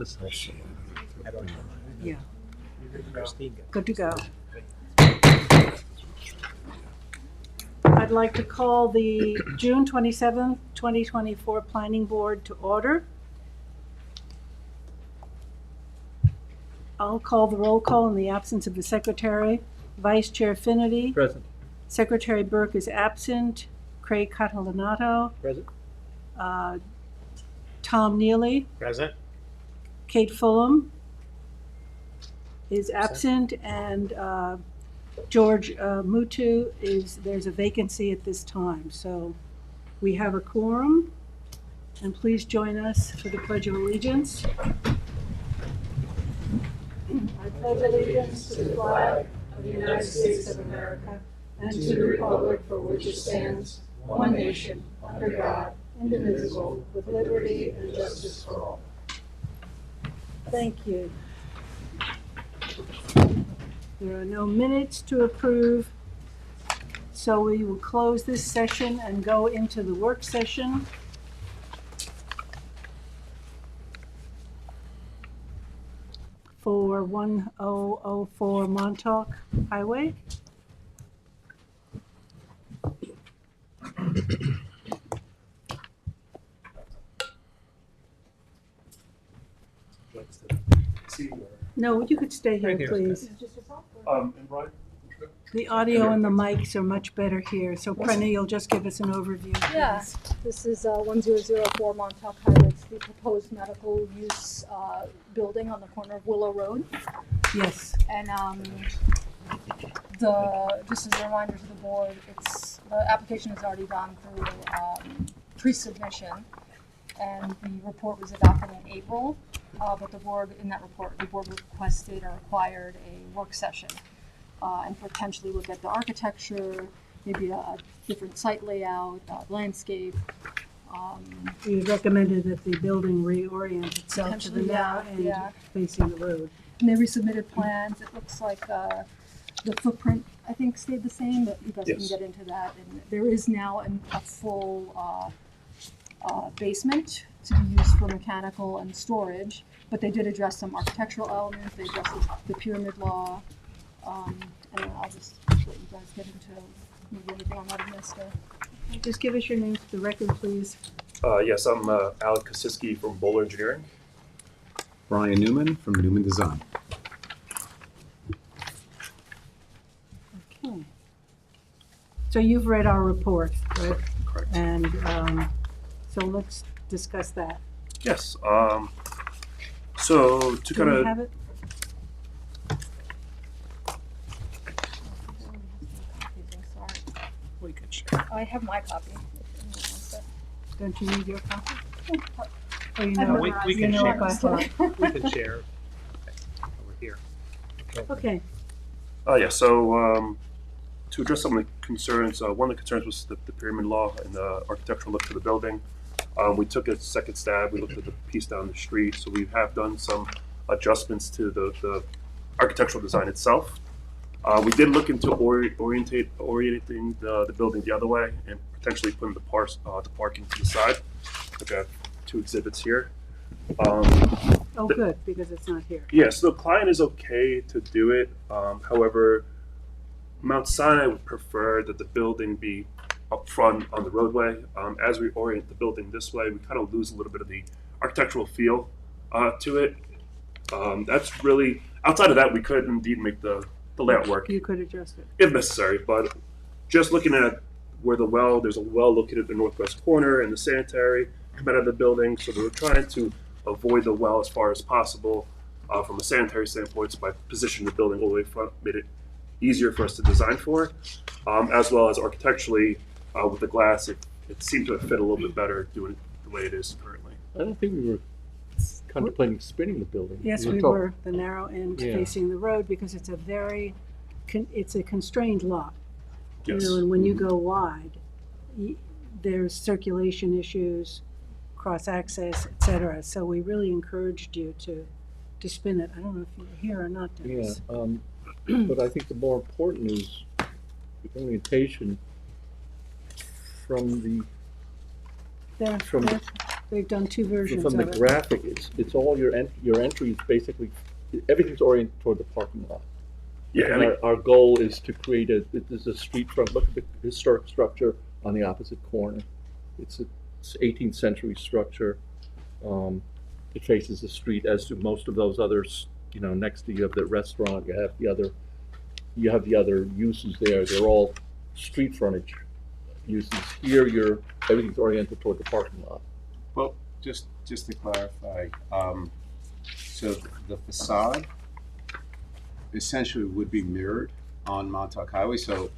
This I don't know. Yeah, Christine got good to go. I'd like to call the June 27th, 2024 Planning Board to order. I'll call the roll call in the absence of the Secretary. Vice Chair Finnerty. Present. Secretary Burke is absent. Craig Catalanato. Present. Tom Neely. Present. Kate Fulham is absent, and George Mutu there's a vacancy at this time. So we have a quorum, and please join us for the Pledge of Allegiance. I pledge allegiance to the flag of the United States of America and to the republic for which it stands, one nation, under God, indivisible, with liberty and justice for all. Thank you. There are no minutes to approve, so we will close this session and go into the work session. For 1004 Montauk Highway. No, you could stay here, Right here. please. And Brian? The audio and the mics are much better here, so Brenna, you'll just give us an overview. Yeah, please. this is 1004 Montauk Highway. It's the proposed medical use building on the corner of Willow Road. Yes. And just as a reminder to the board, the application has already gone through pre-submission, and the report was adopted in April. But the board requested or required a work session and potentially look at the architecture, maybe a different site layout, landscape. We recommended that the building reorient itself to the Potentially, now yeah. and facing the road. And they resubmitted plans. It looks like the footprint, I think, stayed the same, but you guys Yes. can get into that. And there is now a full basement to be used for mechanical and storage, but they did address some architectural elements. They addressed the pyramid law. And I'll just let you guys get into maybe anything I might have missed. Just give us your name for the record, please. Yes, I'm Alec Kosiski from Bowler Engineering. Brian Newman from Newman Design. Okay. So you've read our report, right? Correct. And so let's discuss that. Yes. So to Do kind we of have it? We can share. I have my copy. If anyone wants to. Don't you need your copy? Oh, you I've know, we memorized you can know share. it by heart. We can share. Over here. Okay. yeah. So to address some of the concerns, one of the concerns was the pyramid law and the architectural look to the building. We took a second stab. We looked at the piece down the street. So we have done some adjustments to the architectural design itself. We did look into orienting the building the other way and potentially putting the parking to the side. Like I have two exhibits here. Oh, good, because it's not here. Yeah, so the client is okay to do it. However, Mount Sinai would prefer that the building be up front on the roadway. As we orient the building this way, we kind of lose a little bit of the architectural feel to it. That's really, outside of that, we could indeed make the layout work You could adjust it. if necessary, but just looking at where there's a well located at the northwest corner and the sanitary come out of the building, so we were trying to avoid the well as far as possible from a sanitary standpoint. So by positioning the building all the way front, made it easier for us to design for, as well as architecturally with the glass, it seemed to have fit a little bit better doing it the way it is currently. I don't think we were contemplating spinning the building. Yes, we talked- were, the narrow end Yeah. facing the road, because it's it's a constrained lot. Yes. You know, and when you go wide, there's circulation issues, cross-access, et cetera. So we really encouraged you to spin it. I don't know if you were here or not, Yeah, Dennis. but I think the more important is the orientation from the There, from there. They've done two versions From of the it. graphic, it's all your entries, basically, everything's oriented toward the parking lot. Yeah, I And mean, our goal is to create this is a street front, look at the historic structure on the opposite corner. It's 18th century structure. It faces the street, as do most of those others, next to you have the restaurant, you have the other uses there, they're all street frontage uses. Here, everything's oriented toward the parking lot. Well, just to clarify, so the facade essentially would be mirrored on Montauk Highway, so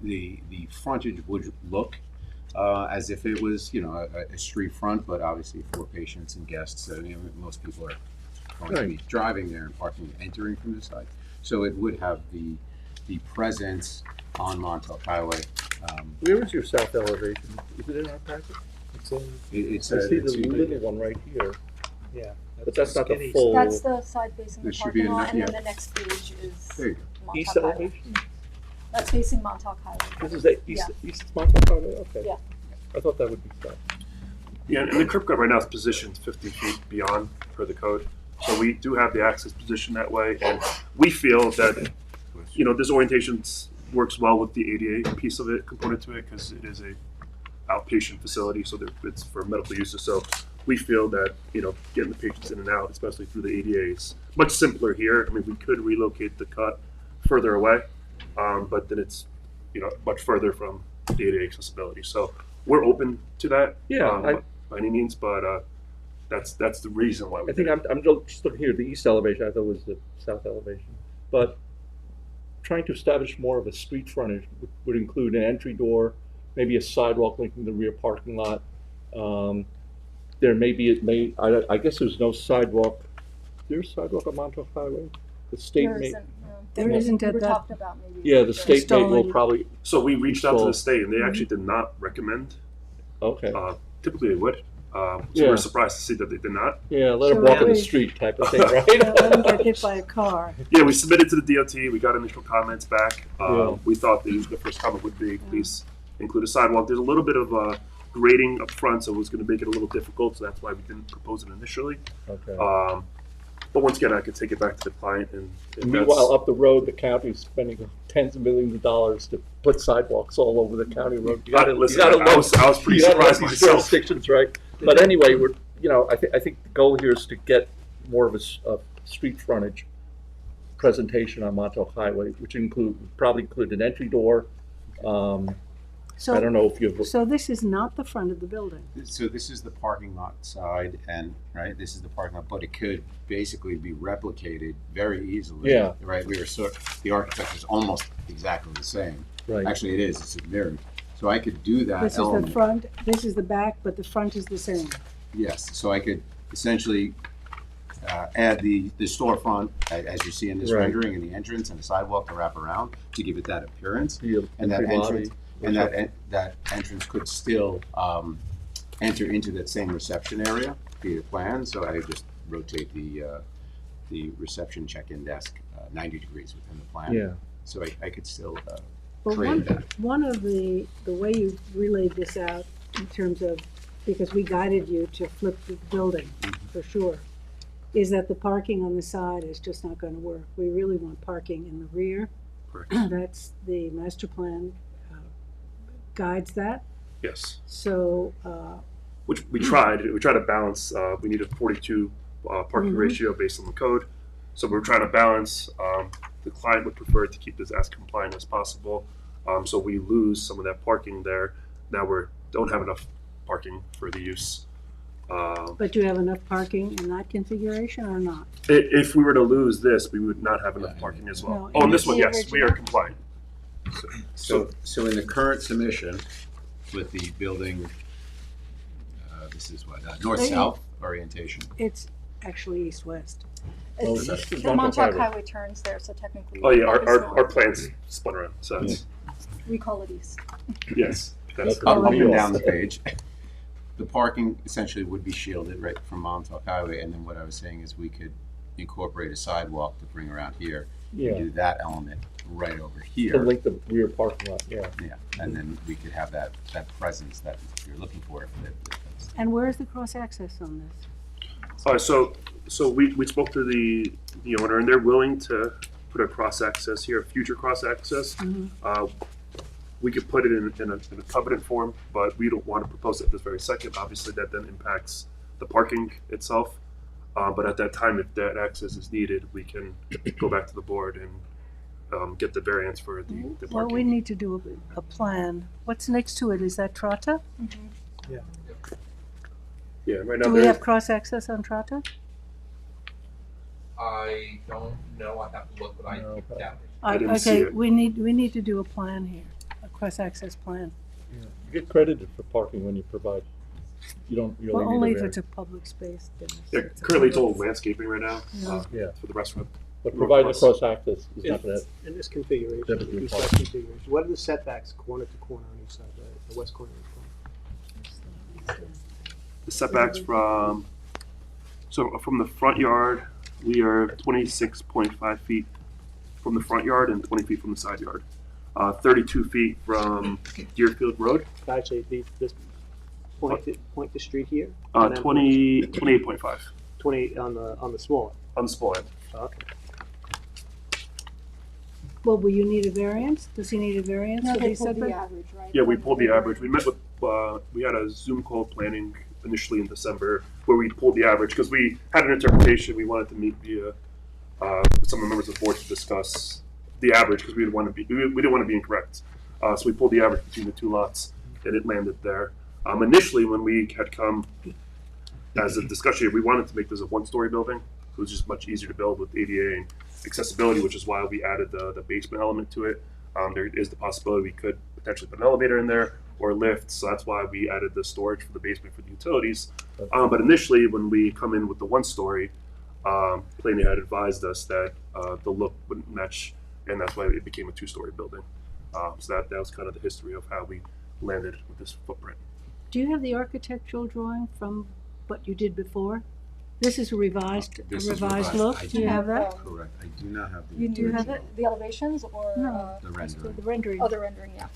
the frontage would look as if it was, a street front, but obviously for patients and guests, most people are going to be driving there and parking, entering from the side. So it would have the presence on Montauk Highway. Where is your south elevation? Is it in our packet? It's I see the little one right here, Yeah. but that's not the skinny. full That's the side facing the There should be parking lot, and then yeah. the next page is There you go. east Montauk Highway. elevation. That's facing Montauk Highway. This is the east Montauk Highway. Okay. Yeah. I thought that would be south. yeah, and the curb cut right now is positioned 50 feet beyond per the code. So we do have the access positioned that way, and we feel that, this orientation works well with the ADA piece of it, component to it, because it is a outpatient facility, so it's for medical uses. So we feel that, getting the patients in and out, especially through the ADA, is much simpler here. I mean, we could relocate the cut further away, but then it's, much further from the ADA accessibility. So we're open to that. Yeah, By any means, but that's the reason why we I think did it. I'm just looking here, the east elevation, I thought was the south elevation. But trying to establish more of a street frontage would include an entry door, maybe a sidewalk linking the rear parking lot. There I guess there's no sidewalk. There's sidewalk on Montauk Highway? The state There may, isn't, no. There isn't We at were that- talking about maybe. yeah, the state may will Installing. probably, So we reached out to the Install. state, and they actually did not recommend. okay. Typically, they would. So Yeah. we're surprised to see that they did not. Yeah, let them So walk in the wait. street type of thing, right? Let them get hit by a car. Yeah, we submitted to the DOT. We got initial comments back. Yeah. We thought the first comment would be, please include a sidewalk. There's a little bit of grading up front, so it was going to make it a little difficult. So that's why we didn't propose it initially. Okay. But once again, I could take it back to the client, and Meanwhile, up the road, the county is spending tens of millions of dollars to put sidewalks all over the county road. You gotta, listen, you gotta I was pretty you gotta love surprised these myself. jurisdictions, right? But anyway, I think the goal here is to get more of a street frontage presentation on Montauk Highway, which probably include an entry door. I don't know if you've, So this is not the front of the building. So this is the parking lot side, and this is the parking lot, but it could basically be replicated very easily. Yeah. Right. The architecture is almost exactly the same. right, Actually, it is. It's mirrored. So I could do that This is the element. front, this is the back, but the front is the same. Yes. So I could essentially add the storefront, as you see in this Right. rendering, and the entrance and the sidewalk to wrap around to give it that appearance. the And that entry lobby. entrance, and that entrance could still enter into that same reception area via plan. So I just rotate the reception check-in desk 90 degrees within the plan. Yeah, So I could still But create that. one of the way you relayed this out in terms of, because we guided you to flip the building, for sure, is that the parking on the side is just not gonna work. We really want parking in the rear. Correct. That's the master plan guides that, Yes, so, which we tried. We tried to balance. We need a 42 parking Mhm. ratio based on the code. So we're trying to balance. The client would prefer to keep this as compliant as possible. So we lose some of that parking there. Now we don't have enough parking for the use. but do you have enough parking in that configuration or not? If we were to lose this, we would not have enough Yeah. parking as well. No, Oh, and in this one, the yes, we are original? compliant. So in the current submission with the building, this is what, north-south orientation. It's actually east-west. Oh, It's- this is The Montauk Montauk Highway. Highway turns there, so technically. Oh yeah, that is our north. plans spun around. So it's, We call it east. yes, that's That's Up Oh, and yes. down the page. The parking essentially would be shielded right from Montauk Highway, and then what I was saying is we could incorporate a sidewalk to bring around here Yeah. do that element right over To here. link the rear parking lot, yeah. Yeah, and then we could have that presence that you're looking for. If it's- And where's the cross-access on this? So we spoke to the owner, and they're willing to put a cross access here, future cross access. We could put it in a covenant form, but we don't want to propose it this very second. Obviously, that then impacts the parking itself. But at that time, if that access is needed, we can go back to the board and get the variance for the Well, we parking. need to do a plan. What's next to it? Is that Trotta? Yeah, right now Do we there- have cross-access on Trotta? I don't know, I have to look, but I No, but- doubt it. I didn't see Okay, it. we need to do a plan here, a cross-access plan. You get credited for parking when you provide, you don't really Well, need only a if variance. it's a public space. then Yeah, currently it's all landscaping right now Yeah. for the restaurant. But providing a cross access is not In gonna, in this configuration, That would be two-side fine. configuration, what are the setbacks corner to corner on each side, the west corner and east corner? The setbacks from the front yard, we are 26.5 feet from the front yard and 20 feet from the side yard. 32 feet from Deerfield Road, Actually, this point the street here? and then 28.5 28 on the small on the small end. one. Okay. Well, will you need a variance? Does he need a variance No, for they these pulled the setbacks? average, right? Yeah, we pulled the average. We met with, we had a Zoom call planning initially in December where we pulled the average because we had an interpretation. We wanted to meet via some of the members of the board to discuss the average because we didn't want to be incorrect. So we pulled the average between the two lots and it landed there. Initially, when we had come as a discussion, we wanted to make this a one-story building. It was just much easier to build with ADA and accessibility, which is why we added the basement element to it. There is the possibility we could potentially put an elevator in there or a lift, so that's why we added the storage for the basement for the utilities. But initially, when we come in with the one-story, Planning had advised us that the look wouldn't match, and that's why it became a two-story building. So that was kind of the history of how we landed with this footprint. Do you have the architectural drawing from what you did before? This is a revised This is revised revised. look. I Do you have that? Correct. I do not have the. You do have original. it, the elevations or? No. The Just rendering. the rendering. Oh, the rendering, yeah.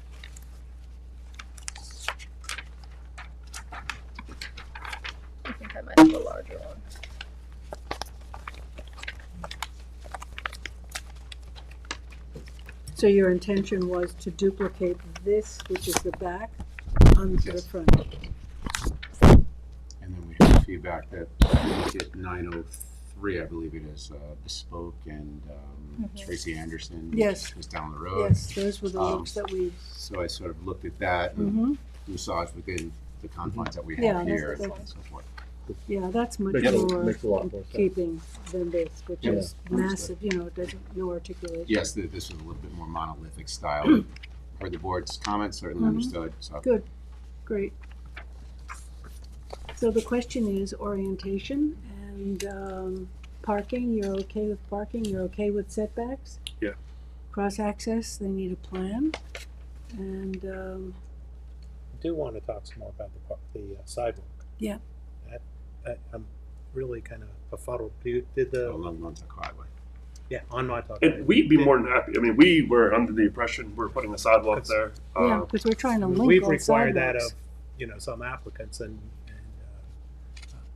I think I might have a larger one. So your intention was to duplicate this, which is the back, onto the Yes. front. And then we have feedback that look at 903, I believe it is, Bespoke and Tracy Anderson. which Yes. is down the road. Yes, those were the Um, looks that we, So I sort of looked at that and mhm. massaged within the confines that we Yeah, have that's- here and that's- so forth. Yeah, that's much Makes a- more makes a lot in more sense. keeping than this, which Yeah. is massive, you know, no articulation. Yes, this is a little bit more monolithic style. Heard the board's comments, certainly Mhm. understood, so. Good, great. So the question is orientation and parking, you're okay with parking, you're okay with setbacks? Yeah. Cross-access, they need a plan, and, I do want to talk some more about the sidewalk. Yeah. I'm really kind of befuddled. Did the, Along Montauk Highway. yeah, on my talk. And we'd be more than happy. I mean, we were under the impression we're putting a sidewalk there. yeah, because we're trying to link We've all required that of, sidewalks. some applicants and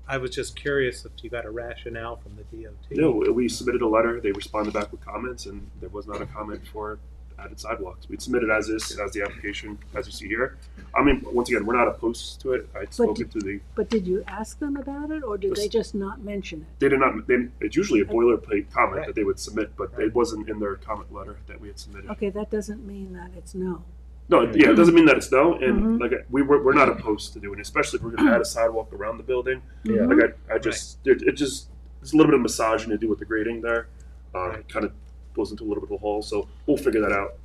I was just curious if you got a rationale from the DOT. No, we submitted a letter. They responded back with comments, and there was not a comment for added sidewalks. We'd submitted as is, as the application, as you see here. I mean, once again, we're not opposed to it. I'd spoken to the. But did you ask them about it, or did they Yes. just not mention it? They did not. It's usually a boilerplate comment Right. that they would submit, but Right. it wasn't in their comment letter that we had submitted. Okay, that doesn't mean that it's no. No, yeah, it doesn't mean that it's no, and Mhm. like we're not opposed to doing it, especially if we're going to add a sidewalk around the building. Yeah. Mhm. Like I just it just there's a little bit of massaging to do with the grading there. Right. Kind of goes into a little bit of a hole, so we'll figure that out.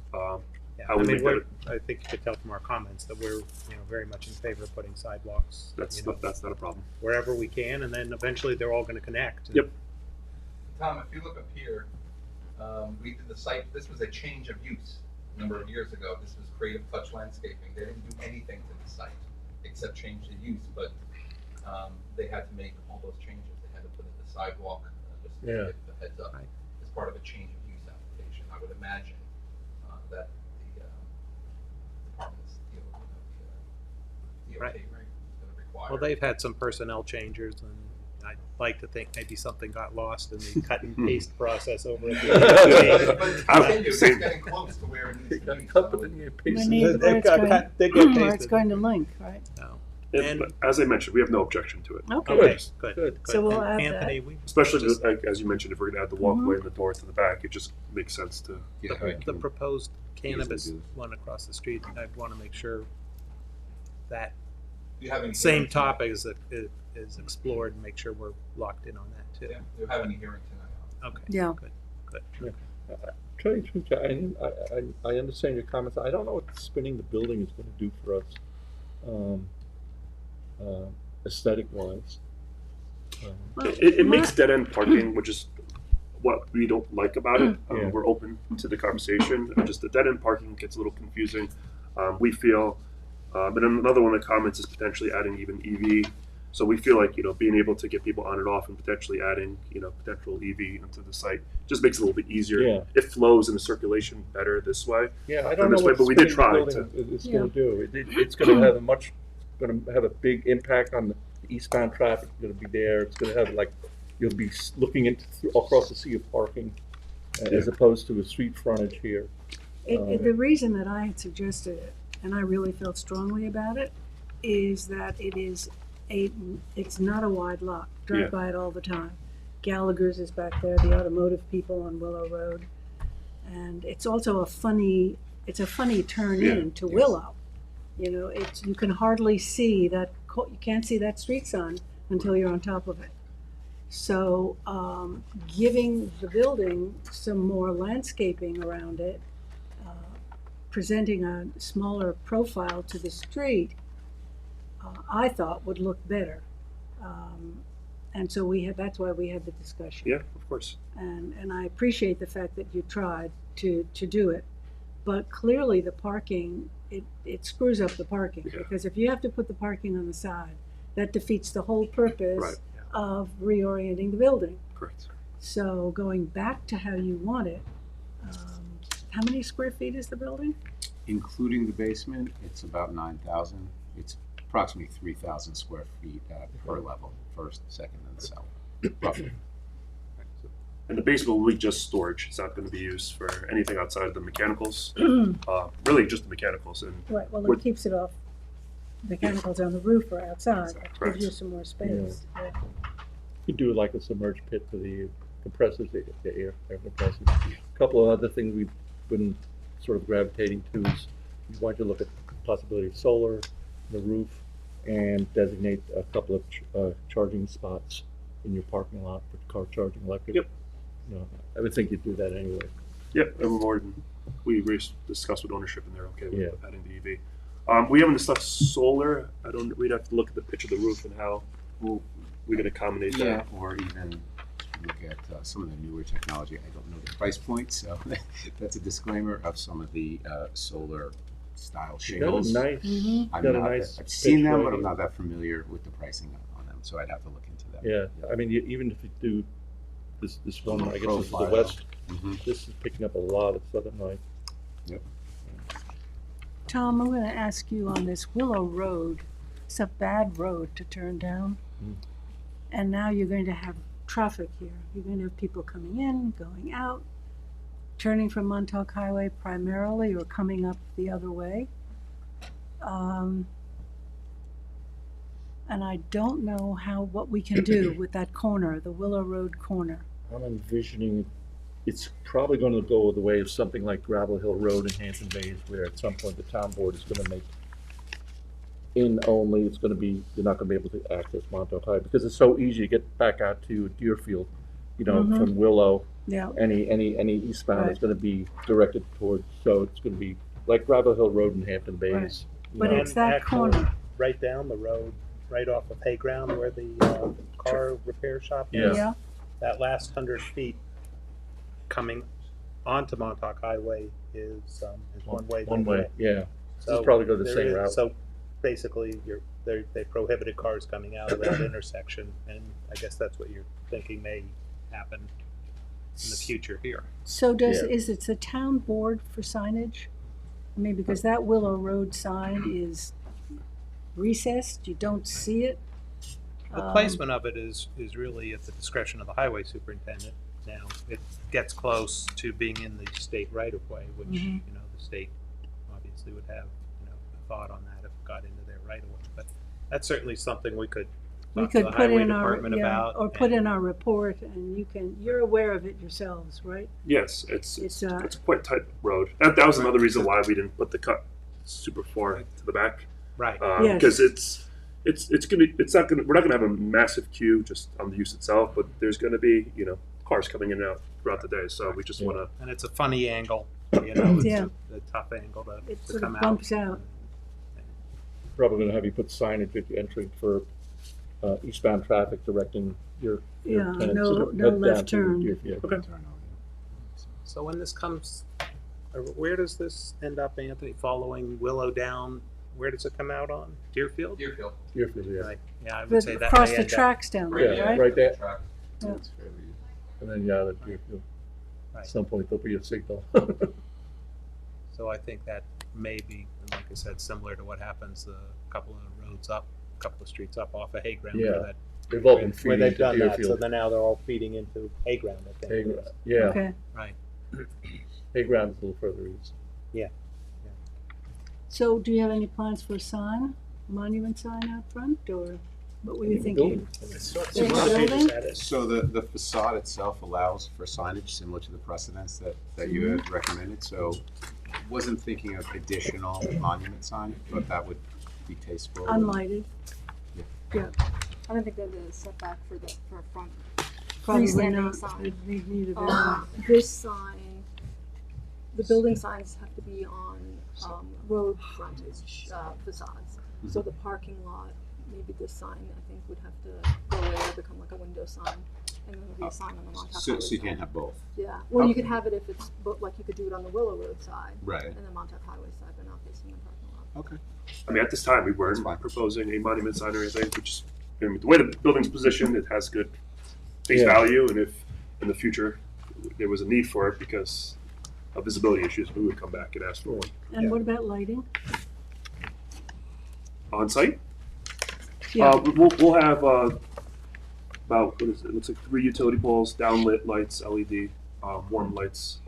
Yeah, How I we mean, make we're, I think you could tell from our comments that we're, very much in favor of putting sidewalks. That's not a problem. Wherever we can, and then eventually they're all gonna connect. Yep. Tom, if you look up here, we did the site, this was a change of use a number of years ago. This was Creative Touch Landscaping. They didn't do anything to the site except change the use, but they had to make all those changes. They had to put in the sidewalk, just to Yeah. give the heads up, Right. as part of a change of use would imagine, that the, departments, the DOT, Right. right, gonna require. Well, they've had some personnel changes, and I'd like to think maybe something got lost in the cut and paste process over at the But it's I'll- continued, it's same. getting close to where it needs to be. Cut, but so- then you We paste need- it. where it's going- They got Where it's pasted. going to link, right? No. And, but as I mentioned, we have no objection to it. Okay. Okay, good. Good. So we'll And add that. Anthony, we, Especially Just- like, as you mentioned, if we're gonna add the walkway and the door to the back, it just makes sense to. Yeah, the, I the can proposed cannabis do it. one across the street, I want to make sure that Do you have any same hearing tonight? topic is explored and make sure we're locked in on that too. Yeah, do you have any hearing tonight? Okay. Yeah. Good. Tell you the truth, I understand your comments. I don't know what spinning the building is going to do for us, aesthetic wise. Well, It makes dead end parking, which is what we don't like about it. Yeah. We're open to the conversation. Just the dead end parking gets a little confusing. We feel, but another one of the comments is potentially adding even EV. So we feel like, being able to get people on and off and potentially adding, potential EV into the site just makes it a little bit easier. Yeah. It flows in the circulation better this way. Yeah, I don't this know way, what but we did spinning the try building is going to do. It's going to have going to have a big impact on the eastbound traffic. Going to be there. It's going to have you'll be looking across the sea of parking, as opposed to a street frontage here. The reason that I had suggested it, and I really felt strongly about it, is that it's not a wide lot. Drive Yeah. by it all the time. Gallagher's is back there, the automotive people on Willow Road. And it's also a funny turn Yeah. in to Yes. Willow. You can hardly see you can't see that street sign until you're on top of it. So, giving the building some more landscaping around it, presenting a smaller profile to the street, I thought would look better. And so that's why we had the discussion. Yeah, of course. And I appreciate the fact that you tried to do it. But clearly the parking, it screws up the parking. Yeah. Because if you have to put the parking on the side, that defeats the whole purpose Right. of reorienting the building. Correct. So going back to how you want it, how many square feet is the building? Including the basement, it's about 9,000. It's approximately 3,000 square feet per level, first, second, and cellar, roughly. And the basement will be just storage. It's not going to be used for anything outside of the mechanicals. Really, just the mechanicals. And Right, well, Would- it keeps it off, mechanicals on the roof or outside, Correct. gives you some more space. Yeah. You could do like a submerged pit for the compressors, the air compressors. A couple of other things we've been sort of gravitating to is we want to look at the possibility of solar, the roof, and designate a couple of charging spots in your parking lot for car charging electric. Yep. I would think you'd do that anyway. Yep, and we discussed with ownership, and they're okay with Yeah. adding the EV. We haven't discussed solar. We'd have to look at the pitch of the roof and how we could accommodate Yeah, that. or even look at some of the newer technology. I don't know the price point, so that's a disclaimer of some of the solar style You got a shingles. nice, Mhm. I'm got a not nice I've seen pitch them, right but I'm here. not that familiar with the pricing on them, so I'd have to look into that. Yeah, I mean, even if you do this one, I guess this is the Profile. west, Mhm. this is picking up a lot of southern light. Tom, I'm gonna ask you on this Willow Road, it's a bad road to turn down. Mm. And now you're going to have traffic here. You're going to have people coming in, going out, turning from Montauk Highway primarily or coming up the other way. And I don't know what we can do with that corner, the Willow Road corner. I'm envisioning it's probably going to go the way of something like Gravel Hill Road in Hampton Bays, where at some point the town board is going to make in only, it's going to be, you're not going to be able to access Montauk High because it's so easy to get back out to Deerfield, Mhm. from Willow. Yeah, Any eastbound is Right. going to be directed towards, so it's going to be like Gravel Hill Road in Hampton Bays. Right. you But know. it's that actually, corner. right down the road, right off of Hayground where the car repair shop Yeah. is. Yeah, That last 100 feet coming onto Montauk Highway is one way. One way, yeah. So It's probably go the there same is- route. So basically, they prohibited cars coming out of that intersection, and I guess that's what you're thinking may happen. in the future here. So Yeah. is it the town board for signage? I mean, because that Willow Road sign is recessed, you don't see it. The placement of it is really at the discretion of the highway superintendent. Now, it gets close to being in the state right of way, which, Mhm. you know, the state obviously would have, you know, a thought on that if it got into their right of way. But that's certainly something we could We talk to could the put highway in our, department yeah, about. or put in and- our report, and you're aware of it yourselves, right? Yes, it's It's, it's a quite tight road. That was another reason why we didn't put the cut super far to the back. Right. Yes. Because it's not gonna, we're not gonna have a massive queue just on the use itself, but there's gonna be, you know, cars coming in and out throughout the day, so we just Yeah. wanna, And it's a funny angle, you know, it's Yeah. a tough angle It to sort come of out. bumps out. Probably gonna have you put signage at the entry for eastbound traffic directing your Yeah, tenants no- to no head left down to turn. Deerfield. okay. So when this comes, where does this end up, Anthony, following Willow down? Where does it come out on? Deerfield? Deerfield. Deerfield, yeah. Right, yeah, I would But say that across may the end up- tracks down Yeah, there, right? right there. Track. Yeah. And then, yeah, the Deerfield. At Right. some point, there'll be a signal. So I think that may be, and like I said, similar to what happens a couple of roads up, a couple of streets up off of Hayground. Yeah. Where that, They've all been where feeding they've to done that, so Deerfield. then now they're all feeding into Hayground, I think. Hayground, yeah, Okay, Right. Hayground is a little further east. so do you have any plans for a sign, monument sign out front, or what were you Any thinking? building? Big building? So the facade itself allows for signage similar to the precedents that you had recommended, so wasn't thinking of additional monument sign, but that would be tasteful. Unlighted? Yeah. Yeah, I don't think there's a setback for a front. probably Freestanding not. sign. We need a variance. This sign, the building signs have to be on, road frontage, facades. So the parking lot, maybe this sign, I think, would have to go away or become like a window sign, and then there'll be a sign on the Montauk So Highway you side. can't have both. Yeah, well, you Okay. could have it if it's, like, you could do it on the Willow Road side, Right. and the Montauk Highway side, but not facing the parking lot. Okay. I mean, at this time, we weren't That's fine. proposing a monument sign or anything, we just, I mean, the way the building's positioned, it has good face Yeah. value, and if in the future there was a need for it because of visibility issues, we would come back and ask for one. And what about lighting? On site, Yeah, we'll have about, what is it? It looks like 3 utility poles, downlit lights, LED, warm lights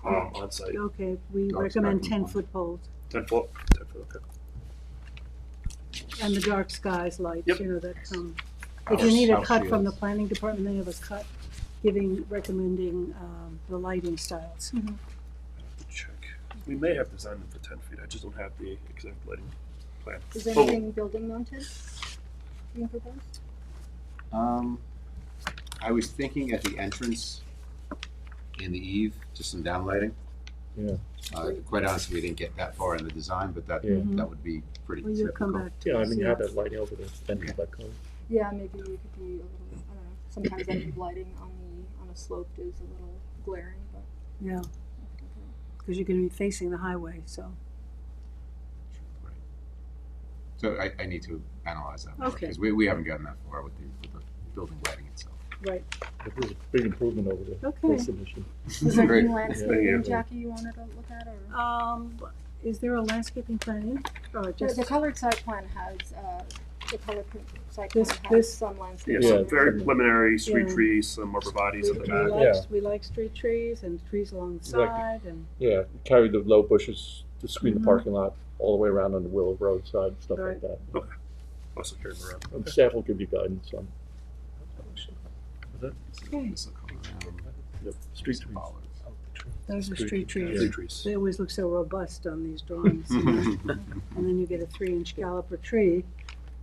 on site. okay, we Dark recommend sky 10-foot poles, 10 foot, okay. and the dark skies lights, Yep. you know, that come. If House- you need a house cut from the shields. planning department, they have a cut recommending the lighting styles. Check. We may have designed them for 10 feet. I just don't have the exact lighting plan. Is there Oh. anything building mounted being proposed? I was thinking at the entrance in the eave, just some downlighting. Yeah. Quite honestly, we didn't get that far in the design, but that Yeah. that would be pretty Well, you'll typical. come back to Yeah, I us, mean, you have that lighting over the entry by code. Yeah, maybe we could be a little, I don't know, sometimes that lighting on a slope is a little glaring, but. Yeah, because you're gonna be facing the highway, so. Right. So I need to analyze that more, Okay. because we haven't gotten that far with the building lighting itself. Right, But there's a big improvement over the Okay. first submission. Was there Great. any Yeah. landscaping, Jackie, you wanted to look at, or? is there a landscaping plan in, or just? The colored site plan has, the colored site plan This- has this- some Yeah, landscaping. so Yeah. very preliminary street Yeah. trees, some arborvitae's at the back. We like street trees and trees along the Like- side, and, Yeah, carry the low bushes to screen Mhm. the parking lot all the way around on the Willow Road side, stuff like Right. that. Also carry them around. And staff will give you guidance on okay, This will come around. Yep. Street trees. bollards. those are street trees. Street trees. They always look so robust on these drawings, you know? And then you get a 3-inch caliper tree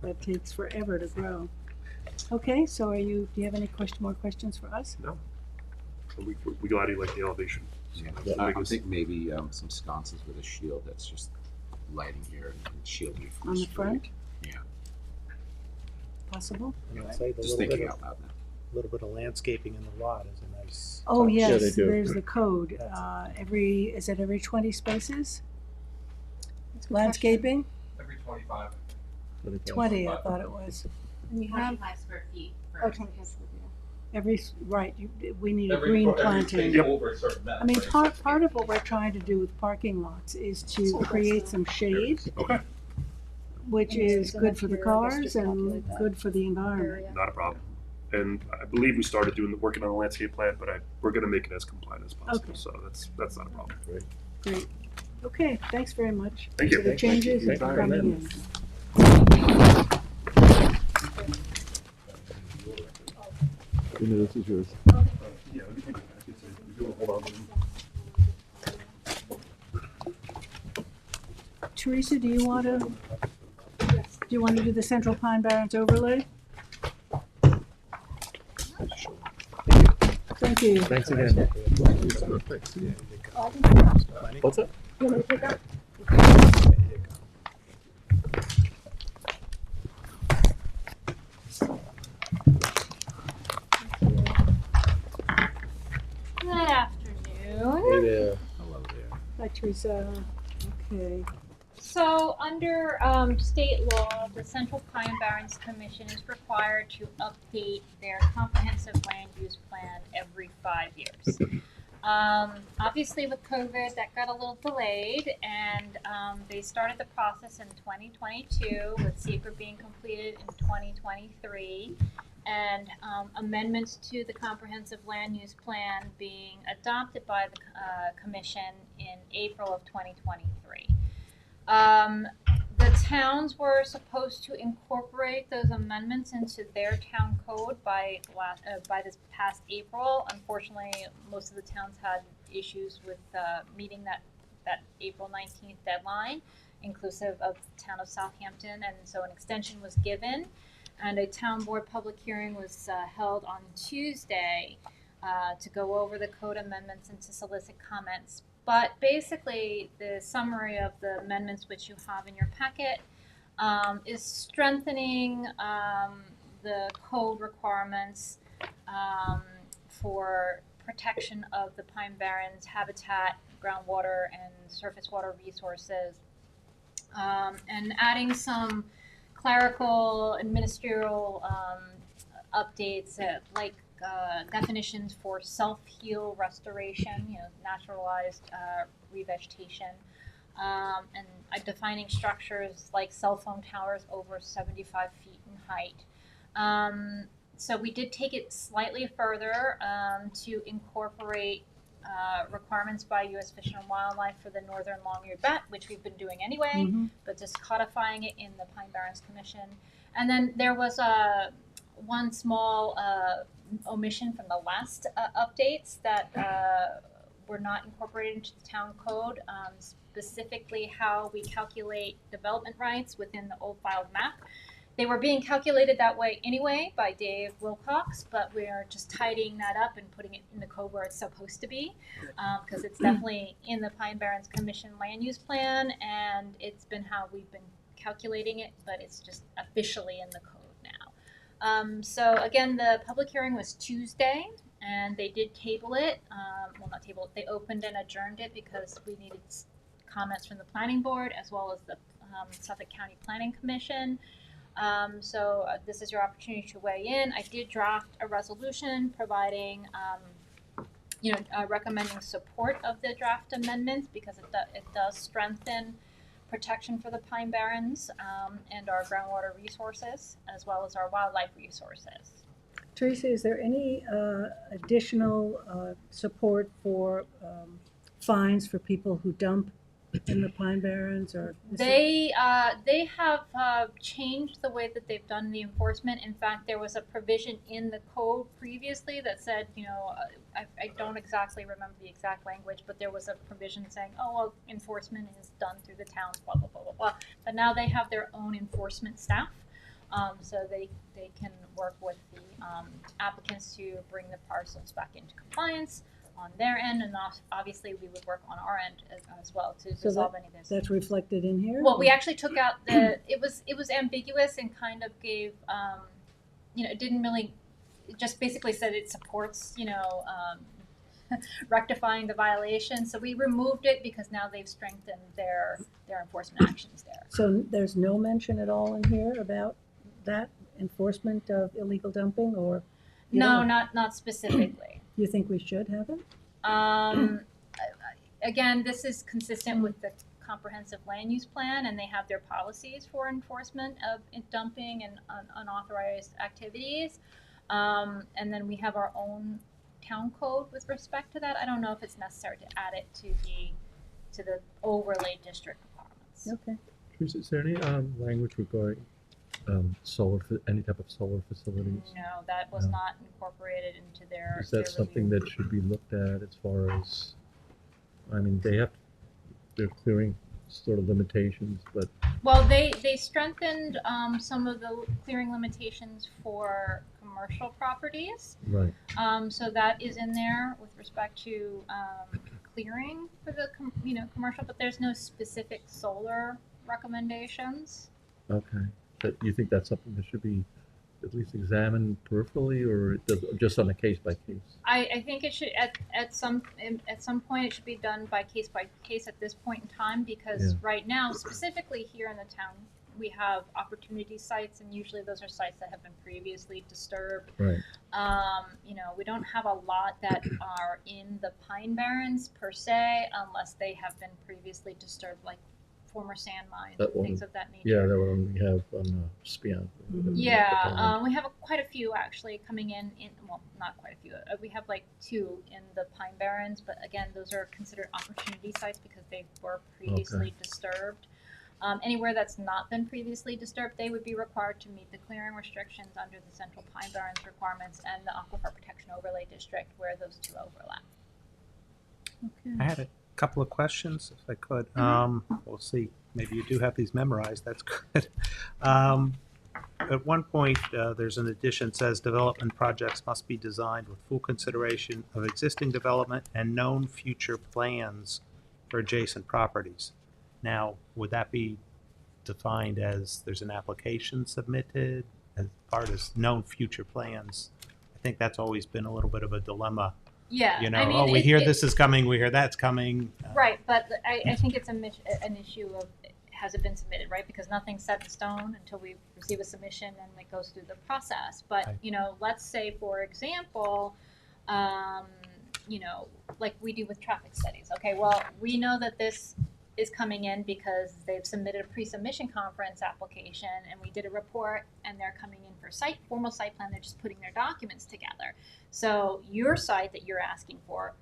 that takes forever to grow. Okay, so do you have any more questions for us? We glad you like the elevation. Yeah. Yeah. I think maybe some sconces with a shield that's just lighting here and shielding you from On the street. front, Yeah, possible? And I'd say the just little thinking bit of, out loud now. little bit of landscaping in the lot is a nice. Oh, touch. Yeah, they yes, do. there's the code, is it every 20 spaces? That's a good Landscaping? Every 25. 20, I thought it was. question. And you have, 25 square feet oh, for 25 square feet, Right, we need a Every green space planting. over a certain amount, I mean, right? part of what we're trying to do with parking lots is to create some shade, Okay, which And is so good next for the year, I guess, cars just and calculate that good for the environment. area. not a problem. And I believe we started working on a landscape plan, but we're gonna make it as compliant as possible, Okay. so that's not a problem. Great. Okay, thanks very much. Thank you. So the changes Thank you. are coming in. This is yours. Yeah, let me take it back. Hold on. Teresa, do you want to do the Central Pine Barrens overlay? Thank you. Thanks again. What's that? Good afternoon. Hey there. Hello there. Hi, Teresa. Okay. So, under state law, the Central Pine Barrens Commission is required to update their comprehensive land use plan every 5 years. Obviously, with COVID, that got a little delayed, and they started the process in 2022, with secret being completed in 2023, and amendments to the comprehensive land use plan being adopted by the commission in April of 2023. The towns were supposed to incorporate those amendments into their town code by this past April. Unfortunately, most of the towns had issues with meeting that April 19th deadline, inclusive of the town of Southampton, and so an extension was given, and a town board public hearing was held on Tuesday to go over the code amendments and to solicit comments. But basically, the summary of the amendments which you have in your packet is strengthening the code requirements for protection of the Pine Barrens habitat, groundwater, and surface water resources, and adding some clerical and ministerial updates like definitions for self-heal restoration, naturalized revegetation, and defining structures like cell phone towers over 75 feet in height. So we did take it slightly further to incorporate requirements by U.S. Fish and Wildlife for the northern long-eared bat, which we've been doing anyway, but just codifying it in the Pine Barrens Commission. And then there was one small omission from the last updates that were not incorporated into the town code, specifically how we calculate development rights within the old filed map. They were being calculated that way anyway by Dave Wilcox, but we are just tidying that up and putting it in the code where it's supposed to be, because it's definitely in the Pine Barrens Commission land use plan, and it's been how we've been calculating it, but it's just officially in the code now. So again, the public hearing was Tuesday, and they did table it. Well, not table it, they opened and adjourned it because we needed comments from the planning board as well as the Suffolk County Planning Commission. So this is your opportunity to weigh in. I did draft a resolution providing, recommending support of the draft amendments because it does strengthen protection for the Pine Barrens and our groundwater resources as well as our wildlife resources. Teresa, is there any additional support for fines for people who dump in the Pine Barrens, or They have changed the way that they've done the enforcement. In fact, there was a provision in the code previously that said, I don't exactly remember the exact language, but there was a provision saying, enforcement is done through the towns, blah, blah, blah, blah, blah. But now they have their own enforcement staff, so they can work with the applicants to bring the parcels back into compliance on their end, and obviously we would work on our end as well to resolve any of this. that's reflected in here? Well, we actually took out it was ambiguous and kind of gave, it didn't really, it just basically said it supports, rectifying the violation. So we removed it because now they've strengthened their enforcement actions there. So there's no mention at all in here about that enforcement of illegal dumping, or? You No, don't? not specifically. You think we should have it? Again, this is consistent with the comprehensive land use plan, and they have their policies for enforcement of dumping and unauthorized activities. And then we have our own town code with respect to that. I don't know if it's necessary to add it to the overlay district requirements. Okay. Teresa, is there any language regarding any type of solar facilities? No, that was No. not incorporated into their. Is that their something review. that should be looked at as far as, I mean, they're clearing sort of limitations, but Well, they strengthened some of the clearing limitations for commercial properties. right. So that is in there with respect to clearing for the commercial, but there's no specific solar recommendations. Okay. But you think that's something that should be at least examined peripherally, or just on a case by case? I think it should at some point it should be done by case at this point in time, because Yeah. right now, specifically here in the town, we have opportunity sites, and usually those are sites that have been previously disturbed. Right. We don't have a lot that are in the Pine Barrens per se, unless they have been previously disturbed, like former sand mines That and one- things of that nature. Yeah, that one we have on Spion. Yeah, we have quite a few actually coming in, well, not quite a few. We have like 2 in the Pine Barrens, but again, those are considered opportunity sites because they were previously disturbed. Anywhere that's not been previously disturbed, they would be required to meet the clearing restrictions under the Central Pine Barrens requirements and the Aquifer Protection Overlay District, where those 2 overlap. Okay. I had a couple of questions, if I could. We'll see. Maybe you do have these memorized. That's good. At one point, there's an addition that says development projects must be designed with full consideration of existing development and known future plans for adjacent properties. Now, would that be defined as there's an application submitted as part of known future plans? I think that's always been a little bit of a dilemma. Yeah, You know, I mean, we hear this is coming, we hear that's coming. Right, but I think it's an issue of has it been submitted, right? Because nothing's set in stone until we receive a submission and it goes through the process. But, Right. Let's say, for example, like we do with traffic studies. Okay, well, we know that this is coming in because they've submitted a pre-submission conference application and we did a report and they're coming in for formal site plan. They're just putting their documents together. So your site that you're asking for,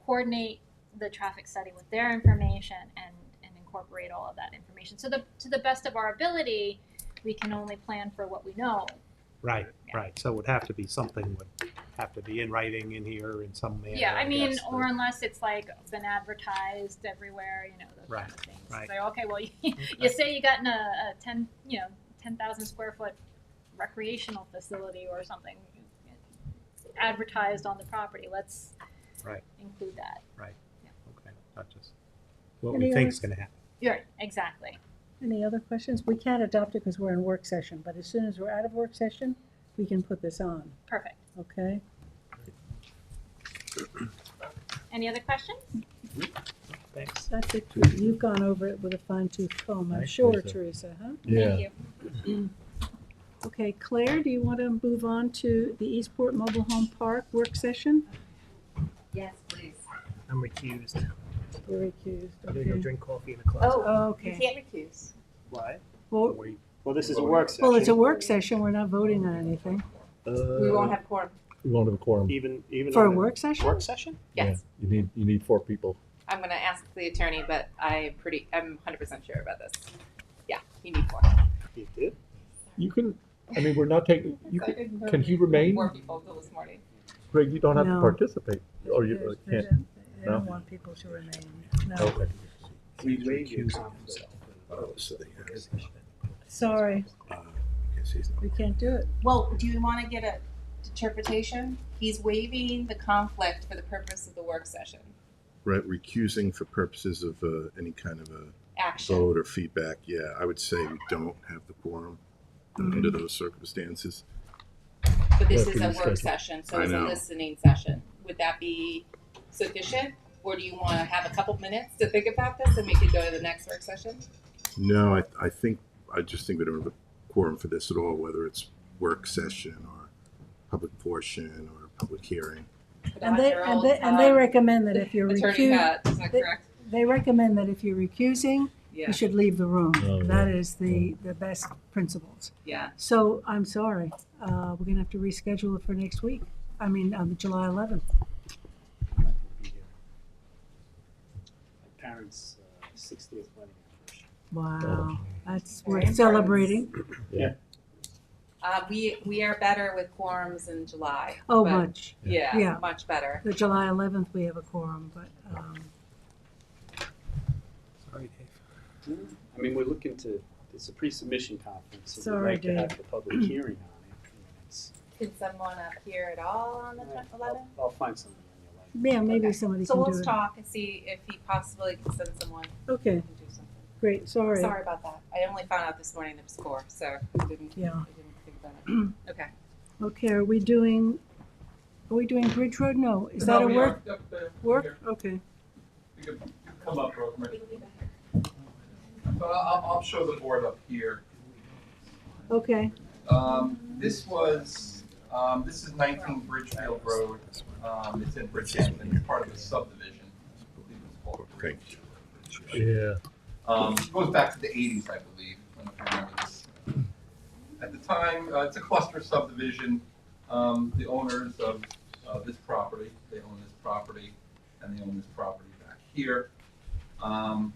coordinate the traffic study with their information and incorporate all of that information. So to the best of our ability, we can only plan for what we know. Right, Yeah. right. So it would have to be something would have to be in writing in here in some manner. Yeah, I mean, guess, or unless it's like been advertised everywhere, those Right, kind of things. right. So, okay, well, you say you got in a 10,000 square foot recreational facility or something advertised on the property. Let's Right. include that. Okay, not just what Any we think other- is going to happen. Yeah, exactly. Any other questions? We can't adopt it because we're in work session, but as soon as we're out of work session, we can put this on, Perfect. okay? Any other questions? Thanks. That's it. You've gone over it with a fine tooth comb, I'm Nice, sure, Teresa. Teresa, huh? Yeah. Thank you. Okay, Claire, do you want to move on to the Eastport Mobile Home Park work session? Yes, please. I'm recused. You're recused, I'm gonna go okay. drink coffee in the closet. Oh, You okay. can't recuse. Why? Well, Well, this is a work session. well, it's a work session, we're not voting on anything. We won't have quorum. We won't have a quorum. Even For a on work session? Work session? Yes. Yeah, you need 4 people. I'm gonna ask the attorney, but I'm 100% sure about this. Yeah, you need 4. You did? You can, I mean, we're not taking, can he remain? 4 people until this morning. Greg, you don't have to No. participate. Or you There's- can't. They don't No? want people to remain, no. Okay. We waived your Sorry, we can't do it. Well, do you want to get a interpretation? He's waiving the conflict for the purpose of the work session. Right, recusing for purposes of any kind of a Action. vote or feedback, yeah, I would say we don't have the quorum under those circumstances. But this Yeah, is a pretty work scheduled. session, so I it's a know. listening session. Would that be sufficient? Or do you want to have a couple minutes to think about this and we could go to the next work session? No, I just think we don't have a quorum for this at all, whether it's work session or public portion or a public hearing. Put And on they, your and old, they, and they recommend that if you're attorney hat, isn't that they- correct? they recommend that if you're recusing, Yeah, you should leave the room. Oh, That yeah. is the best principles. yeah. So I'm sorry, we're gonna have to reschedule it for next week. I mean, July 11th. I'm not gonna be here. My parents' 60th wedding anniversary. Wow, that's Very worth celebrating. We are better with quorums in July. Oh, but- much. Yeah, Yeah. much better. The July 11th, we have a quorum, but, Sorry, Dave. I mean, we're looking to, it's a pre-submission conference, so we'd Sorry, like to Dave. have the public hearing on it. I mean, it's, Can someone appear at all on the 11th? I'll find somebody on your yeah, maybe Okay. somebody So can do let's it. talk and see if he possibly can send someone Okay, who can do something. great, sorry. Sorry about that. I only found out this morning there was 4, so I didn't Yeah. think about it. Okay. Okay, are we doing Bridge Road? No, is No, that a we work? are. Yep, there. Work? Here. Okay, You can come up, Rosemary. So I'll show the board up here. okay. This is 19 Bridgefield Road. It's in Bridgehampton. It's part of a subdivision. I believe it's called Bridge. Yeah. It goes back to the 80s, I believe, when I remember this. At the time, it's a cluster subdivision. The owners of this property, they own this property, and they own this property back here. Can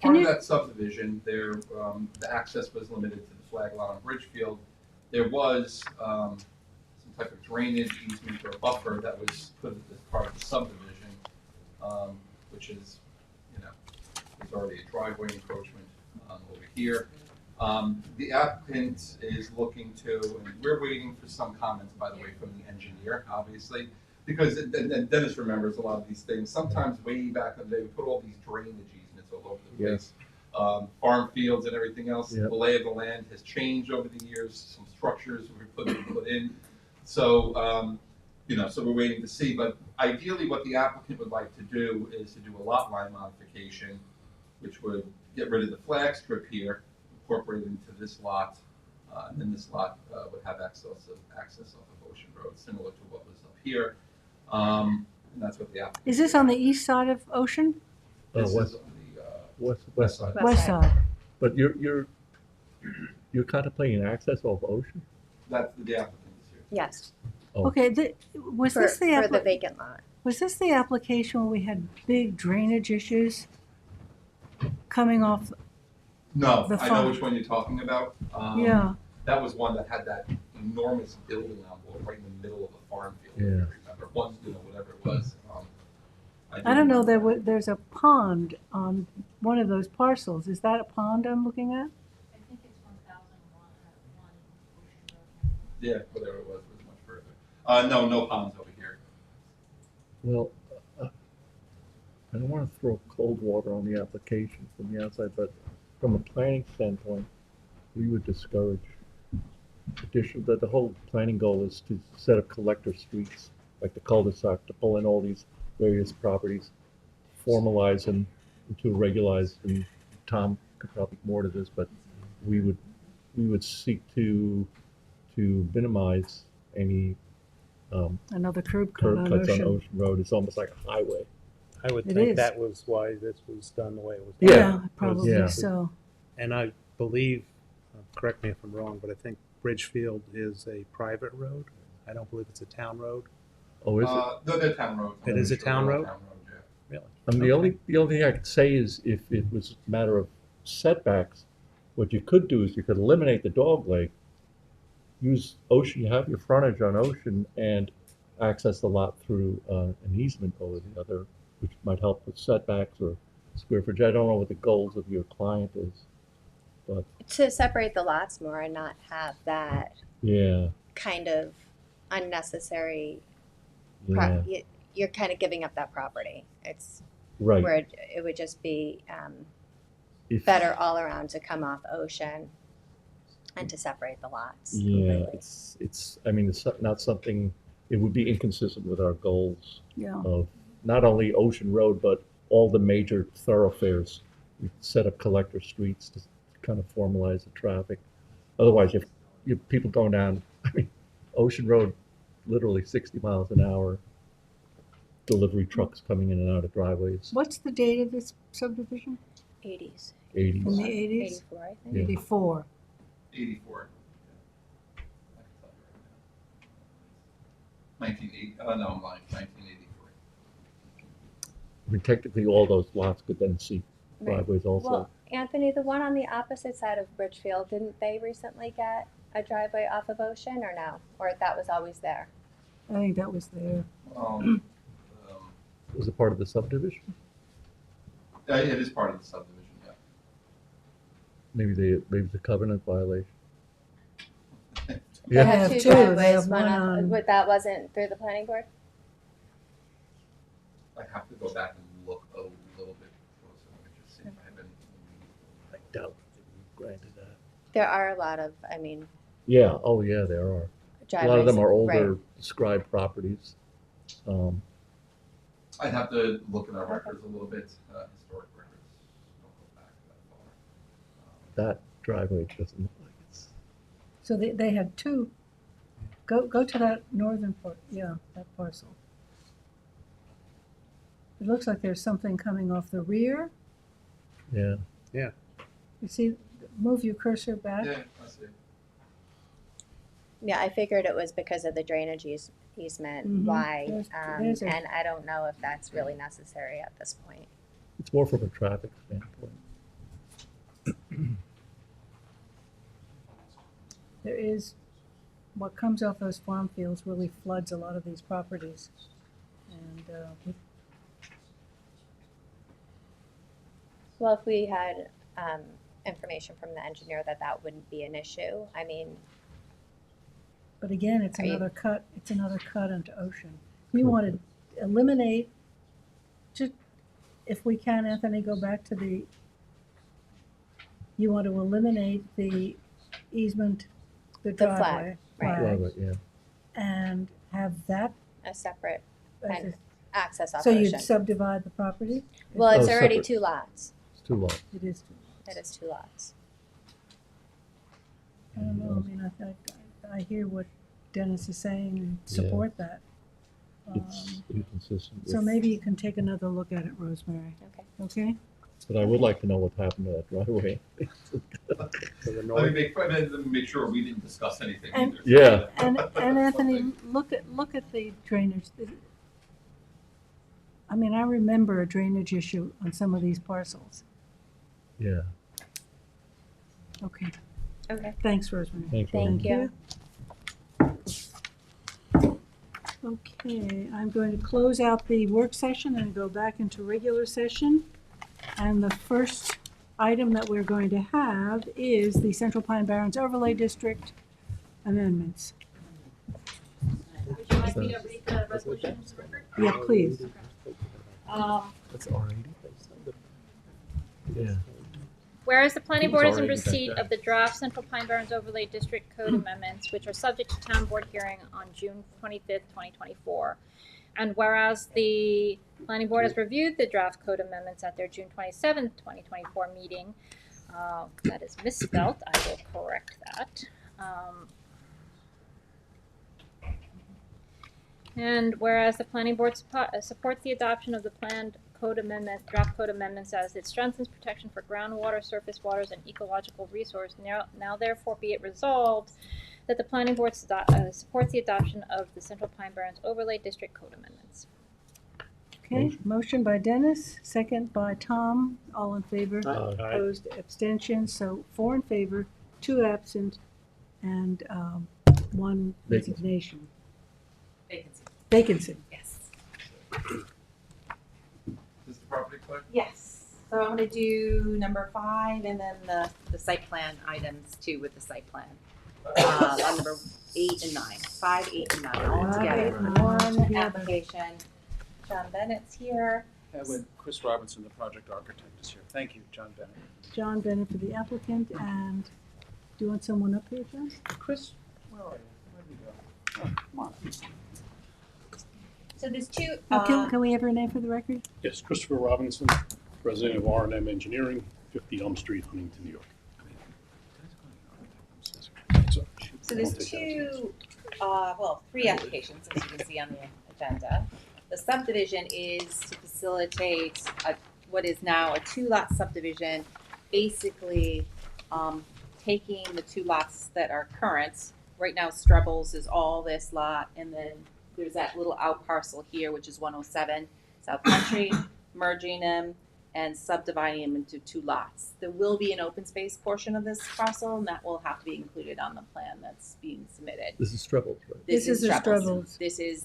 Part of you- that subdivision, the access was limited to the flag lot on Bridgefield. There was some type of drainage easement or buffer that was put as part of the subdivision, which is, there's already a driveway encroachment over here. The applicant is looking to, and we're waiting for some comments, by the way, from the engineer, obviously, because, and Dennis remembers a lot of these things. Sometimes way back in the day, we put all these drainage easements all over the place. Farm fields and everything else. Yep. The lay of the land has changed over the years. Some structures were put in. So, so we're waiting to see. But ideally, what the applicant would like to do is to do a lot line modification, which would get rid of the flag strip here, incorporate it into this lot, and then this lot would have access off of Ocean Road, similar to what was up here. And that's what the applicant. Is this on the east side of Ocean? This west- is on the West side. West side. But you're contemplating access off Ocean? That's the applicant is here. Yes, Oh. Okay, was for, this the for the appli- vacant lot. was this the application where we had big drainage issues coming off? No, The I know farm. which one you're talking about. Yeah, That was one that had that enormous building envelope right in the middle of a farm field, if you Yeah. remember, whatever it was. I don't know, there's a pond on one of those parcels. Is that a pond I'm looking at? I think it's 1001 Ocean Road. Yeah, whatever it was much further. No ponds over here. Well, I don't want to throw cold water on the application from the outside, but from a planning standpoint, we would discourage that the whole planning goal is to set up collector streets, like the cul-de-sac, to pull in all these various properties, formalize them into a regularized, and Tom could probably more to this, but we would seek to minimize any Another curb cut curb on cuts on Ocean. Ocean Road. It's almost like a highway. I would It think is. that was why this was done the way it was done. Yeah. Probably Yeah. so. And I believe, correct me if I'm wrong, but I think Bridgefield is a private road. I don't believe it's a town road. Oh, is it? No, they're town roads. It is a town road? Yeah. Really? The only thing I could say is if it was a matter of setbacks, what you could do is you could eliminate the dog leg, use Ocean, you have your frontage on Ocean, and access the lot through an easement over the other, which might help with setbacks or square footage. I don't know what the goals of your client is, but To separate the lots more and not have that yeah, kind of unnecessary, yeah, you're kind of giving up that property. It's right. where it would just be If- better all around to come off Ocean and to separate the lots Yeah, completely. it's, I mean, it's not something, it would be inconsistent with our goals Yeah. of not only Ocean Road, but all the major thoroughfares. We set up collector streets to kind of formalize the traffic. Otherwise, you have people going down, I mean, Ocean Road, literally 60 miles an hour, delivery trucks coming in and out of driveways, What's the date of this subdivision? 80s. 80s. In the 80s? 84, I think. Yeah. 84. 84. I can tell you right now. 1980, oh no, I'm lying, 1983. I mean, technically, all those lots could then see Right. driveways also. Well, Anthony, the one on the opposite side of Bridgefield, didn't they recently get a driveway off of Ocean or no? Or that was always there? I think that was there. Was it part of the subdivision? It is part of the subdivision, yeah. Maybe it's a covenant violation. They Yeah. have They two have two. They driveways, have one one on, on- but that wasn't through the planning board? I have to go back and look a little bit closer, let me just see if I have any. I doubt that we granted that. There are a lot of, I mean, Yeah, oh yeah, there are. driveways. A lot of them are older right. described properties. I'd have to look at our records a little bit, historic records, don't go back that far. That driveway doesn't look like it's. So they had two. Go to that northern part, yeah, that parcel. It looks like there's something coming off the rear. Yeah. You see, move your cursor back. Yeah, I see. Yeah, I figured it was because of the drainage easement, Mhm. why, There's a- and I don't know if that's really necessary at this point. It's more from a traffic standpoint. There is, what comes off those farm fields really floods a lot of these properties. And Well, if we had, information from the engineer that wouldn't be an issue, I mean, but again, it's Are you- another cut into Ocean. We want to eliminate, just, if we can, Anthony, go back to you want to eliminate the easement, the The flag, driveway. right. Driveway, yeah. And have that a separate as kind a- of access off so Ocean. you'd subdivide the property? Well, it's Oh, already separate. 2 lots. It's too long. It is. It is 2 lots. I don't know, I mean, I hear what Dennis is saying and support that. It's inconsistent. So with- maybe you can take another look at it, Rosemary, Okay. okay? But I would like to know what happened to that driveway. To the Let north. me make sure we didn't discuss anything And- either. Yeah. And Anthony, look at the drainage. I mean, I remember a drainage issue on some of these parcels. Yeah. Okay, Okay. thanks, Rosemary. Thanks, Thank Roland. you. Okay, I'm going to close out the work session and go back into regular session. And the first item that we're going to have is the Central Pine Barrens Overlay District amendments. Would you like me to read the resolution into the record? Yeah, please. That's R80. Yeah. Whereas the planning It was board is in already back receipt then. of the draft Central Pine Barrens Overlay District Code amendments, which are subject to town board hearing on June 25th, 2024. And whereas the planning board has reviewed the draft code amendments at their June 27th, 2024 meeting, that is misspelt, I will correct that. And whereas the planning board supports the adoption of the planned draft code amendments as it strengthens protection for groundwater, surface waters, and ecological resource, now therefore be it resolved that the planning board supports the adoption of the Central Pine Barrens Overlay District Code amendments. Okay, motion by Dennis, second by Tom, all in favor. Opposed, abstentions, so 4 in favor, 2 absent, and 1 Vacancy. resignation. Vacancy. Vacancy. Yes. Is the property clerk? Yes. So I'm gonna do number 5 and then the site plan items too with the site plan. On number 8 and 9. 5, 8, and 9 all 5, 8, together. and 9 One together. application. John Bennett's here. With Chris Robinson, the project architect, is here. Thank you, John Bennett. John Bennett for the applicant, and do you want someone up here, John? Chris, where are you? Where'd you go? Oh, come on. So there's 2. Can we have your name for the record? Yes, Christopher Robinson, president of R&M Engineering, 50 Elm Street, Huntington, New York. So there's 2 well, 3 applications, as you can see on the agenda. The subdivision is to facilitate what is now a 2-lot subdivision, basically taking the 2 lots that are current. Right now, Strebels is all this lot, and then there's that little out parcel here, which is 107 South Country, merging them and subdividing them into 2 lots. There will be an open space portion of this parcel, and that will have to be included on the plan that's being submitted. This is Strebels, right? This is the Strebels. This is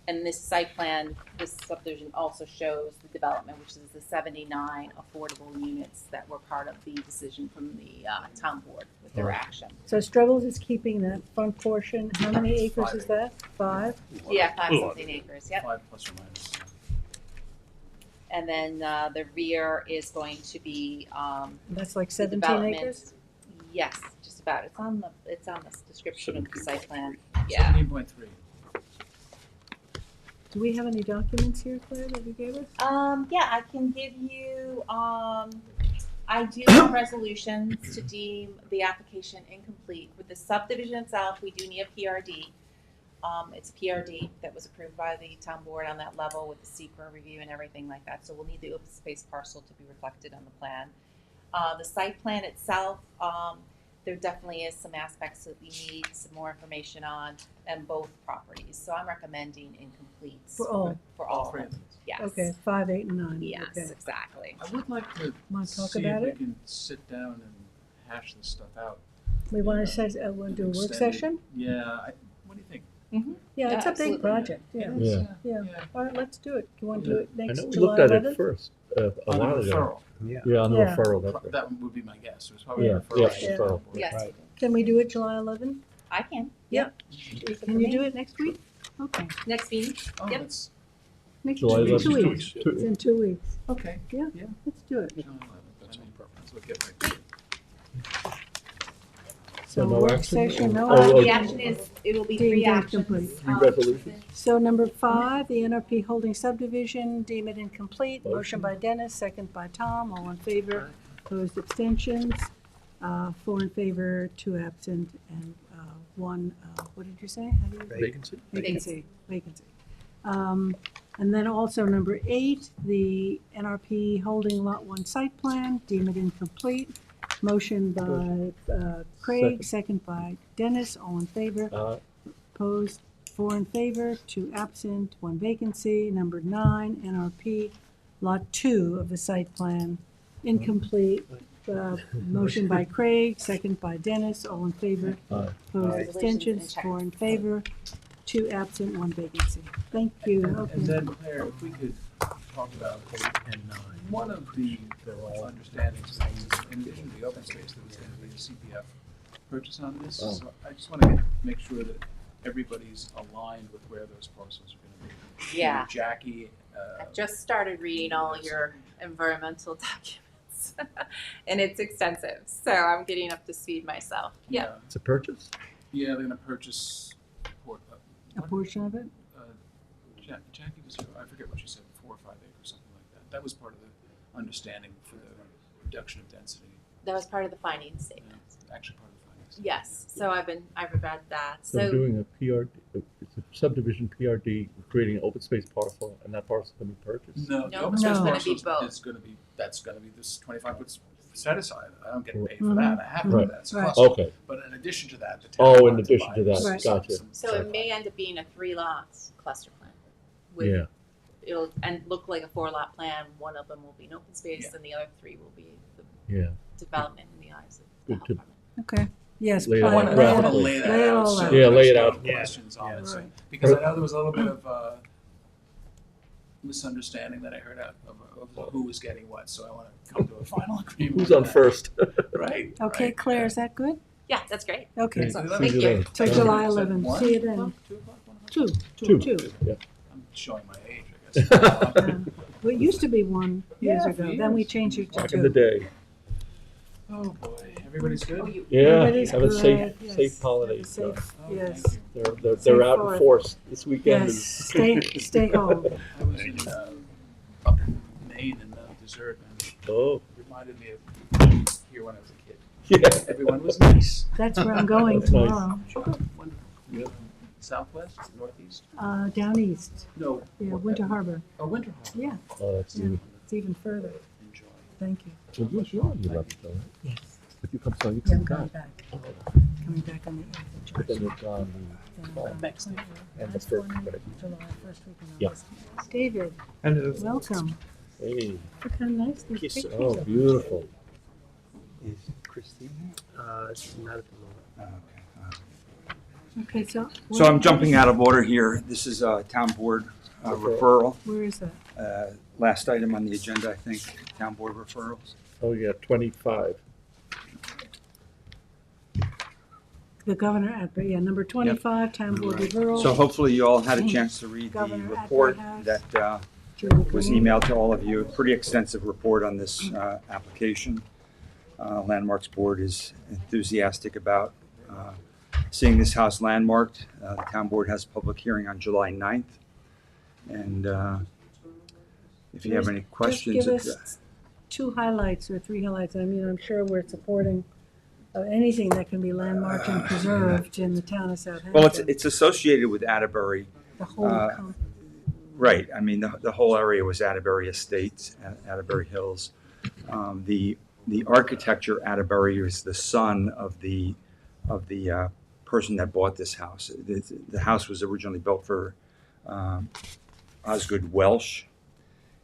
and this site plan, this subdivision also shows the development, which is the 79 affordable units that were part of the decision from the town board with their action. So Strebels is keeping that front portion. How many acres is that? 5? Yeah, 5-something acres, yep. 5 plus or minus. And then the rear is going to be That's like the 17 development. acres? Yes, just about. It's on the description of the site plan. Yeah. 17.3. Do we have any documents here, Claire, that you gave us? Yeah, I can give you, I do have resolutions to deem the application incomplete. With the subdivision itself, we do need a PRD. It's a PRD that was approved by the town board on that level with the secret review and everything like that. So we'll need the open space parcel to be reflected on the plan. The site plan itself, there definitely is some aspects that we need some more information on both properties. So I'm recommending incomplete. For all? For all. All 3 of them. Yes. Okay, 5, 8, and 9. Yes, Okay. exactly. I would like to Want to talk see about if it? we can sit down and hash this stuff out. We want to do a work Extended- session? Yeah, what do you think? Yeah, it's a big absolutely. project, yeah. It is, Yeah. All right, let's do it. You want to do it I next know we July looked at 11th? it first, a On while the ago. referral. Yeah. Yeah, on the Yeah. referral, that's right. That would be my guess. It was probably Yeah, a referral. yeah, to the referral. board. Yes. Right. Can we do it July 11th? I can. Yep. Good Can for you me. do it next week? Okay. Next meeting? Oh, Yep. that's, Next July 2 11th. weeks. It's in 2 weeks. okay. Yeah. Yeah. Let's do it. July 11th. That's what get right. So no work action? session, no Oh, The action. action is, it will be Deemed 3 actions. incomplete. 3 resolutions. So number 5, the NRP Holding subdivision, deem it incomplete. Motion Motion. by Dennis, second by Tom. All in favor. Opposed, abstentions. 4 in favor, 2 absent, and 1, what did you say? How do you? Vacancy? Vacancy. And then also number 8, the NRP Holding Lot 1 site plan, deem it incomplete. Motion by Craig, second by Dennis, all in favor. Opposed, 4 in favor, 2 absent, 1 vacancy. Number 9, NRP Lot 2 of the site plan, incomplete. Motion by Craig, second by Dennis, all in favor. Aye. Opposed, Aye. abstentions, 4 in favor, 2 absent, 1 vacancy. Thank you. And Okay. then, Claire, if we could talk about 8 and 9. One of the understandings, in addition to the open space, there was going to be a CPF purchase on this. Oh. So I just want to make sure that everybody's aligned with where those parcels are going to be. Yeah. Jackie. I've just started reading all your environmental documents, and it's extensive, so I'm getting up to speed myself. Yeah. It's a purchase? Yeah, they're going to purchase. A portion of it? Jackie was, I forget what she said, 4 or 5 acres, something like that. That was part of the understanding for the reduction of density. That was part of the finding statement. Actually, part of the findings. Yes, so I've read that. So we're doing a PRD, it's a subdivision PRD, creating an open space parcel, and that parcel can be purchased? No, the No, open it's space gonna be parcel both. is going to be, that's going to be this 25 foot set aside. I don't get paid for Mhm. that. I have to Right. do that. It's a Right. cost. Okay, But in addition to that, the town. Oh, in wanted to addition buy to that, some- gotcha. some So site it may end up being a 3-lot cluster plan. yeah. It'll look like a 4-lot plan. One of them will be an open space, Yeah. and the other 3 will be the Yeah. development in the eyes of the Good health to- department. Okay. Yes. Lay it plan- out I want to graphically. lay that Lay it out. all so out. Yeah, lay there's it no out. Questions on Yeah. it, so- Right. because I know there was a little bit of misunderstanding that I heard out of who was getting what, so I want to come to a final agreement. Who's on that. first? Right. Okay, right. Claire, is that good? Yeah, that's great. Okay. So Thank you. then. So Thank July Is that 11th, one? see you then. 2 o'clock, 1 o'clock? 2. Yeah. I'm showing my age, I guess. Well, it used to be 1 years Yeah, ago, for then we years. changed it to Back in the 2. day. Oh, boy, everybody's good? Yeah, Everybody's have a safe, good, yes. safe holidays. Safe, Oh, yes. thank you. They're Safe out forward. in force this weekend. Yes, is- stay home. I was in, up in Maine in Desert, and Oh, reminded me of here when I was a kid. yeah. Everyone was nice. That's where I'm going That's nice. tomorrow. Wonderful. Yeah. southwest, northeast? Down east, No. yeah, Winter Harbor, Oh, Winter Harbor. yeah, Oh, that's yeah, it's even further, Enjoy. thank you. So you're on the 11th, though, right? Yes. But you come, so you Yeah, come I'm coming back. back, coming back on the 8th But of then July. it's on Next day. and the first, but July, first week in Yeah. August. David, Hello. welcome. hey, Look how nice these Kiss. pictures oh, are. beautiful. Is Christine It's not at the moment. here? Okay, so. So I'm jumping out of order here. This is a town board referral. Where is that? Last item on the agenda, I think, town board referrals. Oh, yeah, 25. The Governor Atbury, yeah, number 25, Town Board referral. So hopefully you all had a chance to read the Governor report Atbury that Julie was Green. emailed to all of you. A pretty extensive report on this application. Landmarks Board is enthusiastic about seeing this house landmarked. The town board has a public hearing on July 9th. And if you have any questions. Just give us 2 highlights or 3 highlights. I mean, I'm sure we're supporting anything that can be landmarked and preserved in the town of Southampton. Well, it's associated with Atterbury. The whole, Right. I mean, the whole area was Atterbury Estates, Atterbury Hills. The architecture Atterbury is the son of the person that bought this house. The house was originally built for Osgood Welsh,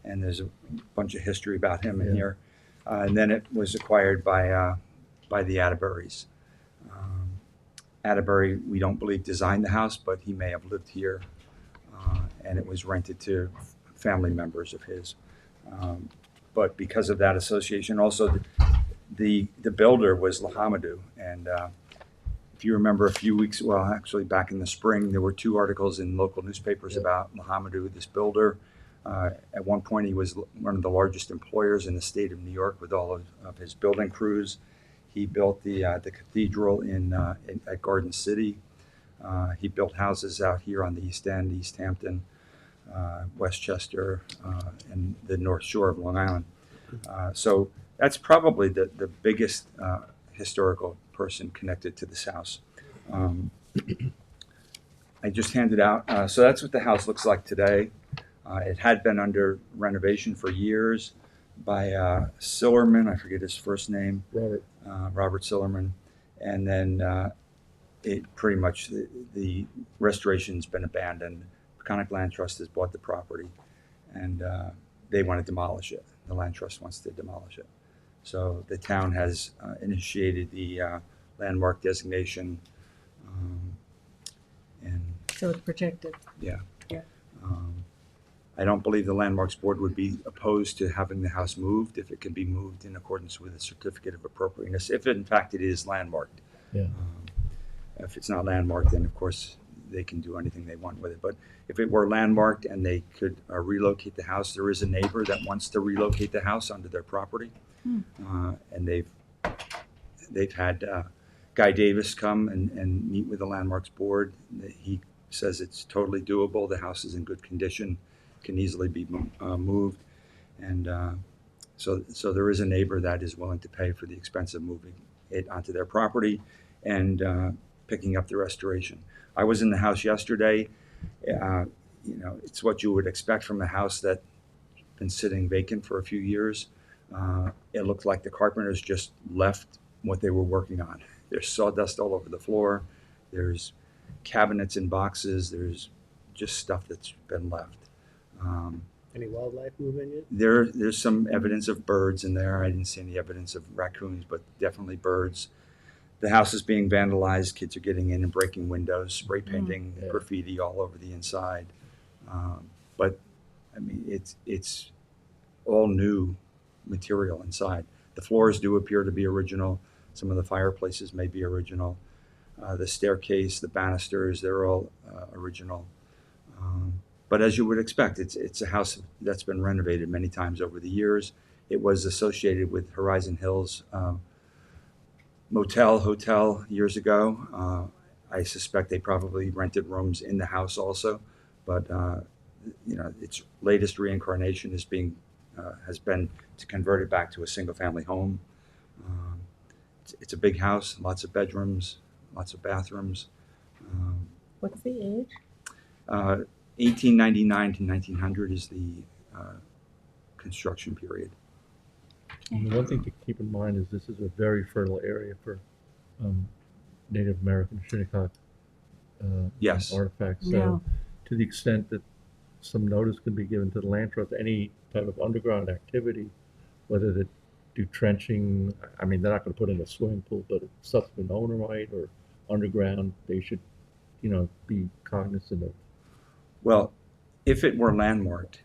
and there's a bunch of history about him in here. And then it was acquired by the Atterburys. Atterbury, we don't believe, designed the house, but he may have lived here, and it was rented to family members of his. But because of that association, also the builder was Lahamadu. And if you remember a few weeks, well, actually back in the spring, there were 2 articles in local newspapers about Lahamadu, this builder. At one point, he was one of the largest employers in the state of New York with all of his building crews. He built the cathedral at Garden City. He built houses out here on the East End, East Hampton, Westchester, and the North Shore of Long Island. So that's probably the biggest historical person connected to this house. I just handed out, so that's what the house looks like today. It had been under renovation for years by Sillerman, I forget his first name. Robert Sillerman. And then it pretty much, the restoration's been abandoned. Peconic Land Trust has bought the property, and they want to demolish it. The Land Trust wants to demolish it. So the town has initiated the landmark designation. And so it's protected. yeah. Yeah. I don't believe the Landmarks Board would be opposed to having the house moved if it can be moved in accordance with a certificate of appropriateness, if in fact it is landmarked. Yeah. If it's not landmarked, then of course they can do anything they want with it. But if it were landmarked and they could relocate the house, there is a neighbor that wants to relocate the house onto their property. And they've had Guy Davis come and meet with the Landmarks Board. He says it's totally doable. The house is in good condition, can easily be moved. And so there is a neighbor that is willing to pay for the expense of moving it onto their property and picking up the restoration. I was in the house yesterday. It's what you would expect from a house that's been sitting vacant for a few years. It looked like the carpenters just left what they were working on. There's sawdust all over the floor. There's cabinets and boxes. There's just stuff that's been left. Any wildlife moving in? There's some evidence of birds in there. I didn't see any evidence of raccoons, but definitely birds. The house is being vandalized. Kids are getting in and breaking windows, spray painting graffiti all over the inside. But I mean, it's all new material inside. The floors do appear to be original. Some of the fireplaces may be original. The staircase, the banisters, they're all original. But as you would expect, it's a house that's been renovated many times over the years. It was associated with Horizon Hills hotel years ago. I suspect they probably rented rooms in the house also, but its latest reincarnation has been to convert it back to a single-family home. It's a big house, lots of bedrooms, lots of bathrooms. What's the age? 1899 to 1900 is the construction period. And the one thing to keep in mind is this is a very fertile area for Native American Shinnecock Yes. artifacts. So Yeah. to the extent that some notice can be given to the land trust, any type of underground activity, whether they do trenching, I mean, they're not going to put in a swimming pool, but if subsequent owner might or underground, they should, be cognizant of. Well, if it were landmarked,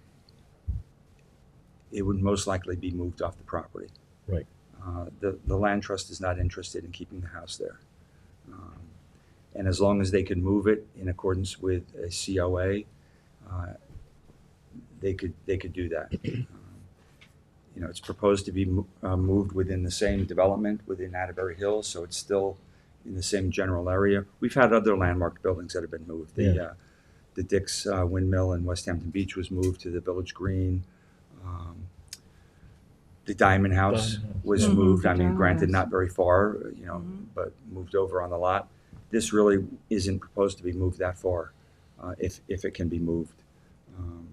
it would most likely be moved off the property. Right. The land trust is not interested in keeping the house there. And as long as they could move it in accordance with a COA, they could do that. It's proposed to be moved within the same development within Atterbury Hills, so it's still in the same general area. We've had other landmark buildings that have been moved. The Dick's Windmill in West Hampton Beach was moved to the Village Green. The Diamond House was Mhm. moved. I mean, Diamond granted, House. not very far, but moved over on the lot. This really isn't proposed to be moved that far, if it can be moved.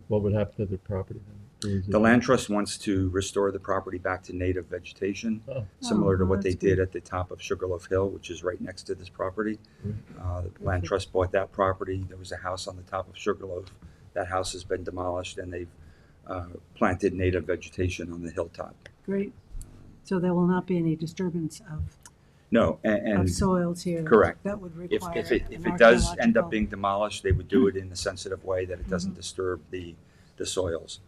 What would happen to the property then? The land trust wants to restore the property back to native vegetation, Oh. similar to Oh, what they that's did good. at the top of Sugarloaf Hill, which is right next to this property. Right. The land trust bought that property. There was a house on the top of Sugarloaf. That house has been demolished, and they've planted native vegetation on the hilltop. Great. So there will not be any disturbance of No, and soils here. correct. That would If require. if an it does end up archaeological- being demolished, they would do it in a sensitive way that it doesn't disturb the soils.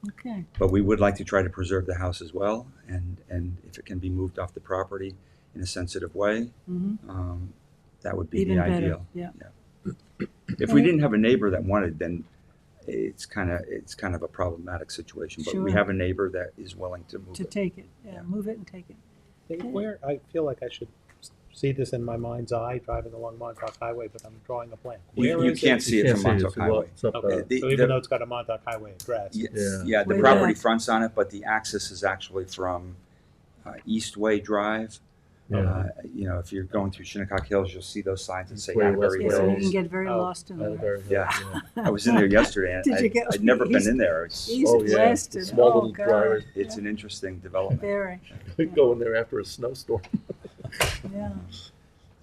Okay, But we would like to try to preserve the house as well, and if it can be moved off the property in a sensitive way, Mhm. that would be Even the better, ideal. yeah. If we didn't have a neighbor that wanted, then it's kind of a problematic situation. But we Sure. have a neighbor that is willing to move to it. take it, yeah, move it and take it. Where, I feel like I should see this in my mind's eye, driving along Montauk Highway, but I'm drawing a blank. You Where is can't it? see it from Montauk Well, Highway. it's up, Okay, The- so the- even though it's got a Montauk Highway address. Yeah, the Way property back. fronts on it, but the access is actually from Eastway Drive. Yeah. If you're going through Shinnecock Hills, you'll see those signs that say Eastway, Atterbury Yeah, so you can Hills. get very Oh, lost in there. Atterbury Hill, Yeah. I was in there yesterday, and Did you get- I'd never been east- in there. It's East, Oh, yeah. west, and, Small oh, little God. driveway. it's an interesting development. Very, Go in there after a snowstorm. yeah.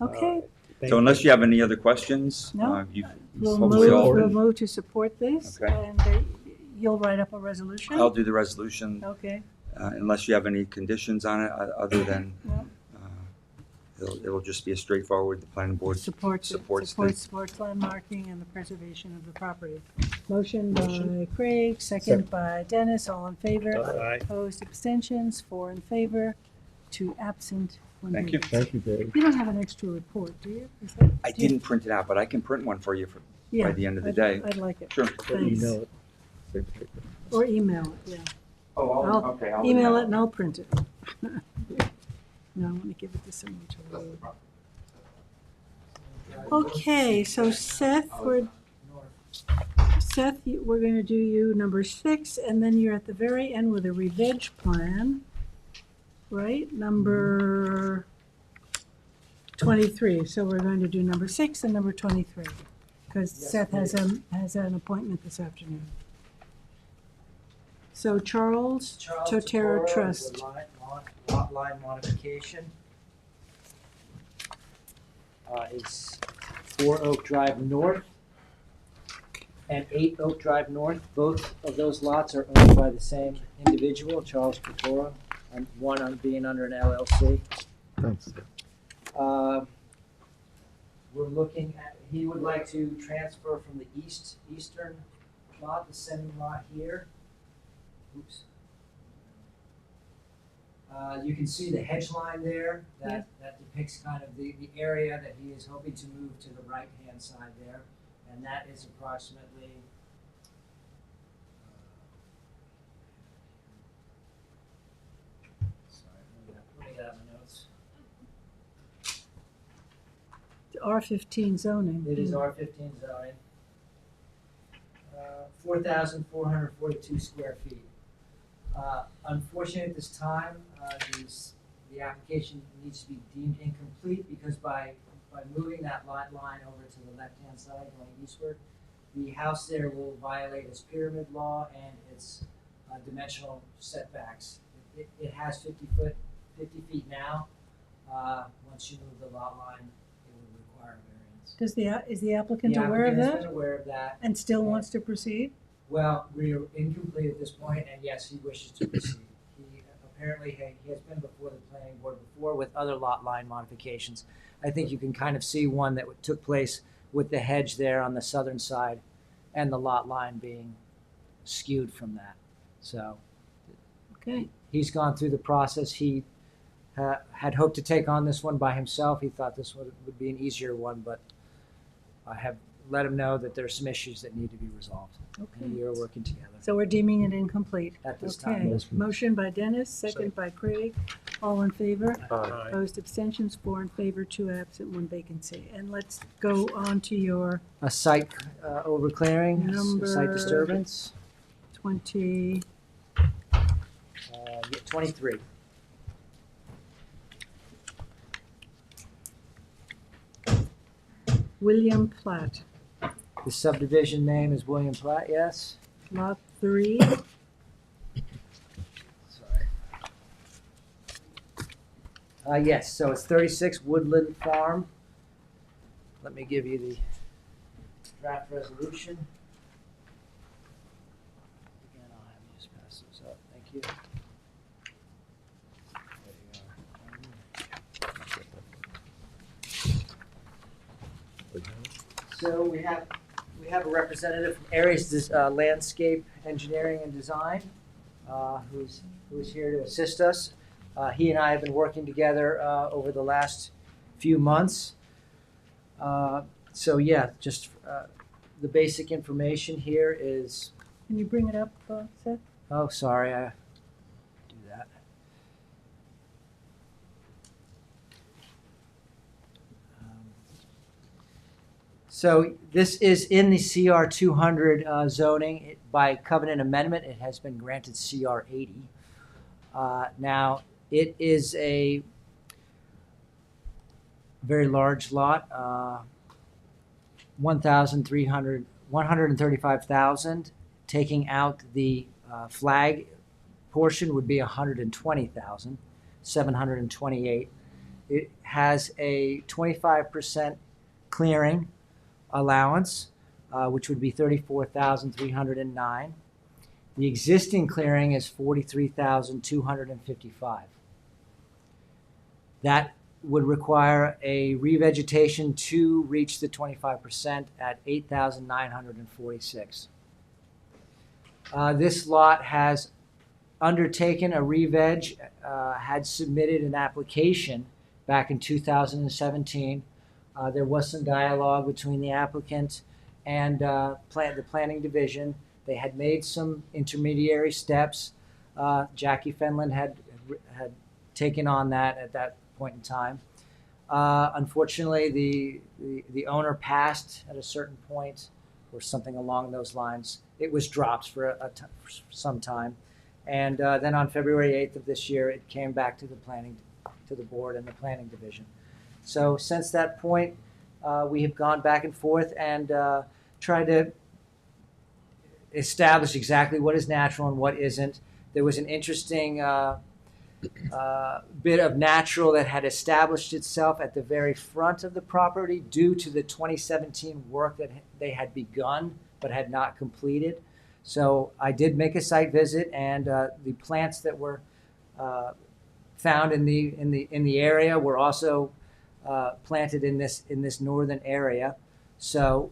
Okay, So unless you have any other questions, No. you've we'll hopefully move, all. we'll move to support this, Okay. and you'll write up a resolution? I'll do the resolution, Okay, unless you have any conditions on it, other than, No. it'll just be a straightforward, the planning board supports it, supports supports landmarking and the preservation of the property. Motion by Craig, second by Dennis, all in favor. Aye. Opposed, abstentions, 4 in favor, 2 absent, 1 Thank you. vacancy. Thank you, Dave. You don't have an extra report, do you? Is that- I do you- didn't print it out, but I can print one for you Yeah, by the end of the I'd- day. I'd like it. Sure. Or Thanks. email it. Same paper. Or email it, yeah. Oh, I'll email it and I'll print it. No, I want to give it to someone to read. Okay, so Seth, we're going to do you number 6, and then you're at the very end with a revenge plan, right? Number 23. So we're going to do number 6 and number 23, because Seth has an appointment this afternoon. So Charles Totero Trust. Lot line modification. Is 4 Oak Drive North and 8 Oak Drive North. Both of those lots are owned by the same individual, Charles Totoro, and one on being under an LLC. Thanks. We're looking at, he would like to transfer from the eastern lot, the sending lot here. Oops. You can see the hedge line there, that depicts kind of the area that he is hoping to move to the right-hand side there, and that is approximately let me get out my notes. R15 zoning. It is R15 zoning. 4,442 square feet. Unfortunately, at this time, the application needs to be deemed incomplete because by by moving that lot line over to the left-hand side going eastward, the house there will violate its pyramid law and its dimensional setbacks. It has 50 feet now. Once you move the lot line, it would require a variance. Is the applicant The aware of applicant has that been aware of that. and still wants to proceed? Well, we are incomplete at this point, and yes, he wishes to proceed. He apparently he has been before the planning board before with other lot line modifications. I think you can kind of see one that took place with the hedge there on the southern side and the lot line being skewed from that. So Okay. he's gone through the process. He had hoped to take on this one by himself. He thought this would be an easier one, but I have let him know that there's some issues that need to be resolved. Okay. And we are working together. So we're deeming it incomplete. At this Okay. time, yes. Motion by Dennis, second by Craig. All in favor? Aye. Opposed, abstentions, 4 in favor, 2 absent, 1 vacancy. And let's go on to your A site overclearing, Number- site disturbance, 20, 23. William Platt, The subdivision name is William Platt, yes? Lot 3. Sorry. Yes, so it's 36 Woodland Farm. Let me give you the draft resolution. Again, I'll have you just pass those up. Thank you. There you are. So we have a representative from Aries Landscape Engineering and Design, who's here to assist us. He and I have been working together over the last few months. So yeah, just the basic information here is. Can you bring it up, Seth? Oh, sorry, I do that. So this is in the CR 200 zoning. By covenant amendment, it has been granted CR 80. Now, it is a very large lot, 135,000. Taking out the flag portion would be 120,728. It has a 25% clearing allowance, which would be 34,309. The existing clearing is 43,255. That would require a revegetation to reach the 25% at 8,946. This lot has undertaken a re-veg, had submitted an application back in 2017. There was some dialogue between the applicant and the planning division. They had made some intermediary steps. Jackie Fenlon had taken on that at that point in time. Unfortunately, the owner passed at a certain point, or something along those lines. It was dropped for some time, and then on February 8th of this year, it came back to the board and the planning division. So since that point, we have gone back and forth and tried to establish exactly what is natural and what isn't. There was an interesting bit of natural that had established itself at the very front of the property due to the 2017 work that they had begun but had not completed. So I did make a site visit, and the plants that were found in the area were also planted in this northern area. So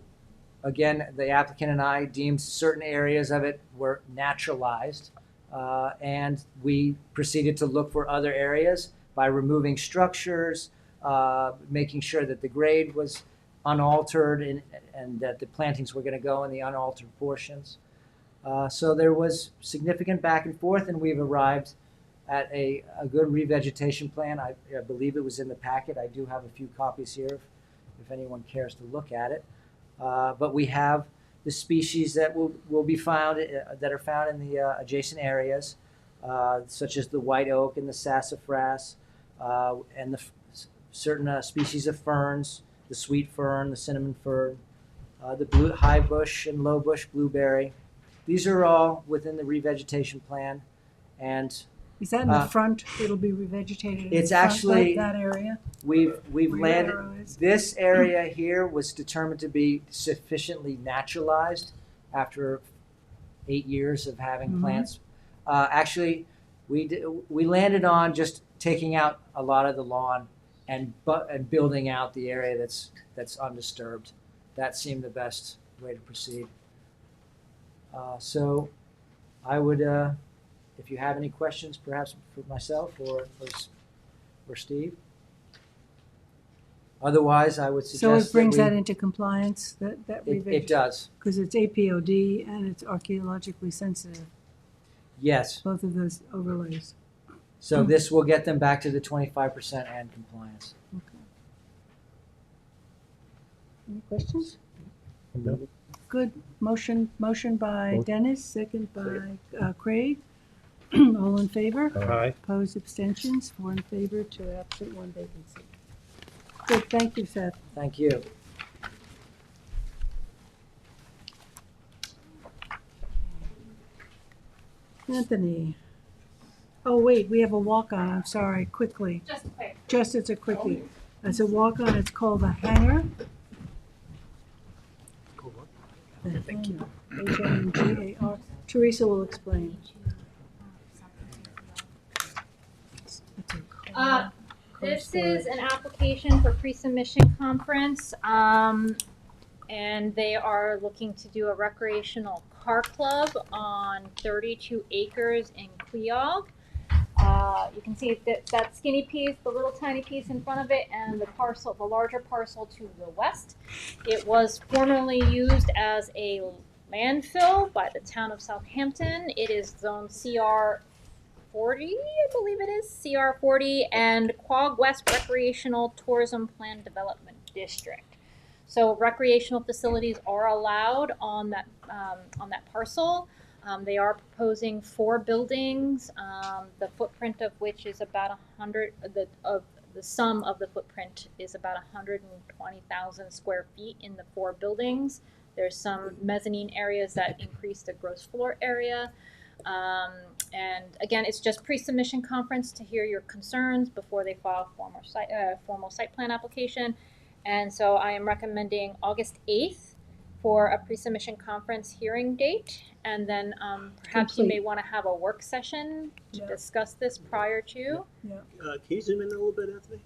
again, the applicant and I deemed certain areas of it were naturalized, and we proceeded to look for other areas by removing structures, making sure that the grade was unaltered and that the plantings were going to go in the unaltered portions. So there was significant back and forth, and we've arrived at a good revegetation plan. I believe it was in the packet. I do have a few copies here if anyone cares to look at it. But we have the species that will be found, that are found in the adjacent areas, such as the white oak and the sassafras, and the certain species of ferns the sweet fern, the cinnamon fern, the blue high bush and low bush blueberry. These are all within the revegetation plan, and Is that in the Uh, front? It'll be revegetated in the it's front, actually- that area? we've Where your landed. arrow is? This area here was determined to be sufficiently naturalized after 8 years of having Mhm. plants. Actually, we landed on just taking out a lot of the lawn and building out the area that's undisturbed. That seemed the best way to proceed. So I would, if you have any questions, perhaps for myself or Steve. Otherwise, I would suggest So it brings we- that into compliance, that It does, Because it's APOD and it's archaeologically sensitive, yes. both of those overlays. So this will get them back to the 25% and compliance. Okay. Any questions? No. Good. Motion by Dennis, second by Craig. All in favor? Aye. Opposed, abstentions, 4 in favor, 2 absent, 1 vacancy. Good, thank you, Seth. Thank you. Anthony. Oh, wait, we have a walk-on, I'm sorry, quickly. Just quick. Just as a quickie. It's a walk-on, it's called the Hangar. The Hangar, Hangar. Teresa will explain. This is an application for pre-submission conference, and they are looking to do a recreational car club on 32 acres in Queog. You can see that skinny piece, the little tiny piece in front of it, and the parcel, the larger parcel to the west. It was formerly used as a landfill by the town of Southampton. It is zone CR 40, I believe it is, CR 40, and Quogue West Recreational Tourism Plan Development District. So recreational facilities are allowed on that parcel. They are proposing 4 buildings, the footprint of which is about 100. The sum of the footprint is about 120,000 square feet in the 4 buildings. There's some mezzanine areas that increase the gross floor area. And again, it's just pre-submission conference to hear your concerns before they file formal site plan application. And so I am recommending August 8th for a pre-submission conference hearing date. And then perhaps you may want to have a work session to discuss this prior to. Yeah. Can you zoom in a little bit, Anthony?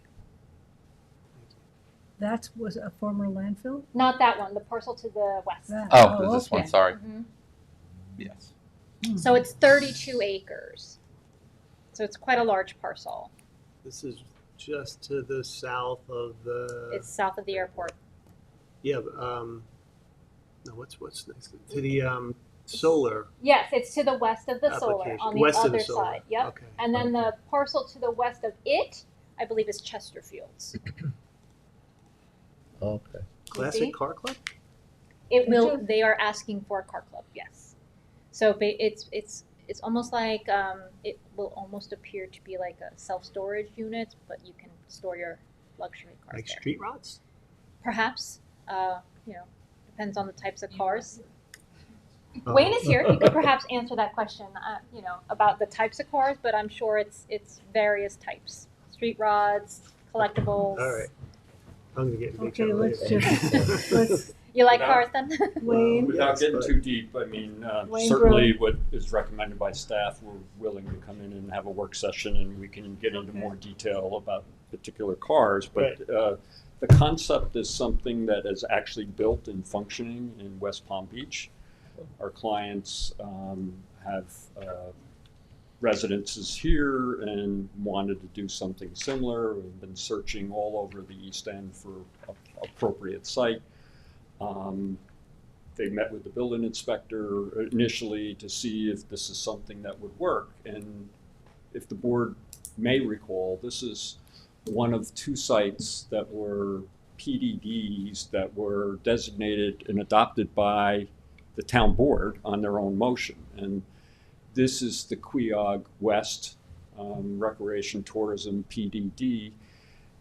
That was a former landfill? Not that one, the parcel to the west. That. Oh, this one, okay. sorry. Mhm. Yes. So it's 32 acres. So it's quite a large parcel. This is just to the south of the. It's south of the airport. Yeah, no, what's next? To the solar. Yes, it's to the west of the solar, Application. on the West of the other solar. side. Yep. Okay. And then the parcel to the west of it, I believe, is Chesterfields. Okay. See? Classic car club? It will. They are asking for a car club. Yes. So it's almost like it will almost appear to be like a self-storage unit, but you can store your luxury cars Like there. street rods? Perhaps. Depends on the types of cars. Wayne is here. He could perhaps answer that question. About the types of cars, but I'm sure it's various types: street rods, collectibles. All right. I'm gonna get in big Okay, trouble let's later. just, You like Without- cars then? Wayne? Without getting but- too deep, I mean, Wayne certainly Brewer. what is recommended by staff, we're willing to come in and have a work session and we can get into Okay. more detail about particular cars. But the concept is something that is actually built and functioning in West Palm Beach. Our clients have residences here and wanted to do something similar. We've been searching all over the East End for an appropriate site. They met with the building inspector initially to see if this is something that would work. And if the board may recall, this is one of 2 sites that were PDDs that were designated and adopted by the town board on their own motion. And this is the Queog West Recreation Tourism PDD.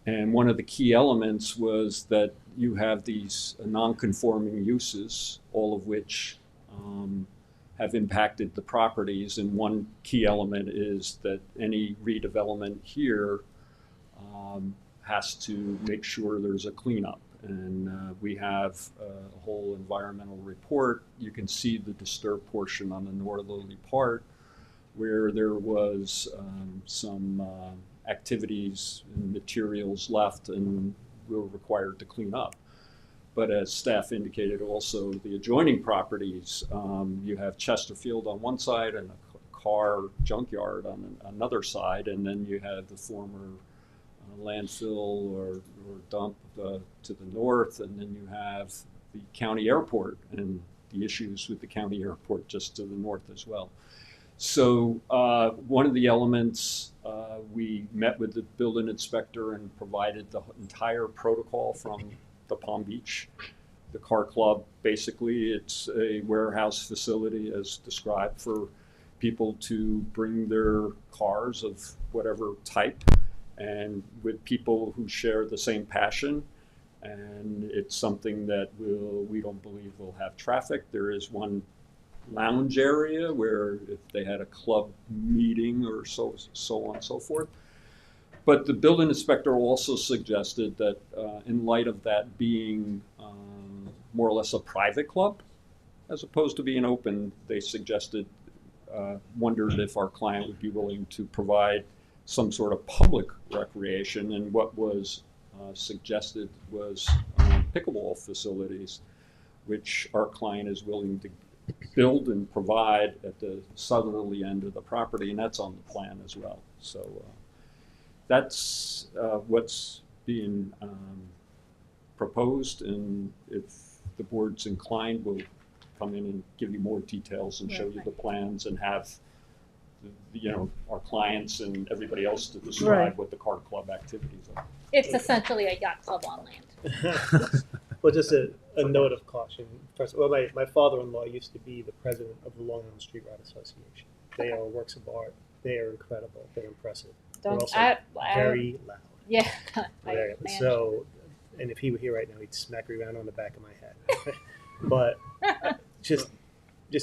And one of the key elements was that you have these non-conforming uses, all of which have impacted the properties. And one key element is that any redevelopment here has to make sure there's a cleanup. And we have a whole environmental report. You can see the disturbed portion on the northerly part where there was some activities and materials left and we were required to clean up. But as staff indicated also, the adjoining properties, you have Chesterfield on one side and a car junkyard on another side, and then you have the former landfill or dump to the north, and then you have the county airport and the issues with the county airport just to the north as well. So one of the elements, we met with the building inspector and provided the entire protocol from the Palm Beach. The car club, basically, it's a warehouse facility as described for people to bring their cars of whatever type and with people who share the same passion. And it's something that we don't believe will have traffic. There is one lounge area where if they had a club meeting or so on and so forth. But the building inspector also suggested that in light of that being more or less a private club, as opposed to being open, they suggested, wondered if our client would be willing to provide some sort of public recreation. And what was suggested was pickleball facilities, which our client is willing to build and provide at the southerly end of the property, and that's on the plan as well. So that's what's being proposed, and if the board's inclined, we'll come in and give you more details and show you the plans and have our clients and everybody else to describe what the car club activities are. It's essentially a yacht club on land. Well, just a note of caution. First, well, my father-in-law used to be the president of the Long Island Street Ride Association. They are works of art. They are incredible. They're impressive. They're also very loud. Yeah. So, and if he were here right now, he'd smack me around on the back of my head. But just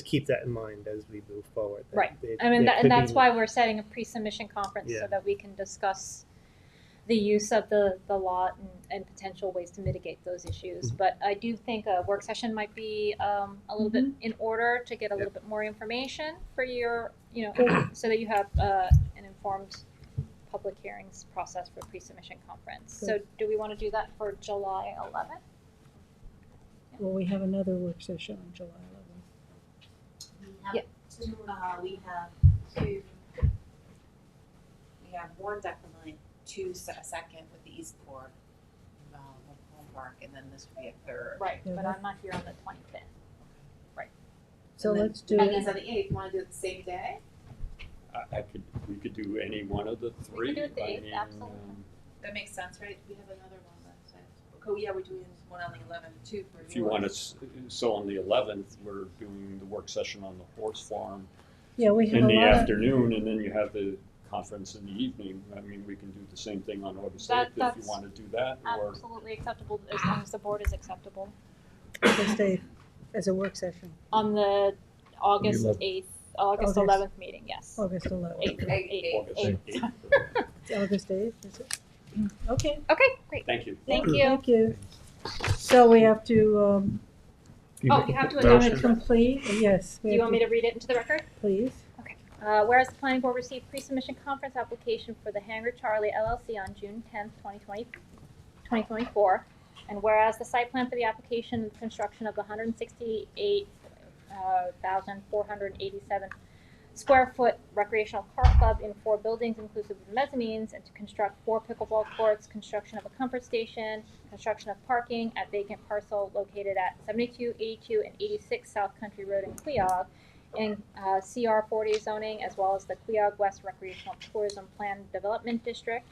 keep that in mind as we move forward. Right. And that's why we're setting a pre-submission conference so that we can discuss the use of the lot and potential ways to mitigate those issues. But I do think a work session might be a little bit in order to get a little bit more information for your, so that you have an informed public hearings process for pre-submission conference. So do we want to do that for July 11th? Well, we have another work session on July 11th. We have one definitely, a second with the East Court, with Home Park, and then this would be a third. Right, but I'm not here on the 25th. Right. So let's do And it. then on the 8th, you want to do it the same day? We could do any one of the three. We could do it the 8th, absolutely. That makes sense, right? We have another one that's, oh yeah, we're doing one on the 11th too. If you want to, so on the 11th, we're doing the work session on the horse farm Yeah, we have in a the lot of- afternoon, and then you have the conference in the evening. I mean, we can do the same thing on August 8th if That's you want to do that, or absolutely acceptable as long as the board is acceptable. August 8th as a work session. On the August 8th, August 11th meeting, yes. August 11th. 8th. It's August 8th, is it? Okay. Okay, great. Thank you. Thank you. Thank you. So we have to, You have to deem adopt it complete, yes. Do you want me to read it into the record? Please. Okay. Whereas the planning board received pre-submission conference application for the Hangar Charlie LLC on June 10th, 2024, and whereas the site plan for the application and construction of the 168,487 square foot recreational car club in 4 buildings inclusive of mezzanines, and to construct 4 pickleball courts, construction of a comfort station, construction of parking at vacant parcel located at 72, 82, and 86 South Country Road in Queog in CR 40 zoning, as well as the Queog West Recreational Tourism Plan Development District.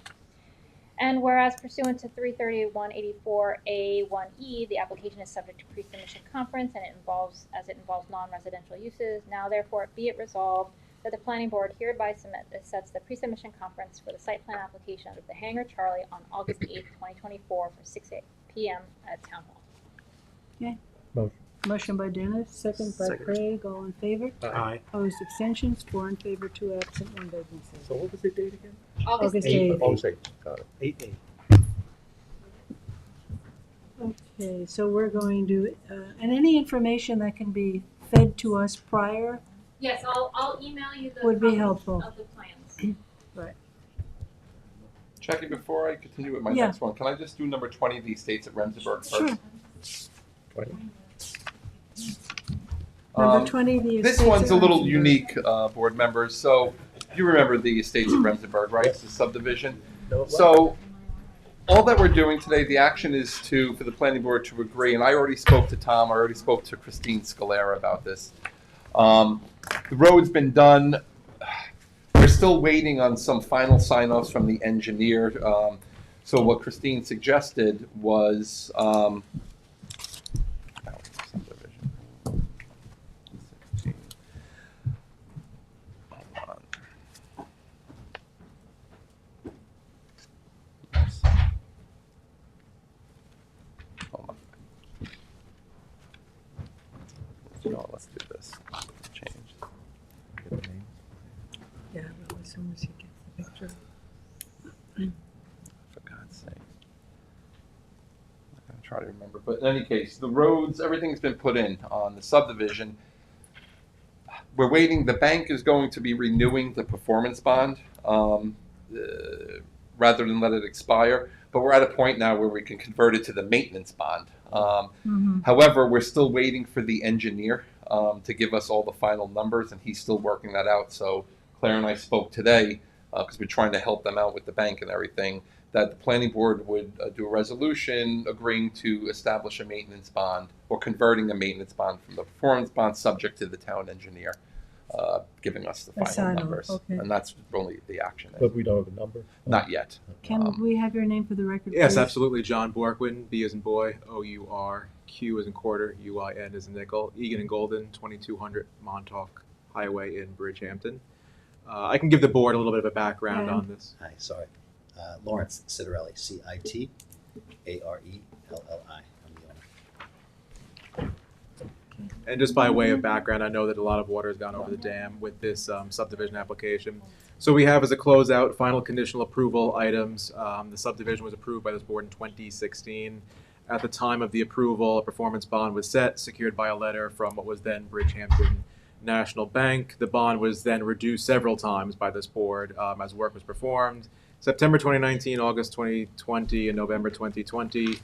And whereas pursuant to 33184A1E, the application is subject to pre-submission conference and it involves non-residential uses. Now therefore be it resolved that the planning board hereby sets the pre-submission conference for the site plan application of the Hangar Charlie on August 8th, 2024 for 6 p.m. at Town Hall. Okay. Motion. Motion by Dennis, second by Second. Craig, all in favor? Aye. Opposed, abstentions, 4 in favor, 2 absent, 1 vacancy. So what was the date again? August 8th. 8th. August 8th, got it. 8/8. Okay, so we're going to, and any information that can be fed to us prior, Yes, I'll email you the Would be copies helpful. of the plans. right, Jackie, before I continue with my Yeah. next one, can I just do number 20, the estates at Remsenburg first? Sure. 20. Number 20, the This estates one's at a little Remsenburg. unique, board members. So you remember the estates at Remsenburg, right? It's the subdivision. So all that we're doing today, the action is for the planning board to agree, and I already spoke to Tom, I already spoke to Christine Scalera about this. The road's been done. We're still waiting on some final sign-offs from the engineer. So what Christine suggested was, subdivision. 16. Hold on. Yes. Hold on. You know what, let's do this. Change. Get the name. Yeah, well, as soon as he gets the picture. For God's sake. I'm going to try to remember. But in any case, the roads, everything's been put in on the subdivision. We're waiting. The bank is going to be renewing the performance bond rather than let it expire. But we're at a point now where we can convert it to the maintenance bond. However, we're still waiting for the engineer to give us all the final numbers, and he's still working that out. So Claire and I spoke today, because we're trying to help them out with the bank and everything, that the planning board would do a resolution agreeing to establish a maintenance bond or converting a maintenance bond from the performance bond subject to the town engineer giving us the final sign-off, numbers. okay. And that's only the action. But we don't have a number? Not yet. Can we have your name for the record, Yes, please? absolutely. John Borkwin, B as in boy, O-U-R, Q as in quarter, U-I-N as in nickel, Egan and Golden, 2200 Montauk Highway in Bridgehampton. I can give the board a little bit of a background on this. Hi, sorry. Lawrence Citarelli, C-I-T-A-R-E-L-L-I. I'm the owner. And just by way of background, I know that a lot of water has gone over the dam with this subdivision application. So we have as a closeout final conditional approval items. The subdivision was approved by this board in 2016. At the time of the approval, a performance bond was set, secured by a letter from what was then Bridgehampton National Bank. The bond was then reduced several times by this board as work was performed. September 2019, August 2020, and November 2020.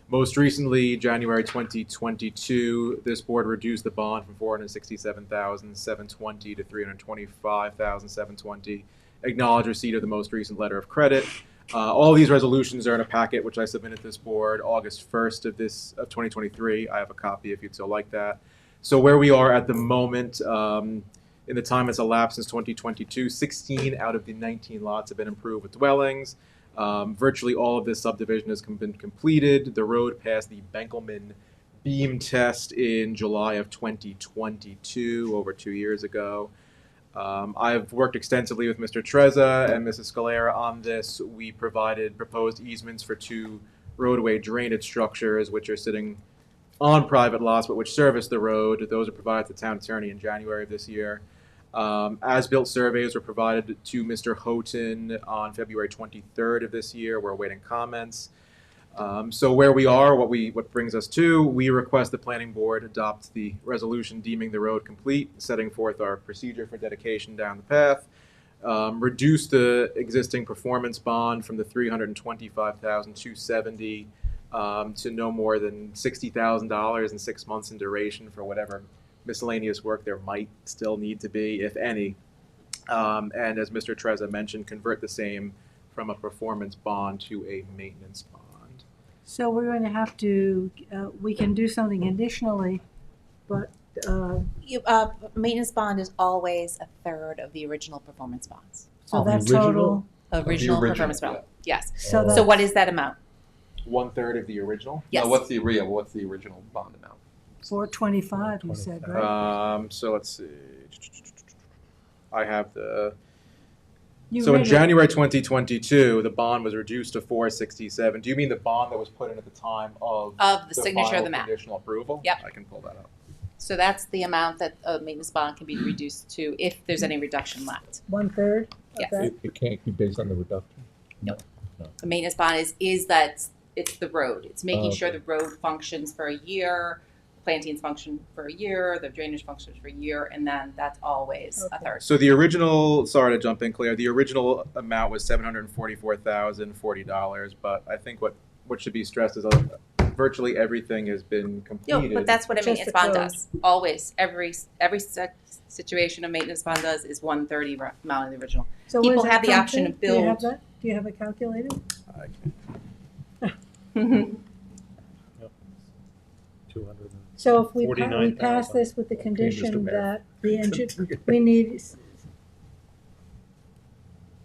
Most recently, January 2022, this board reduced the bond from $467,720 to $325,720. Acknowledge receipt of the most recent letter of credit. All these resolutions are in a packet which I submitted to this board August 1st of 2023. I have a copy if you'd so like that. So where we are at the moment, in the time that's elapsed since 2022, 16 out of the 19 lots have been improved with dwellings. Virtually all of this subdivision has been completed. The road passed the Benkelman beam test in July of 2022, over 2 years ago. I've worked extensively with Mr. Trezza and Mrs. Scalera on this. We provided proposed easements for 2 roadway drainage structures, which are sitting on private lots, but which service the road. Those are provided to the town attorney in January of this year. As-built surveys were provided to Mr. Houghton on February 23rd of this year. We're awaiting comments. So where we are, what brings us to, we request the planning board adopt the resolution deeming the road complete, setting forth our procedure for dedication down the path, reduce the existing performance bond from the $325,270 to no more than $60,000 in 6 months in duration for whatever miscellaneous work there might still need to be, if any. And as Mr. Trezza mentioned, convert the same from a performance bond to a maintenance bond. So we're going to have to, we can do something additionally, but Maintenance bond is always a third of the original performance bonds. So that total. Original performance bond, yes. So So what is that amount? 1/3 of the original? Yes. Now, what's the original bond amount? 425, you said, right? So let's see. I have the. You So in read it. January 2022, the bond was reduced to 467. Do you mean the bond that was put in at the time of Of the signature of final the map. conditional approval? Yep. I can pull that up. So that's the amount that a maintenance bond can be reduced to if there's any reduction left. 1/3 of Yes. that? It can't be based on the reduction. No. The maintenance bond is that it's the road. It's making sure the road functions for a year, plantings function for a year, the drainage functions for a year, and then that's always a third. So the original, sorry to jump in, Claire, the original amount was $744,040, but I think what should be stressed is virtually everything has been completed. No, but that's what a Just maintenance the bond code. does. Always, every situation a maintenance bond does is 1/30 amount of the original. So what People does that have the come option to? to Do you have build. that? Do you have it calculated? So if we pass this with the condition that the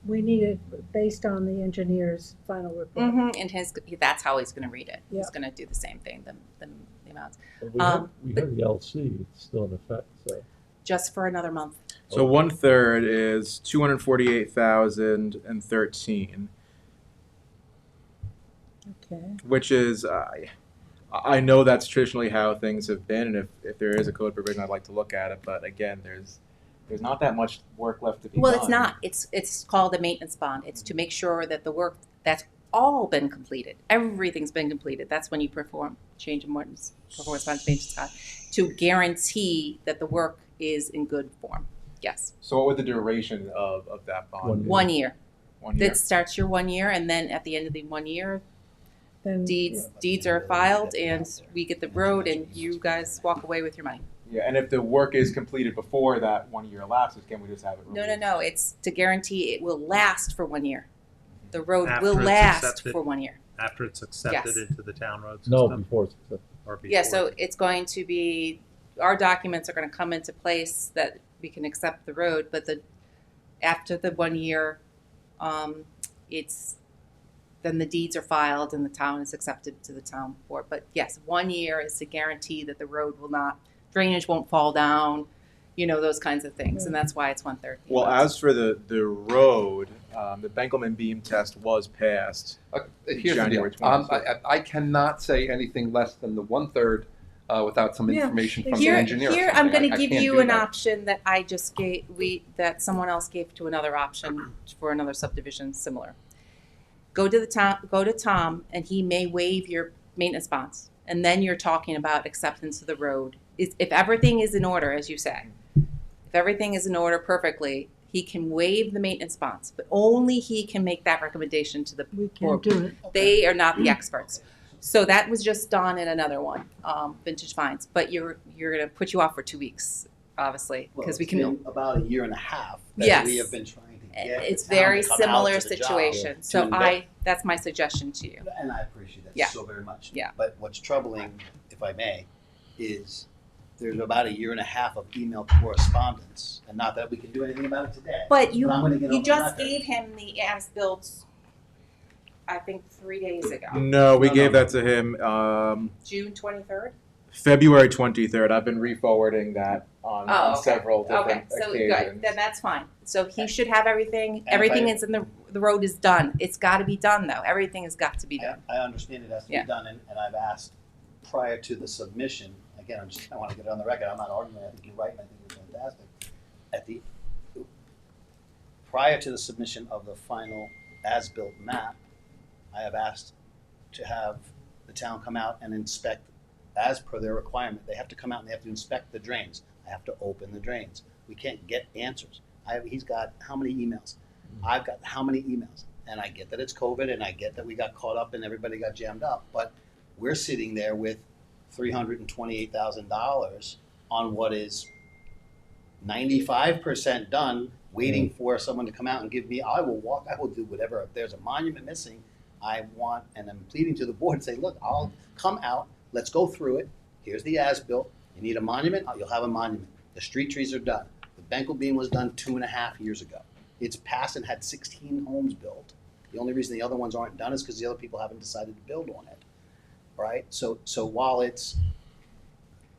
we need it based on the engineer's final report. And that's how he's going to read it. Yeah. He's going to do the same thing, the amounts. We have the LC, it's still in effect, so. Just for another month. So 1/3 is 248,013, Okay. which is, I know that's traditionally how things have been, and if there is a code provision, I'd like to look at it. But again, there's not that much work left to be Well, done. it's not. It's called a maintenance bond. It's to make sure that the work that's all been completed, everything's been completed. That's when you performance bonds, maintenance bond, to guarantee that the work is in good form. Yes. So what would the duration of that bond be? 1 year. 1 year. That starts your 1 year, and then at the end of the 1 year, Then deeds are filed, and we get the road, and you guys walk away with your money. Yeah, and if the work is completed before that 1 year elapses, can we just have it? No. It's to guarantee it will last for 1 year. The road After will it's last accepted- for 1 year. After it's accepted Yes. into the town road No, system? before it's accepted. Or before? Yeah, so it's going to be, our documents are going to come into place that we can accept the road, but after the 1 year, then the deeds are filed and the town is accepted to the town board. But yes, 1 year is to guarantee that the road will not, drainage won't fall down, those kinds of things, and that's why it's 1/3. Well, as for the road, the Benkelman beam test was passed. Here's the deal. January 26th. I cannot say anything less than the 1/3 without some information from the engineer. Here, I'm going to I give can't you do an that. option that I just gave, that someone else gave to another option for another subdivision similar. Go to Tom, and he may waive your maintenance bonds, and then you're talking about acceptance of the road. If everything is in order, as you say, if everything is in order perfectly, he can waive the maintenance bonds, but only he can make that recommendation to the board. do it. They are not the experts. So that was just done in another one, Vintage Finds. But you're going to put you off for 2 weeks, obviously, because we It's can. been about a year and a half that Yes. we have been trying to get It's the town very to come similar out to the job situation. to So invest. that's my suggestion to you. And I appreciate that Yeah. so very much. Yeah. But what's troubling, if I may, is there's about a year and a half of email correspondence, and not that we can do anything about it today. But I'm gonna get you on just the record. gave him the as-built, I think, 3 days ago. No, we gave that to him June 23rd? February 23rd. I've been re-forwarding that on Oh, okay. several different Okay, so occasions. good. Then that's fine. So he should have everything. if Everything I- is in the road is done. It's got to be done, though. Everything has got to be done. I understand it has to Yeah. be done, and I've asked prior to the submission, again, I want to get it on the record, I'm not arguing, I think you're right, and I think you're fantastic. Prior to the submission of the final as-built map, I have asked to have the town come out and inspect, as per their requirement, they have to come out and they have to inspect the drains. I have to open the drains. We can't get answers. He's got how many emails? I've got how many emails? And I get that it's COVID, and I get that we got caught up and everybody got jammed up, but we're sitting there with $328,000 on what is 95% done, waiting for someone to come out and give me, I will do whatever. If there's a monument missing, I want, and I'm pleading to the board and say, look, I'll come out, let's go through it. Here's the as-built. You need a monument? You'll have a monument. The street trees are done. The Benkel beam was done 2.5 years ago. It's passed and had 16 homes built. The only reason the other ones aren't done is because the other people haven't decided to build on it, right? So while it's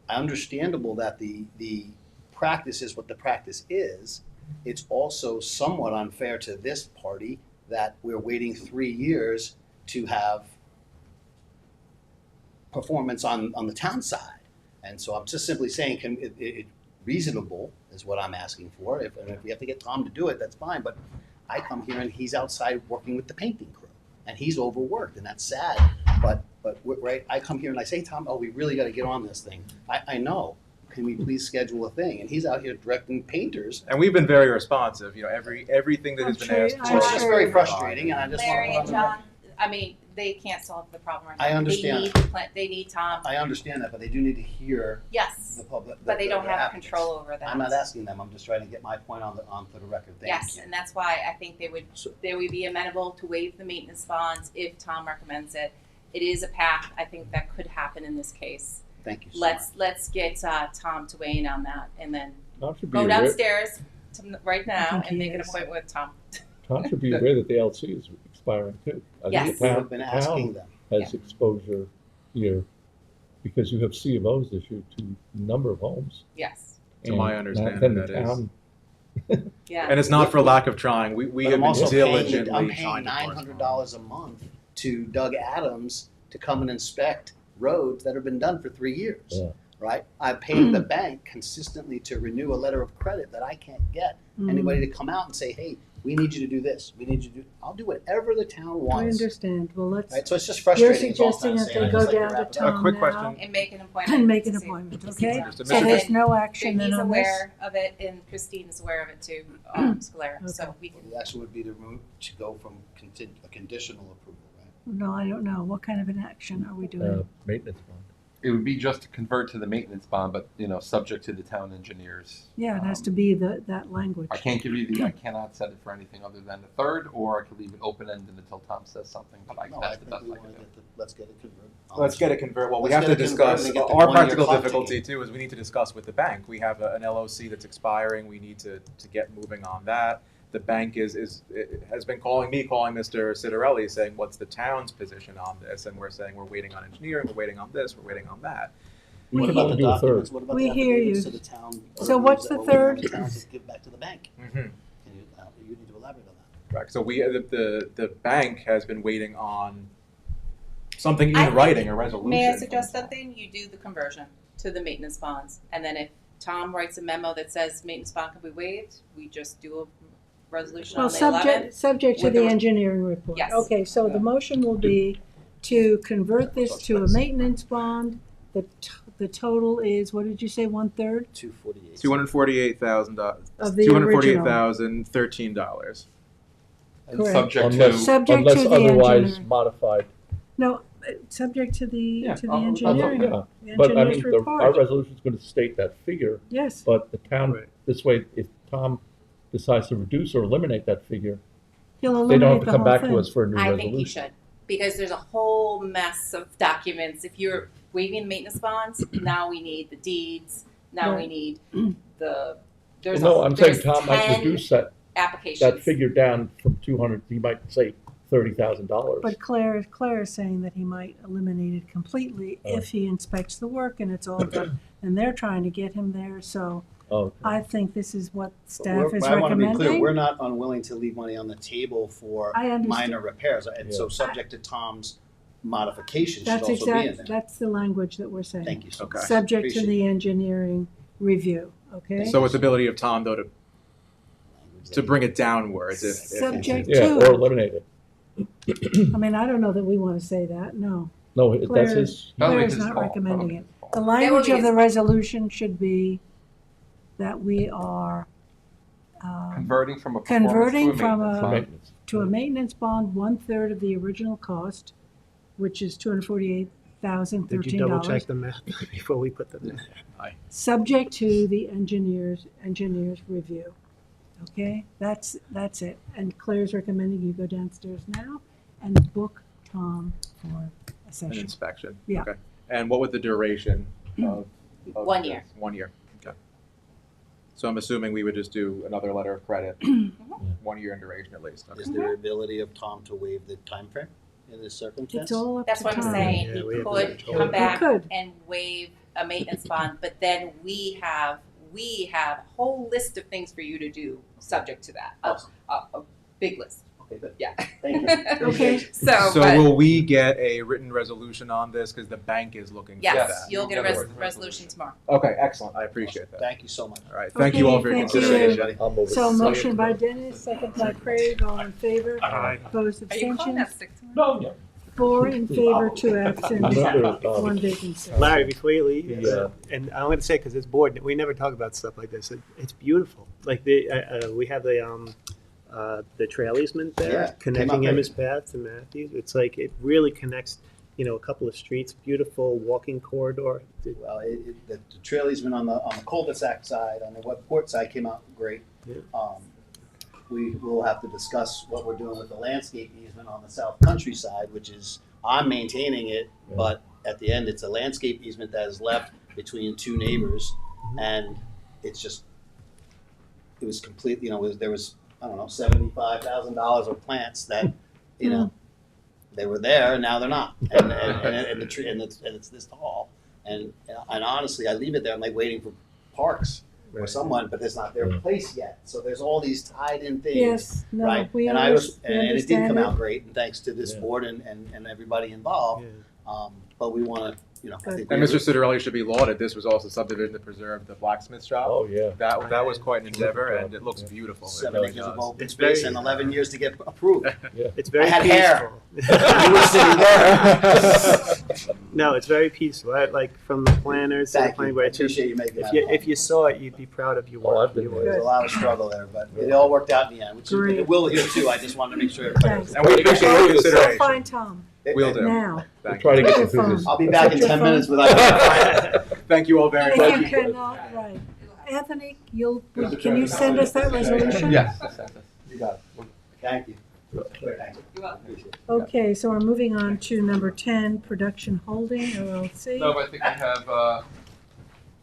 understandable that the practice is what the practice is, it's also somewhat unfair to this party that we're waiting 3 years to have performance on the town side. And so I'm just simply saying, reasonable is what I'm asking for. If we have to get Tom to do it, that's fine. But I come here and he's outside working with the painting crew, and he's overworked, and that's sad. But right, I come here and I say, Tom, oh, we really got to get on this thing. I know. Can we please schedule a thing? And he's out here directing painters. And we've been very responsive. Everything that has been asked So it's just very frustrating, and I just want Larry to and John, I mean, they can't solve the problem right now. I understand. They need Tom. I understand that, but they do need to hear Yes, the public. but they don't the have applicants. control over that. I'm not asking them. I'm just trying to get my point onto the record. Thank Yes, you. and that's why I think they would be amenable to waive the maintenance bonds if Tom recommends it. It is a path, I think, that could happen in this case. Thank you so Let's get Tom to weigh in on that, and then Tom should be go aware- downstairs right I now think and he make an is. appointment with Tom. Tom should be aware that the LC is expiring too. I Yes. think the town, We've been asking them. has exposure here because you have C of Os issued to a number of homes. Yes. To my And understanding, then the that is. town- Yeah. And it's not for lack of trying. We But have I'm been also diligently I'm trying paying to $900 a month to Doug Adams to come and inspect roads that have been done for 3 years. Yeah. Right? I'm paying the bank consistently to renew a letter of credit that I can't get anybody to come out and say, hey, we need you to do this. We need you to do. I'll do whatever the town I wants. understand. Well, let's. Right, so it's just frustrating. You're suggesting that they go down to Tom A quick now question. And make an appointment. and make an to see- appointment, to see okay? Tom. So there's no action then He's on this? aware of it, and Christine is aware of it too, Scalera, so we can. The action would be to go from a conditional approval, right? No, I don't know. What kind of an action are we doing? Maintenance bond. It would be just to convert to the maintenance bond, but, subject to the town engineers. Yeah, it has to be that language. I can't give you I cannot set it for anything other than the third, or I could leave it open-ended until Tom says something, but No, that's I the think best we I can want do. to let's get it converted. Let's get it convert. Well, we Let's have to get it converted discuss and get the our 1-year practical clock difficulty ticking. too. Is we need to discuss with the bank. We have an LOC that's expiring. We need to get moving on that. The bank has been calling Mr. Citarelli saying, what's the town's position on this? And we're saying we're waiting on engineering. We're waiting on this. We're waiting on that. What about the documents? What about We the hear affidavits you. to the town? So what's the that we want third? the town to give back to the bank. Mm-hmm. You need to elaborate on that. Correct. So the bank has been waiting on something I in think- writing, a resolution. May I suggest something? You do the conversion to the maintenance bonds, and then if Tom writes a memo that says maintenance bond can be waived, we just do a resolution Well, on the 11th. subject to with the engineering report. Yes. Okay, so the motion will be to convert this to a maintenance bond. The total is, what did you say, 1/3? $248,000. Of the original. $248,013. Correct. Unless, Subject unless to the otherwise engineering. modified. No, subject to the Oh, engineering. yeah. The But I engineer's mean, our report. resolution is going to state that figure. Yes. But the town, this way, if Tom decides to reduce or eliminate that figure, He'll they don't eliminate have to the come whole back thing. to us for a new I resolution. think he should, because there's a whole mess of documents. If you're waiving maintenance bonds, now we need the deeds, now we Right. need there's No, I'm saying there's Tom might 10 reduce that applications. figure down from 200, he might say $30,000. But Claire is saying that he might eliminate it completely if he inspects the work and it's all done. And they're trying to get him there, so I think this is what staff is I want to be clear, recommending. we're not unwilling to leave money on the table for I understand. minor repairs. And so subject to Tom's modifications should That's also be in there. that's the language that we're saying. Thank you so much. Subject to Appreciate the engineering review, okay? So it's the ability of Tom, though, to bring it downwards. If Subject Yeah, to. or eliminate it. I mean, I don't know that we want to say that, no. No, that's Claire his. is not recommending it. The language of the resolution should be that we are Converting from a converting performance from to a maintenance bond. to a maintenance bond, 1/3 of the original cost, which is $248,013. Did you double check the math before we put them in? Subject to the engineer's review. Okay, that's it. And Claire's recommending you go downstairs now and book Tom for a an session. inspection. Yeah. Okay. And what would the duration of 1 year. this? 1 year. Okay. So I'm assuming we would just do another letter of credit, 1 year in duration at least. Okay. Is there ability of Tom to waive the time frame in this circumstance? It's all up That's to what I'm Tom. saying. Yeah, He we have could control. come back He could. and waive a maintenance bond, but then we have we have a whole list of things for you to do subject to that. A big list. Okay, good. Yeah. Thank you. Okay. So will we get a written resolution on this? Because the bank is looking for yes, that. you'll get a resolution tomorrow. Okay, excellent. I appreciate that. Thank you so much. All right, thank you all for your Okay, thank consideration. you. So motion by Dennis, second by Craig, all in favor. Aye. Opposed, Are you calling that abstentions. 6 to 1? No, yeah. 4 in favor, 2 absent, Remember, 1 vacancy. Larry, before you leave, and I'm going to say because it's board, we never talk about stuff like this. It's beautiful. Like we have the trail easement there, Yeah, connecting came out Emma's Path to Matthews. It's like it really connects, a couple of streets. Beautiful walking corridor. Well, the trail easement on the cul-de-sac side, on the Webport side came out great. Yeah. We will have to discuss what we're doing with the landscape easement on the South Country side, which is, I'm maintaining it, but at the end, it's a landscape easement that is left between two neighbors, and it's just, it was complete, there was, I don't know, $75,000 of plants that, they were there, and now they're not, and the tree, and it's this tall, and honestly, I leave it there, I'm like waiting for parks or someone, but it's not their place yet. So there's all these tied in things, Yes, no, right? we And and it did understand come it. out great, and thanks to this board and everybody involved. But we want to, I think. And Mr. Citarelli should be lauded. This was also subdivision to preserve the blacksmith shop. Oh, yeah. That was quite an endeavor, and it looks beautiful. It 7 really acres of does. open space and 11 years to get approved. It's very I had peaceful. hair. You were sitting there. No, it's very peaceful. Like from the planners to the Thank planning you. board. I it's just- appreciate you making that. if you saw it, you'd be proud of your work. I've been You there. would. There's a lot of struggle there, but it all worked out in the end, which Great. it will here too. I just wanted to make sure everybody Thanks. was. And we appreciate your So consideration. fine, Tom. Will do. Now. Thank Try to you. get Put some your business. phone. I'll be back in Put your 10 phone. minutes without. Thank you all very Thank much. you, cannot, right. Anthony, can you send us that resolution? Yes, you got it. Thank you. Okay, so we're moving on to number 10, Production Holding LLC. No, but I think we have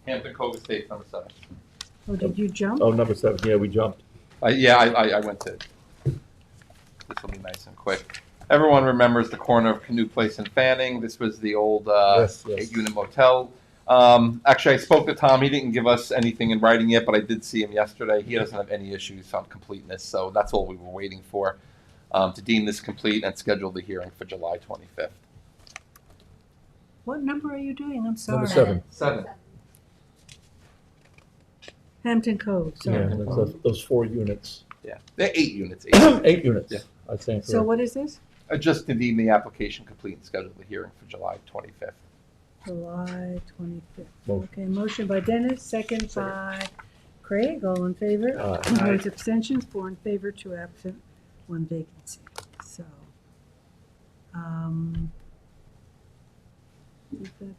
Hampton Cove Estates, number 7. Oh, did you jump? Oh, number 7, yeah, we jumped. I went to, this will be nice and quick. Everyone remembers the corner of Canoe Place and Fanning. This was the old Yes. 8-unit motel. Actually, I spoke to Tom. He didn't give us anything in writing yet, but I did see him yesterday. He doesn't have any issues on completeness, so that's all we were waiting for, to deem this complete and schedule the hearing for July 25th. What number are you doing? I'm sorry. Number 7. 7. Hampton Cove, Yeah, sorry. that's those 4 units. Yeah, they're 8 units. 8 units. Yeah. I think. So what is this? Just to deem the application complete and schedule the hearing for July 25th. July 25th. Motion. Okay, motion by Dennis, second by Craig, all in favor. Aye. Opposed, abstentions, 4 in favor, 2 absent, 1 vacancy. So,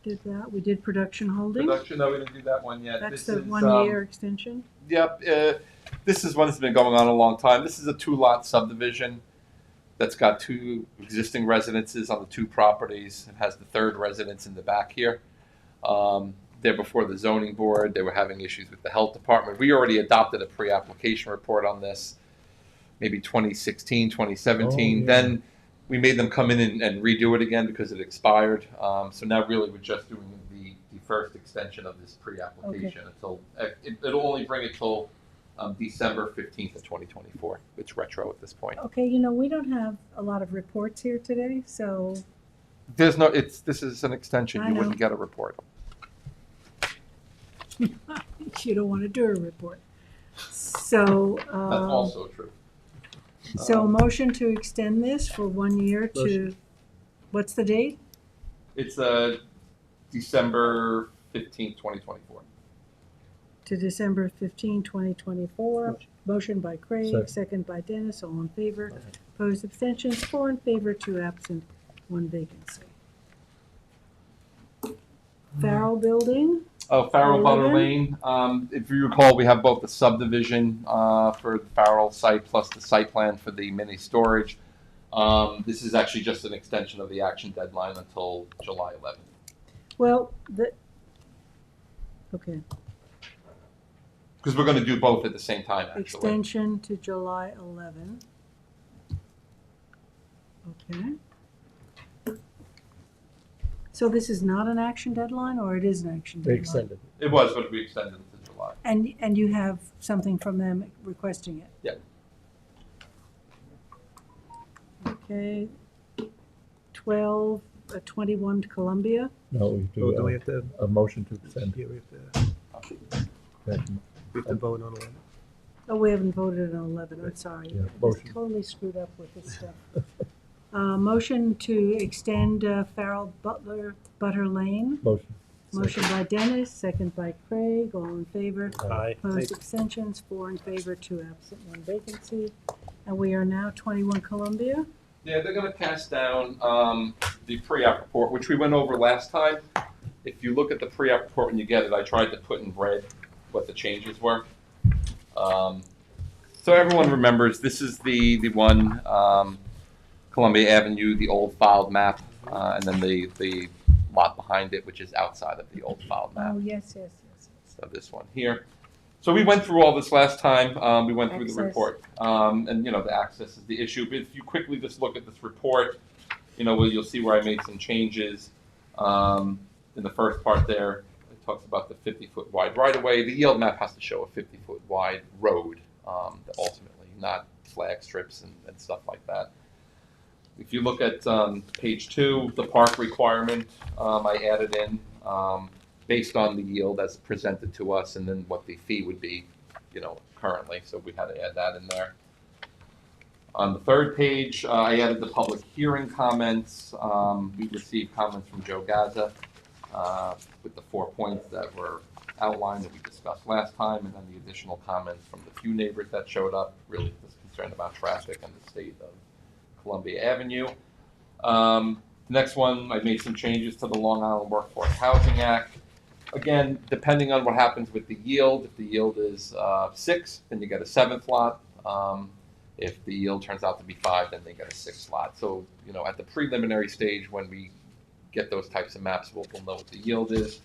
did that. We did Production Holding. Production, no, we didn't do that one yet. That's This the is, 1-year extension. Yep, this is one that's been going on a long time. This is a 2-lot subdivision that's got 2 existing residences on the 2 properties. It has the 3rd residence in the back here. They're before the zoning board. They were having issues with the health department. We already adopted a pre-application report on this, maybe 2016, 2017. Oh, yeah. Then we made them come in and redo it again because it expired. So now really we're just doing the first extension of this pre-application until, it'll only bring it till December 15th of 2024. It's retro at this point. Okay, we don't have a lot of reports here today, so There's no, this is an extension. I You know. wouldn't get a report. you don't want to do a report. So, That's also true. so motion to extend this for 1 year to, Motion. what's the date? It's December 15th, 2024. To December 15, 2024. Motion by Craig, Second. second by Dennis, all in favor. Opposed, abstentions, 4 in favor, 2 absent, 1 vacancy. Farrell Building, Farrell Butter 11. Lane. If you recall, we have both the subdivision for the Farrell site plus the site plan for the mini storage. This is actually just an extension of the action deadline until July 11th. well, okay, Because we're going to do both at the same time, actually. extension to July 11. Okay. So this is not an action deadline, or it is an action They deadline? extended. It was, but we extended it to lot. And you have something from them requesting it? Yeah. Okay. 21 Columbia. No, we Well, do we have to? a motion to extend. Yeah, we have to vote on 11. Oh, we haven't voted on 11, I'm sorry. Yeah, I just motion. totally screwed up with this stuff. Motion to extend Farrell Butter Lane. Motion. Motion by Dennis, second by Craig, all in favor. Aye. Opposed, abstentions, 4 in favor, 2 absent, 1 vacancy. And we are now 21 Columbia. Yeah, they're gonna pass down the pre-app report, which we went over last time. If you look at the pre-app report when you get it, I tried to put in red what the changes were. So everyone remembers, this is the one, Columbia Avenue, the old filed map, and then the lot behind it, which is outside of the old filed map. Oh, yes. So this one here. So we went through all this last time. We went through the Access. report, and the access is the issue. But if you quickly just look at this report, you'll see where I made some changes. In the first part there, it talks about the 50-foot wide right-of-way. The yield map has to show a 50-foot wide road, ultimately, not flag strips and stuff like that. If you look at page 2, the park requirement, I added in based on the yield as presented to us, and then what the fee would be, currently. So we had to add that in there. On the third page, I added the public hearing comments. We received comments from Joe Gaza with the 4 points that were outlined that we discussed last time, and then the additional comments from the few neighbors that showed up, really just concerned about traffic and the state of Columbia Avenue. The next one, I made some changes to the Long Island Workforce Housing Act. Again, depending on what happens with the yield, if the yield is 6, then you get a 7th lot. If the yield turns out to be 5, then they get a 6th lot. So, at the preliminary stage, when we get those types of maps, we'll know what the yield is.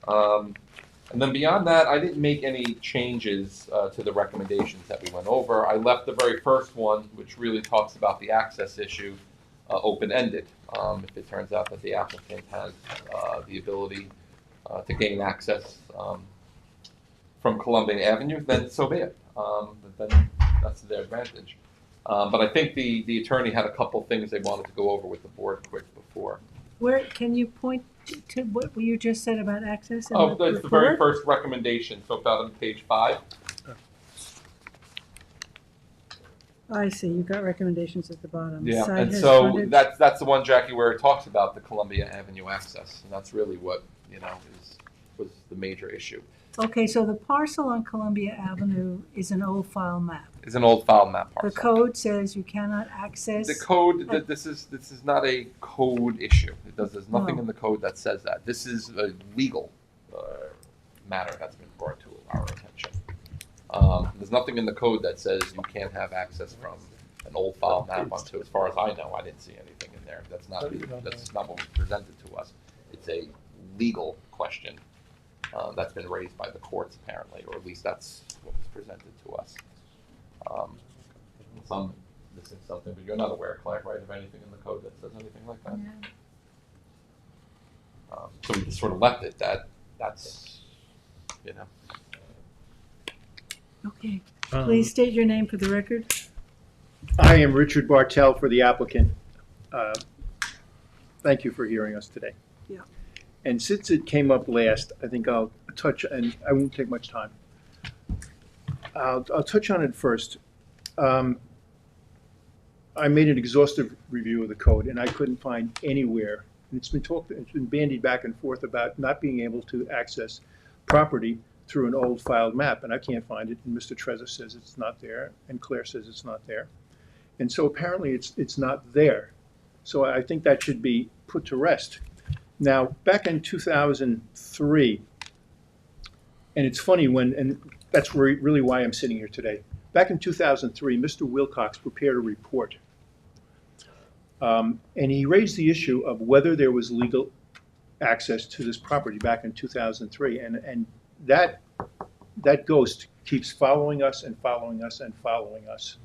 And then beyond that, I didn't make any changes to the recommendations that we went over. I left the very first one, which really talks about the access issue, open-ended. If it turns out that the applicant has the ability to gain access from Columbia Avenue, then so be it. Then that's to their advantage. But I think the attorney had a couple things they wanted to go over with the board quick before. Where, can you point to what you just said about access? In Oh, the that's the very report? first recommendation, so about on page 5. I see, you've got recommendations at the bottom. Yeah, Site and has so frontage. that's the one, Jackie, where it talks about the Columbia Avenue access, and that's really what, was the major issue. Okay, so the parcel on Columbia Avenue is an old file map. It's an old file map The parcel. code says you cannot access. The code, this is not a code issue. There's nothing No. in the code that says that. This is a legal matter that's been brought to our attention. There's nothing in the code that says you can't have access from an old file map onto, as far as I know, I didn't see anything in there. That's not what was presented to us. It's a legal question that's been raised by the courts apparently, or at least that's what was presented to us. Some missing something, but you're not aware, Claire, right, of anything in the code that says anything like that? So we just sort of left it that's. Okay, please state your name for the record. I am Richard Bartell for the applicant. Thank you for hearing us today. Yeah. And since it came up last, I think I'll touch, and I won't take much time. I'll touch on it first. I made an exhaustive review of the code, and I couldn't find anywhere, and it's been bandied back and forth about not being able to access property through an old filed map, and I can't find it, and Mr. Trezor says it's not there, and Claire says it's not there. And so apparently it's not there. So I think that should be put to rest. Now, back in 2003, and it's funny and that's really why I'm sitting here today. Back in 2003, Mr. Wilcox prepared a report. And he raised the issue of whether there was legal access to this property back in 2003. And that ghost keeps following us and following us and following us.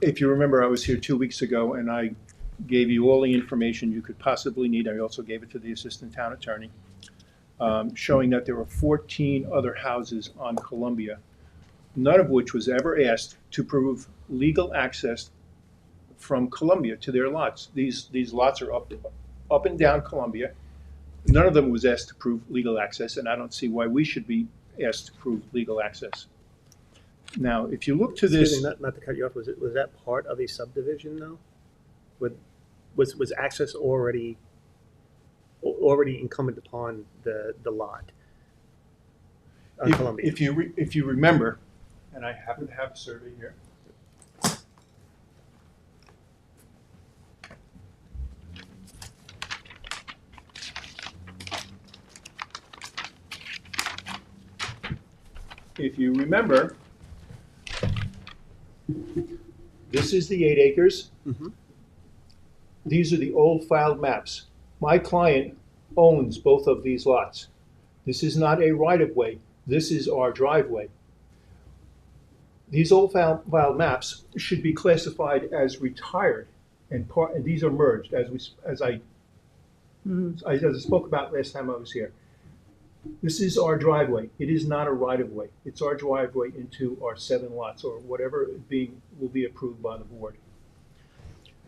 If you remember, I was here 2 weeks ago and I gave you all the information you could possibly need. I also gave it to the assistant town attorney. showing that there were 14 other houses on Columbia, none of which was ever asked to prove legal access from Columbia to their lots. These lots are up and down Columbia. None of them was asked to prove legal access, and I don't see why we should be asked to prove legal access. Now, if you look to Excuse this, me, not to cut you off, was that part of a subdivision though? Was access already incumbent upon the lot on Columbia? if you remember, and I happen to have a survey here. If you remember, this is the 8 acres. Mhm. These are the old filed maps. My client owns both of these lots. This is not a right-of-way. This is our driveway. These old filed maps should be classified as retired, and these are merged, as I spoke about last time I was here. This is our driveway. It is not a right-of-way. It's our driveway into our 7 lots, or whatever will be approved by the board.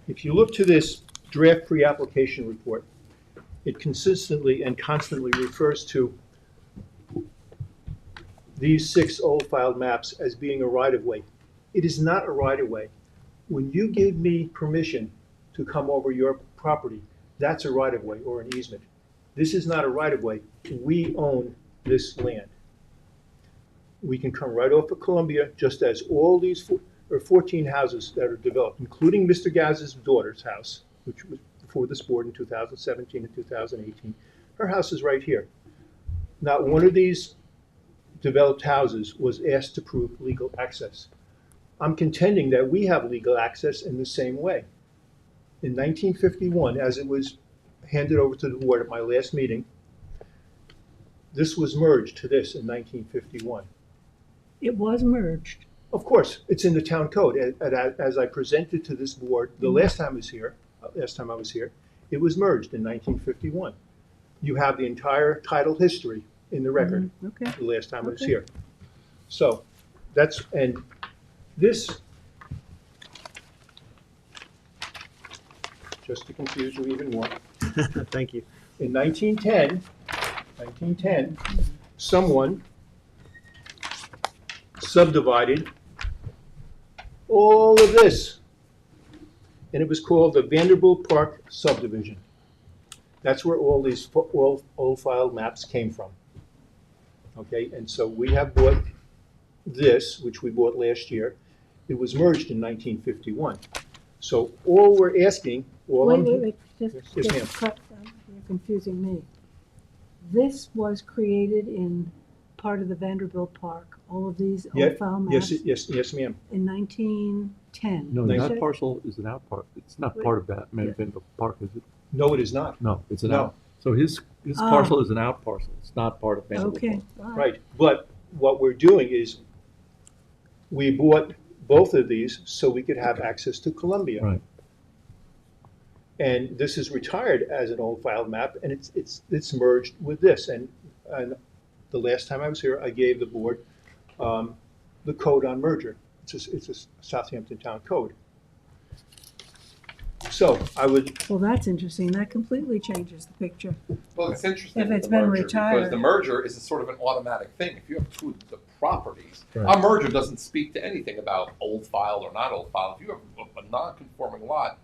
If you look to this draft pre-application report, it consistently and constantly refers to these 6 old filed maps as being a right-of-way. It is not a right-of-way. When you give me permission to come over your property, that's a right-of-way or an easement. This is not a right-of-way. We own this land. We can come right off of Columbia, just as all these 14 houses that are developed, including Mr. Gaz's daughter's house, which was before this board in 2017 and 2018. Her house is right here. Not one of these developed houses was asked to prove legal access. I'm contending that we have legal access in the same way. In 1951, as it was handed over to the board at my last meeting, this was merged to this in 1951. It was merged. Of course, it's in the town code. As I presented to this board the last time I was here, it was merged in 1951. You have the entire title history in the record. Okay. The last time I was here. So that's, and this, just to confuse you even more. Thank you. In 1910, someone subdivided all of this, and it was called the Vanderbilt Park subdivision. That's where all these old file maps came from. Okay, and so we have bought this, which we bought last year. It was merged in 1951. So all we're asking, Wait, Yes, just ma'am. cut, you're confusing me. This was created in part of the Vanderbilt Park, all of these old file maps? Yes, ma'am. In 1910. No, You that said? parcel is an out part. It's not part of that Vanderbilt Park, is it? No, it is not. No, it's an No. out. So his Ah. parcel is an out parcel. It's not part of Vanderbilt Okay, Park. all Right, but what we're doing is, we bought both of these so we could have access to Columbia. Right. And this is retired as an old file map, and it's merged with this. And the last time I was here, I gave the board the code on merger. It's a Southampton town code. So I would, Well, that's interesting. That completely changes the picture. Well, it's interesting If with it's the been merger, retired. because the merger is a sort of an automatic thing. If you have two of the properties, Right. a merger doesn't speak to anything about old file or not old file. If you have a non-conforming lot,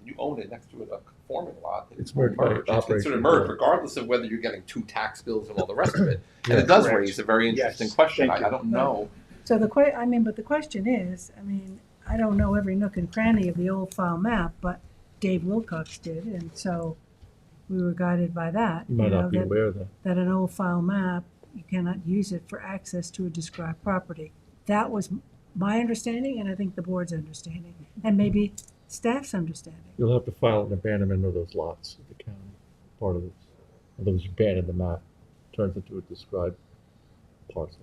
and you own it next to a conforming lot, It's merged by It's operation considered of merged, law. regardless of whether you're getting 2 tax bills and all the rest of it. And Yeah. it does Correct. raise a very interesting Yes. question. Thank I you. don't know. So but the question is, I don't know every nook and cranny of the old file map, but Dave Wilcox did, and so we were guided by that. You might know, not be that- aware of that. That an old file map, you cannot use it for access to a described property. That was my understanding, and I think the board's understanding, and maybe staff's understanding. You'll have to file an abandonment of those lots at the county, part of this. In other words, you abandon the map, turns into a described parcel.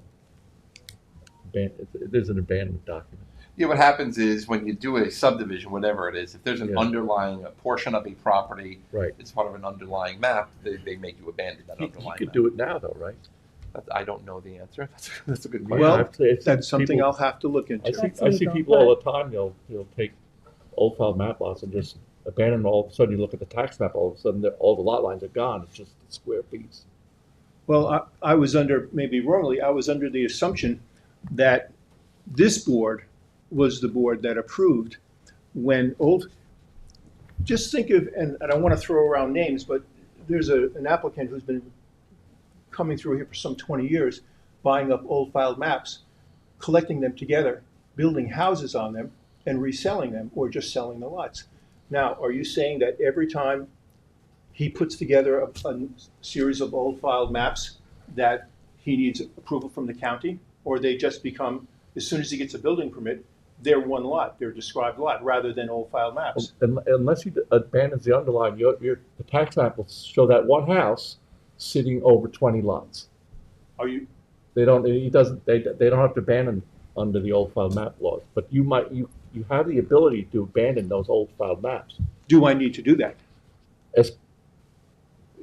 It is an abandonment document. Yeah, what happens is when you do a subdivision, whatever it is, if there's an Yeah. underlying a portion of a property, Right. it's part of an underlying map, they make you abandon that He underlying could map. do it now, though, right? I don't know the answer. That's a good Yeah, question. Well, I've seen that's something people- I'll have to look into. I see people all the time, they'll take old file map lots and just abandon them. All of a sudden, you look at the tax map, all of a sudden, all the lot lines are gone. It's just a square piece. Well, I was under, maybe wrongly, I was under the assumption that this board was the board that approved when just think of, and I don't want to throw around names, but there's an applicant who's been coming through here for some 20 years, buying up old filed maps, collecting them together, building houses on them, and reselling them, or just selling the lots. Now, are you saying that every time he puts together a series of old filed maps that he needs approval from the county? Or they just become, as soon as he gets a building permit, they're one lot, they're a described lot, rather than old filed maps? Unless he abandons the underlying, the tax map will show that one house sitting over 20 lots. Are you? They don't have to abandon under the old file map laws, but you have the ability to abandon those old file maps. Do I need to do that?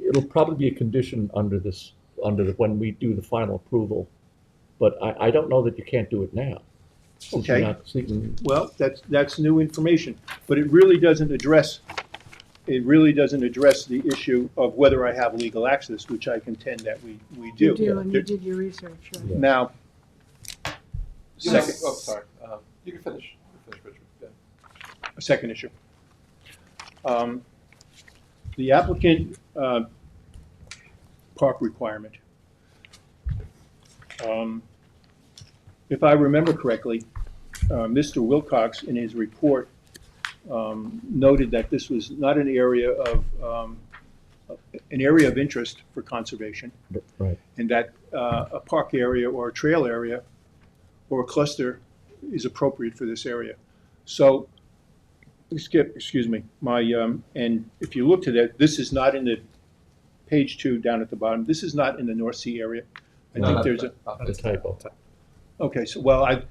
It'll probably be a condition when we do the final approval, but I don't know that you can't do it now. since you're Okay. not seeking- Well, that's new information, but it really doesn't address the issue of whether I have legal access, which I contend that we do. You do, and you did your research, right? Now, second, Oh, sorry. You can finish. Richard. Yeah. a second issue. The applicant, park requirement. If I remember correctly, Mr. Wilcox in his report noted that this was not an area of interest for conservation, Right. and that a park area or a trail area or a cluster is appropriate for this area. So, excuse me, and if you look to that, this is not in the page 2 down at the bottom. This is not in the North Sea area. I think there's a. The typo. Okay, so, well,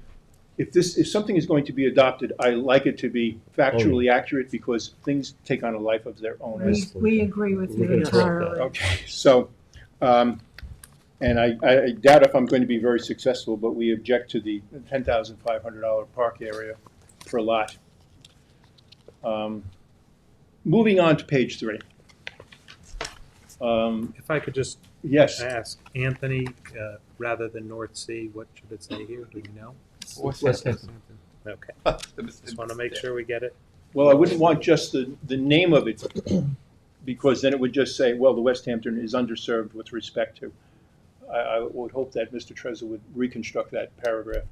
if something is going to be adopted, I like it to be factually accurate because things take on a life of their own. We agree with you We're gonna correct entirely. Okay, so, and I doubt if I'm going to be very successful, but we object to the $10,500 park area per lot. Moving on to page 3. If I could just Yes, ask, Anthony, rather than North Sea, what should it say here? Do we know? Southampton. Okay. Just want to make sure we get it. well, I wouldn't want just the name of it, because then it would just say, well, the West Hampton is underserved with respect to. I would hope that Mr. Trezor would reconstruct that paragraph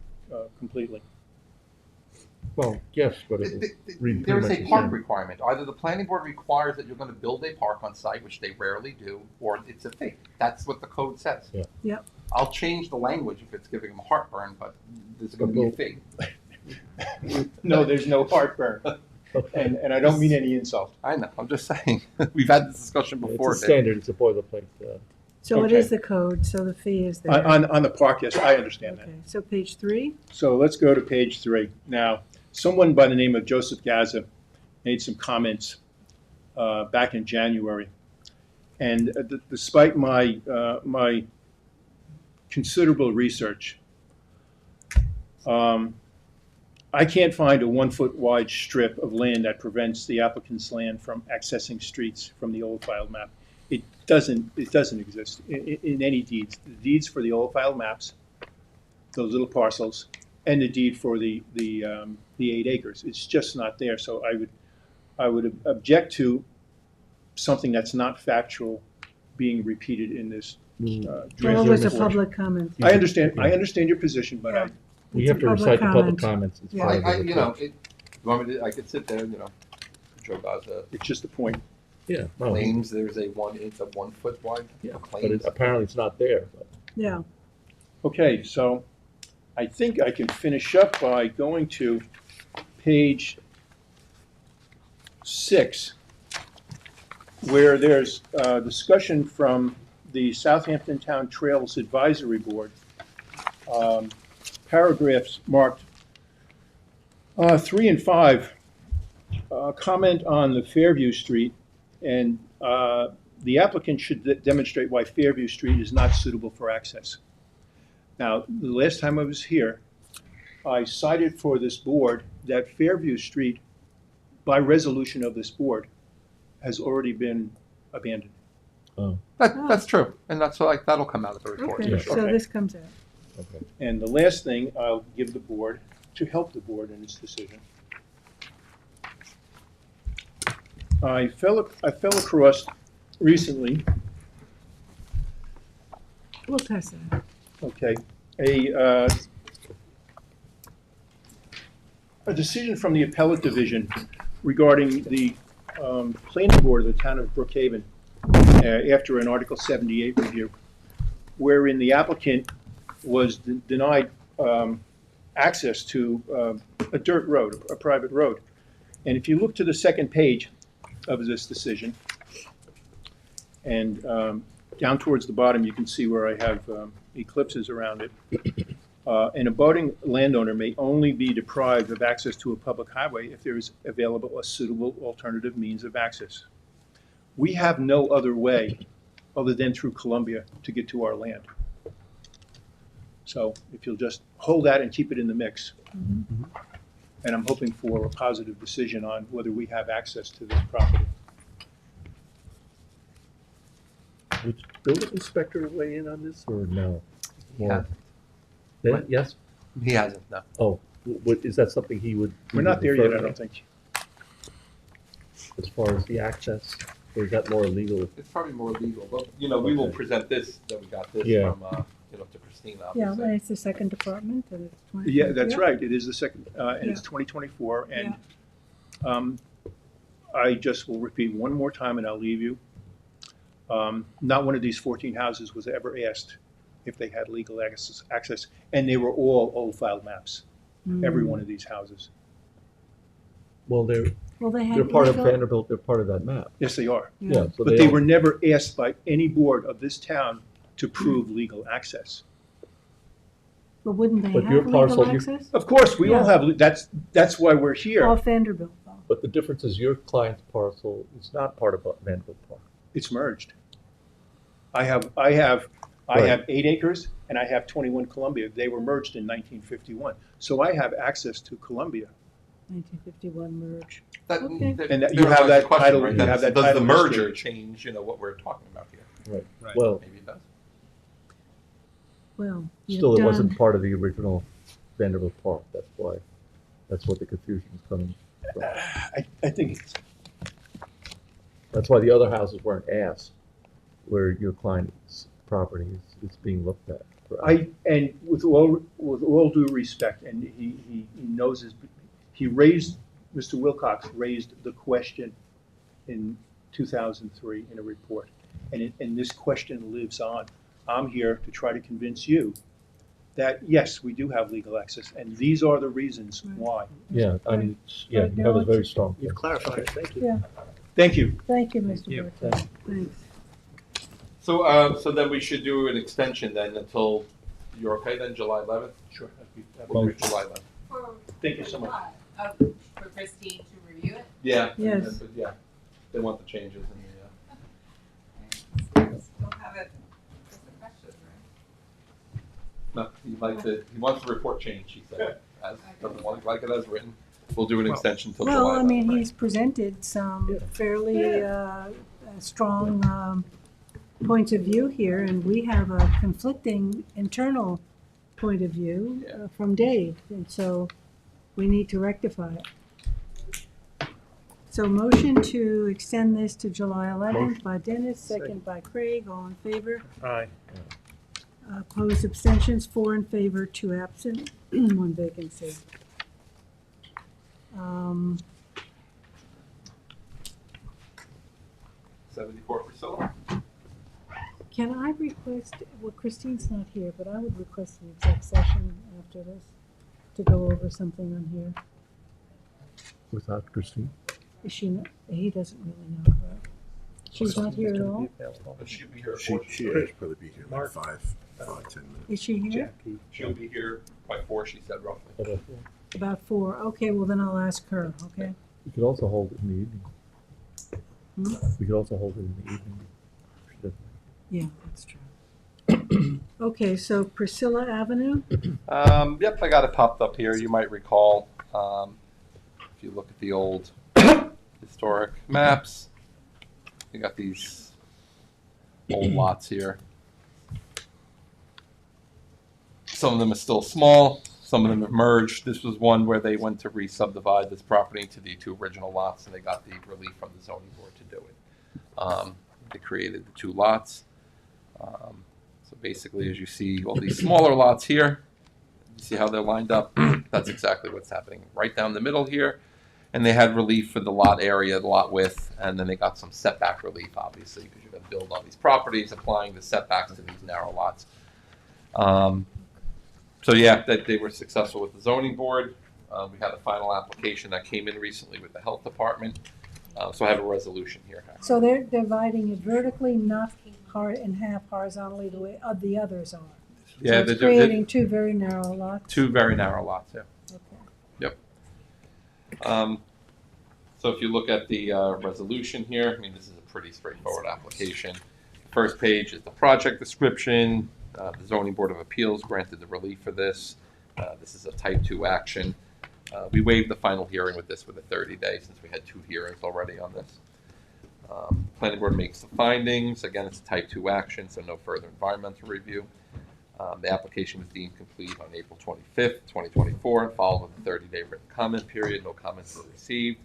completely. Well, yes, but it read There pretty is much a the park same. requirement. Either the planning board requires that you're going to build a park on site, which they rarely do, or it's a fee. That's what the code says. Yeah. Yep. I'll change the language if it's giving them heartburn, but there's going to be a fee. No, there's no heartburn, and I don't mean any insult. I know. I'm just saying. We've had this discussion It's before. a standard, it's a boilerplate. So it Okay. is the code, so the fee is there. On the park, yes, I understand that. Okay, so page 3? So let's go to page 3. Now, someone by the name of Joseph Gaza made some comments back in January. And despite my considerable research, I can't find a 1-foot wide strip of land that prevents the applicant's land from accessing streets from the old file map. It doesn't exist in any deeds. The deeds for the old file maps, those little parcels, and the deed for the 8 acres. It's just not there. So I would object to something that's not factual being repeated in this draft Well, it was a report. public comment. I understand your position, but Yeah. We It's have a to public recite the public comment. comments. It's Yeah. part of the You know, report. you want me to, I could sit there, Joe Gaza it's just a point. Yeah, no, claims there's it's a 1 foot wide. yeah, but claims. apparently it's not there. But Yeah. Okay, so I think I can finish up by going to page 6, where there's a discussion from the Southampton Town Trails Advisory Board. Paragraphs marked 3 and 5, comment on the Fairview Street, and the applicant should demonstrate why Fairview Street is not suitable for access. Now, the last time I was here, I cited for this board that Fairview Street, by resolution of this board, has already been abandoned. That's true, and that's like, that'll come out of the report. Okay, for sure. so this comes out. Okay. And the last thing I'll give the board, to help the board in its decision, I fell across recently, We'll test that. okay, a decision from the appellate division regarding the planning board of the town of Brookhaven after an Article 78 review, wherein the applicant was denied access to a dirt road, a private road. And if you look to the second page of this decision, and down towards the bottom, you can see where I have ellipses around it. An abutting landowner may only be deprived of access to a public highway if there is available a suitable alternative means of access. We have no other way other than through Columbia to get to our land. So if you'll just hold that and keep it in the mix. Mm-hmm. And I'm hoping for a positive decision on whether we have access to this property. Would the building inspector weigh in on this, or no? He Or- hasn't. Yeah, What? yes? He hasn't, no. Oh, is that something he would? We're not there yet, I don't think. As far as the access, or is that more legal? It's probably more legal, but, you know, we will Okay. present this, that we got this Yeah. from, you know, to Christine, Yeah, obviously. well, it's the second department, and it's 20. Yeah, that's right. It is the second, and it's Yeah. 2024. And I just will repeat one more time and I'll leave you. Not one of these 14 houses was ever asked if they had legal access, and they were all old file maps, every one of these houses. Well, they're Well, they had they're part of legal- Vanderbilt. They're part of that map. Yes, they are. Yeah, so But they all- were never asked by any board of this town to prove legal access. But wouldn't they But have your legal parcel, you- access? Of course, we all Yeah. have, that's why we're here. Off Vanderbilt, though. But the difference is your client's parcel is not part of Vanderbilt Park. It's merged. I have Right. 8 acres and I have 21 Columbia. They were merged in 1951. So I have access to Columbia. 1951 merge. That, Okay. And that- you therein have lies the that question, title- right? you Does- have that Does the title merger listed. change, you know, what we're talking about here? Right. Right. Well, Maybe it does. Well, you've still, it wasn't done- part of the original Vanderbilt Park. That's what the confusion is coming from. I think it's, That's why the other houses weren't asked, where your client's property is being looked at. and with all due respect, and he knows Mr. Wilcox raised the question in 2003 in a report. And this question lives on. I'm here to try to convince you that, yes, we do have legal access, and these are the reasons why. Yeah, I mean, yeah, Right you now have a very it's- strong. You've clarified it, thank you. Yeah, Thank you. thank you, Mr. you. Burke. Thanks. So then we should do an extension then until, you're okay then, July 11th? Sure. We'll do July 11th. Thank you so much. For Christine to review it? Yeah. Yes. But yeah, they want the changes in We'll have it, just a question, right? no, he wants the report changed, he said. Doesn't like it as written. We'll do an extension till July Well, 11th. I mean, he's presented some fairly strong points of view here, and we have a conflicting internal point of view from Dave, and so we need to rectify it. So motion to extend this to July 11th by Dennis, second by Craig, all in favor. Aye. Opposed, abstentions, 4 in favor, 2 absent, 1 vacancy. 70 Court Priscilla. Can I request, well, Christine's not here, but I would request an exec session after this to go over something on here. Without Christine? Is she not, he doesn't really know, right? She's not here at all? She'll be here. She'd probably be here like 5, 10 minutes. Is she here? She'll be here by 4, she said roughly. About 4. Okay, well then I'll ask her, okay? We could also hold it in the evening. Hmm? We could also hold it in the evening. Yeah, that's true. Okay, so Priscilla Avenue? Yep, I got it popped up here. You might recall, if you look at the old historic maps, you got these old lots here. Some of them are still small, some of them have merged. This was one where they went to re-subdivide this property into the 2 original lots, and they got the relief from the zoning board to do it. They created the 2 lots. So basically, as you see all these smaller lots here, you see how they're lined up? That's exactly what's happening right down the middle here. And they had relief for the lot area, the lot width, and then they got some setback relief, obviously, because you're going to build on these properties, applying the setbacks to these narrow lots. So yeah, that they were successful with the zoning board. We had a final application that came in recently with the health department. So I have a resolution here. So they're dividing it vertically, not in half horizontally the way the others are. Yeah, so it's creating 2 very narrow lots. 2 very narrow lots, yeah. Okay. Yep. So if you look at the resolution here, I mean, this is a pretty straightforward application. First page is the project description. The Zoning Board of Appeals granted the relief for this. This is a type 2 action. We waived the final hearing with this with a 30-day since we had 2 hearings already on this. Planning Board makes the findings. Again, it's a type 2 action, so no further environmental review. The application was deemed complete on April 25th, 2024, and followed with a 30-day written comment period. No comments were received.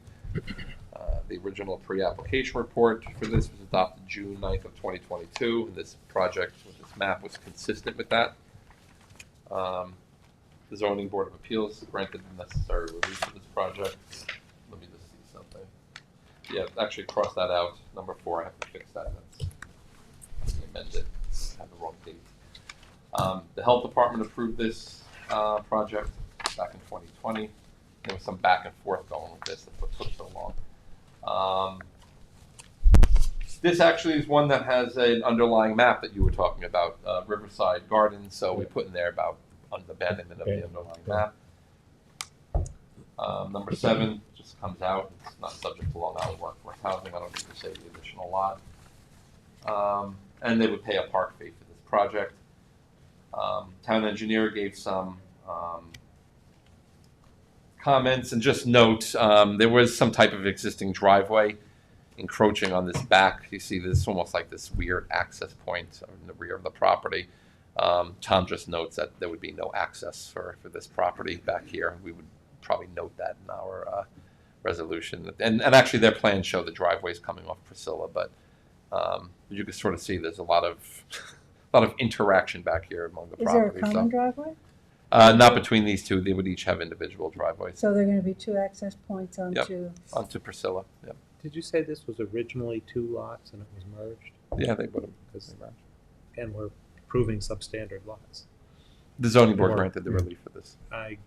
The original pre-application report for this was adopted June 9th of 2022. And this project with this map was consistent with that. The Zoning Board of Appeals granted the necessary relief for this project. Let me just see something. Yeah, actually cross that out. Number 4, I have to fix that. That's amended. I have the wrong date. The health department approved this project back in 2020. There was some back and forth going with this. That's what took so long. This actually is one that has an underlying map that you were talking about, Riverside Gardens. So we put in there about the abandonment of the underlying map. Number 7 just comes out. It's not subject to Long Island workforce housing. I don't need to say the additional lot. And they would pay a park fee for this project. Town engineer gave some comments and just note there was some type of existing driveway encroaching on this back. You see this almost like this weird access point in the rear of the property. Tom just notes that there would be no access for this property back here. We would probably note that in our resolution. And actually their plans show the driveways coming off Priscilla, but you can sort of see there's a lot of interaction back here among the properties. Is there a common driveway? Not between these 2. They would each have individual driveways. So there are going to be 2 access points onto... Yep. Onto Priscilla. Yep. Did you say this was originally 2 lots and it was merged? Yeah, they would have. Because they merged. And we're approving substandard lots. The zoning board granted the relief for this. I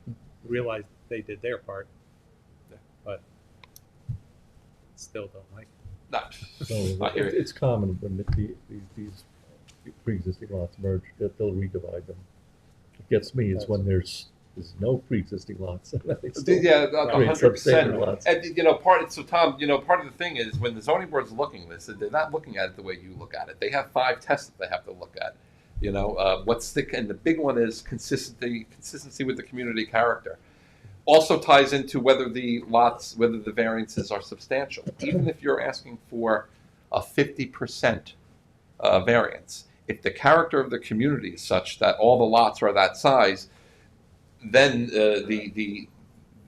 realized they did their part, but still don't like it. I hear you. It's common when these pre-existing lots merge, that they'll redivide them. What gets me is when there's no pre-existing lots. Yeah, 100%. And so Tom, part of the thing is when the zoning board's looking at this, they're not looking at it the way you look at it. They have 5 tests that they have to look at. And the big one is consistency with the community character. Also ties into whether the variances are substantial. Even if you're asking for a 50% variance, if the character of the community is such that all the lots are that size, then the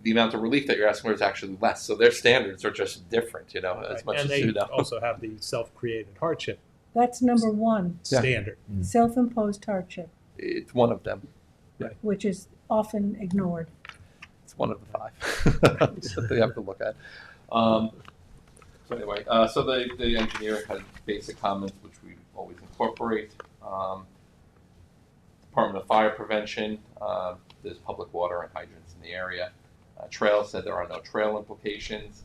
amount of relief that you're asking for is actually less. So their standards are just different, as much and as they also have the self-created hardship That's number 1. standard. Self-imposed hardship, It's one of them. which is often ignored. It's one of the 5 that they have to look at. So anyway, so the engineer had basic comments, which we always incorporate. Department of Fire Prevention, there's public water and hydrants in the area. Trail said there are no trail implications.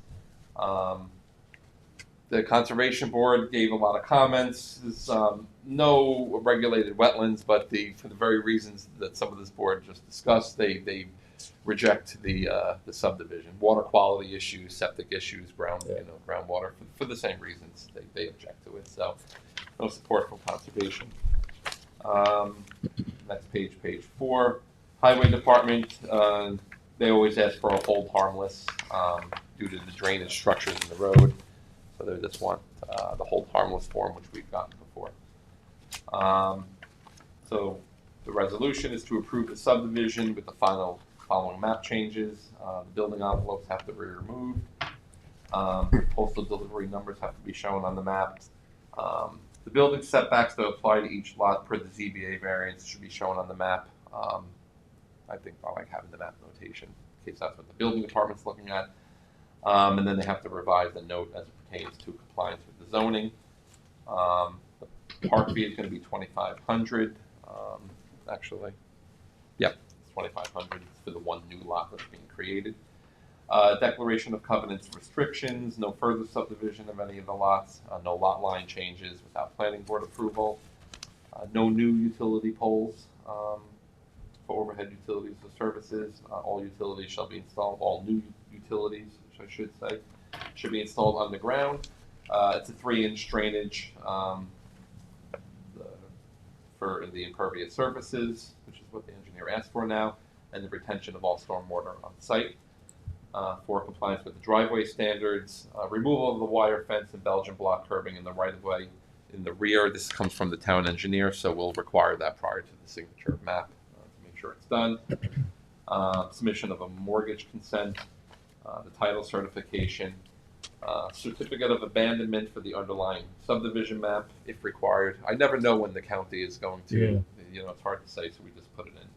The Conservation Board gave a lot of comments. There's no regulated wetlands, but for the very reasons that some of this board just discussed, they reject the subdivision. Water quality issues, septic issues, groundwater, for the same reasons they object to it. So no support from conservation. Next page, page 4. Highway Department, they always ask for a hold harmless due to the drainage structures in the road. So they just want the hold harmless form, which we've gotten before. So the resolution is to approve the subdivision with the following map changes. The building envelopes have to be removed. Postal delivery numbers have to be shown on the map. The building setbacks that apply to each lot per the ZBA variance should be shown on the map. I think I like having the map notation in case that's what the building department's looking at. And then they have to revise the note as it pertains to compliance with the zoning. The park fee is going to be $2,500. Actually, yep, it's $2,500 for the one new lot that's being created. Declaration of covenants and restrictions, no further subdivision of any of the lots, no lot line changes without planning board approval, no new utility poles for overhead utilities or services. All utilities shall be installed, all new utilities, which I should say, should be installed underground. It's a 3-inch drainage for the impervious surfaces, which is what the engineer asked for now, and the retention of all stormwater on site. For compliance with the driveway standards, removal of the wire fence and Belgian block curbing in the right-of-way in the rear. This comes from the town engineer, so we'll require that prior to the signature of map to make sure it's done. Submission of a mortgage consent, the title certification, certificate of abandonment for the underlying subdivision map, if required. I never know when the county is going to, it's hard to say, so we just put it in.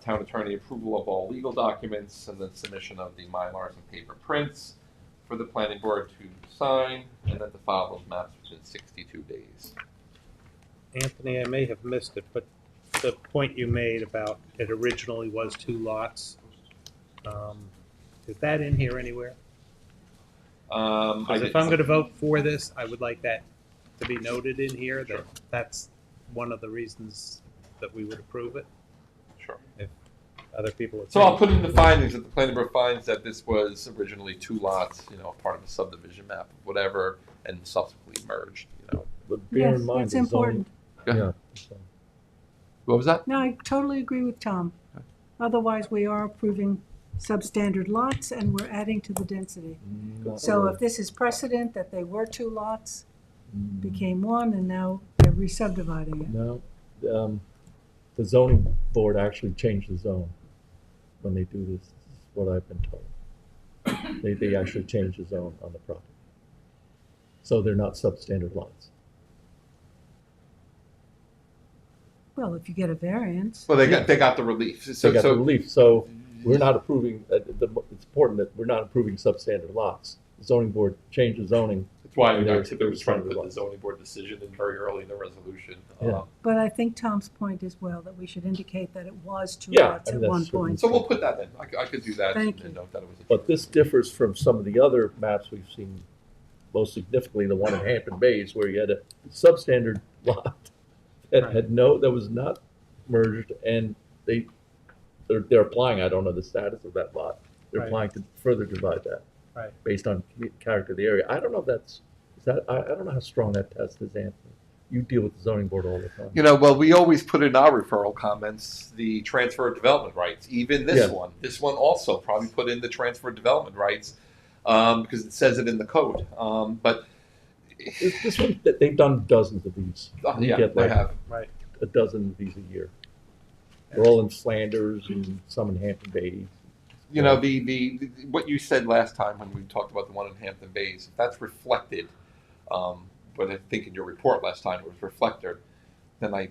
Town attorney approval of all legal documents, and then submission of the Mylars and paper prints for the planning board to sign, and then to file those maps within 62 days. Anthony, I may have missed it, but the point you made about it originally was 2 lots, is that in here anywhere? Because if I'm going to vote for this, I would like that to be noted in here, that that's one of the reasons that we would approve it. Sure. If other people would So I'll put in the findings that the planning board finds that this was originally 2 lots, part of a subdivision map, whatever, and subsequently merged, But bear in mind that's the important. zoning. Yeah. What was that? No, I totally agree with Tom. Otherwise, we are approving substandard lots and we're adding to the density. So if this is precedent that they were 2 lots, became 1, and now they're re-subdividing it. No, the zoning board actually changed the zone when they do this, is what I've been told. They actually change the zone on the property. So they're not substandard lots. Well, if you get a variance. Well, they got the relief. So, They got the relief, so we're not approving, it's important that we're not approving substandard lots. The zoning board changed the zoning. That's why I typically was trying to put the zoning board decision in very early in the resolution. Yeah. But I think Tom's point is well, that we should indicate that it was 2 Yeah, lots I at mean, one that's point. So we'll put that in. I could do that Thank and note that it was a But this differs from some of the other maps we've seen, most significantly the one in Hampton Bays, where you had a substandard lot that had that was not merged, and they're applying, I don't know the status of that lot, they're Right. applying to further divide that. Right. Based on character of the area. I don't know if I don't know how strong that test is, Anthony. You deal with the zoning board all the time. Well, we always put in our referral comments the transfer of development rights. Even this one. This one also probably put in the transfer of development rights because it says it in the code. But this one, they've done dozens of these. You Yeah, get they like have. Right. a dozen of these a year. They're all in Flanders and some in Hampton Bays. The what you said last time when we talked about the one in Hampton Bays, if that's reflected, but I think in your report last time it was reflected, then I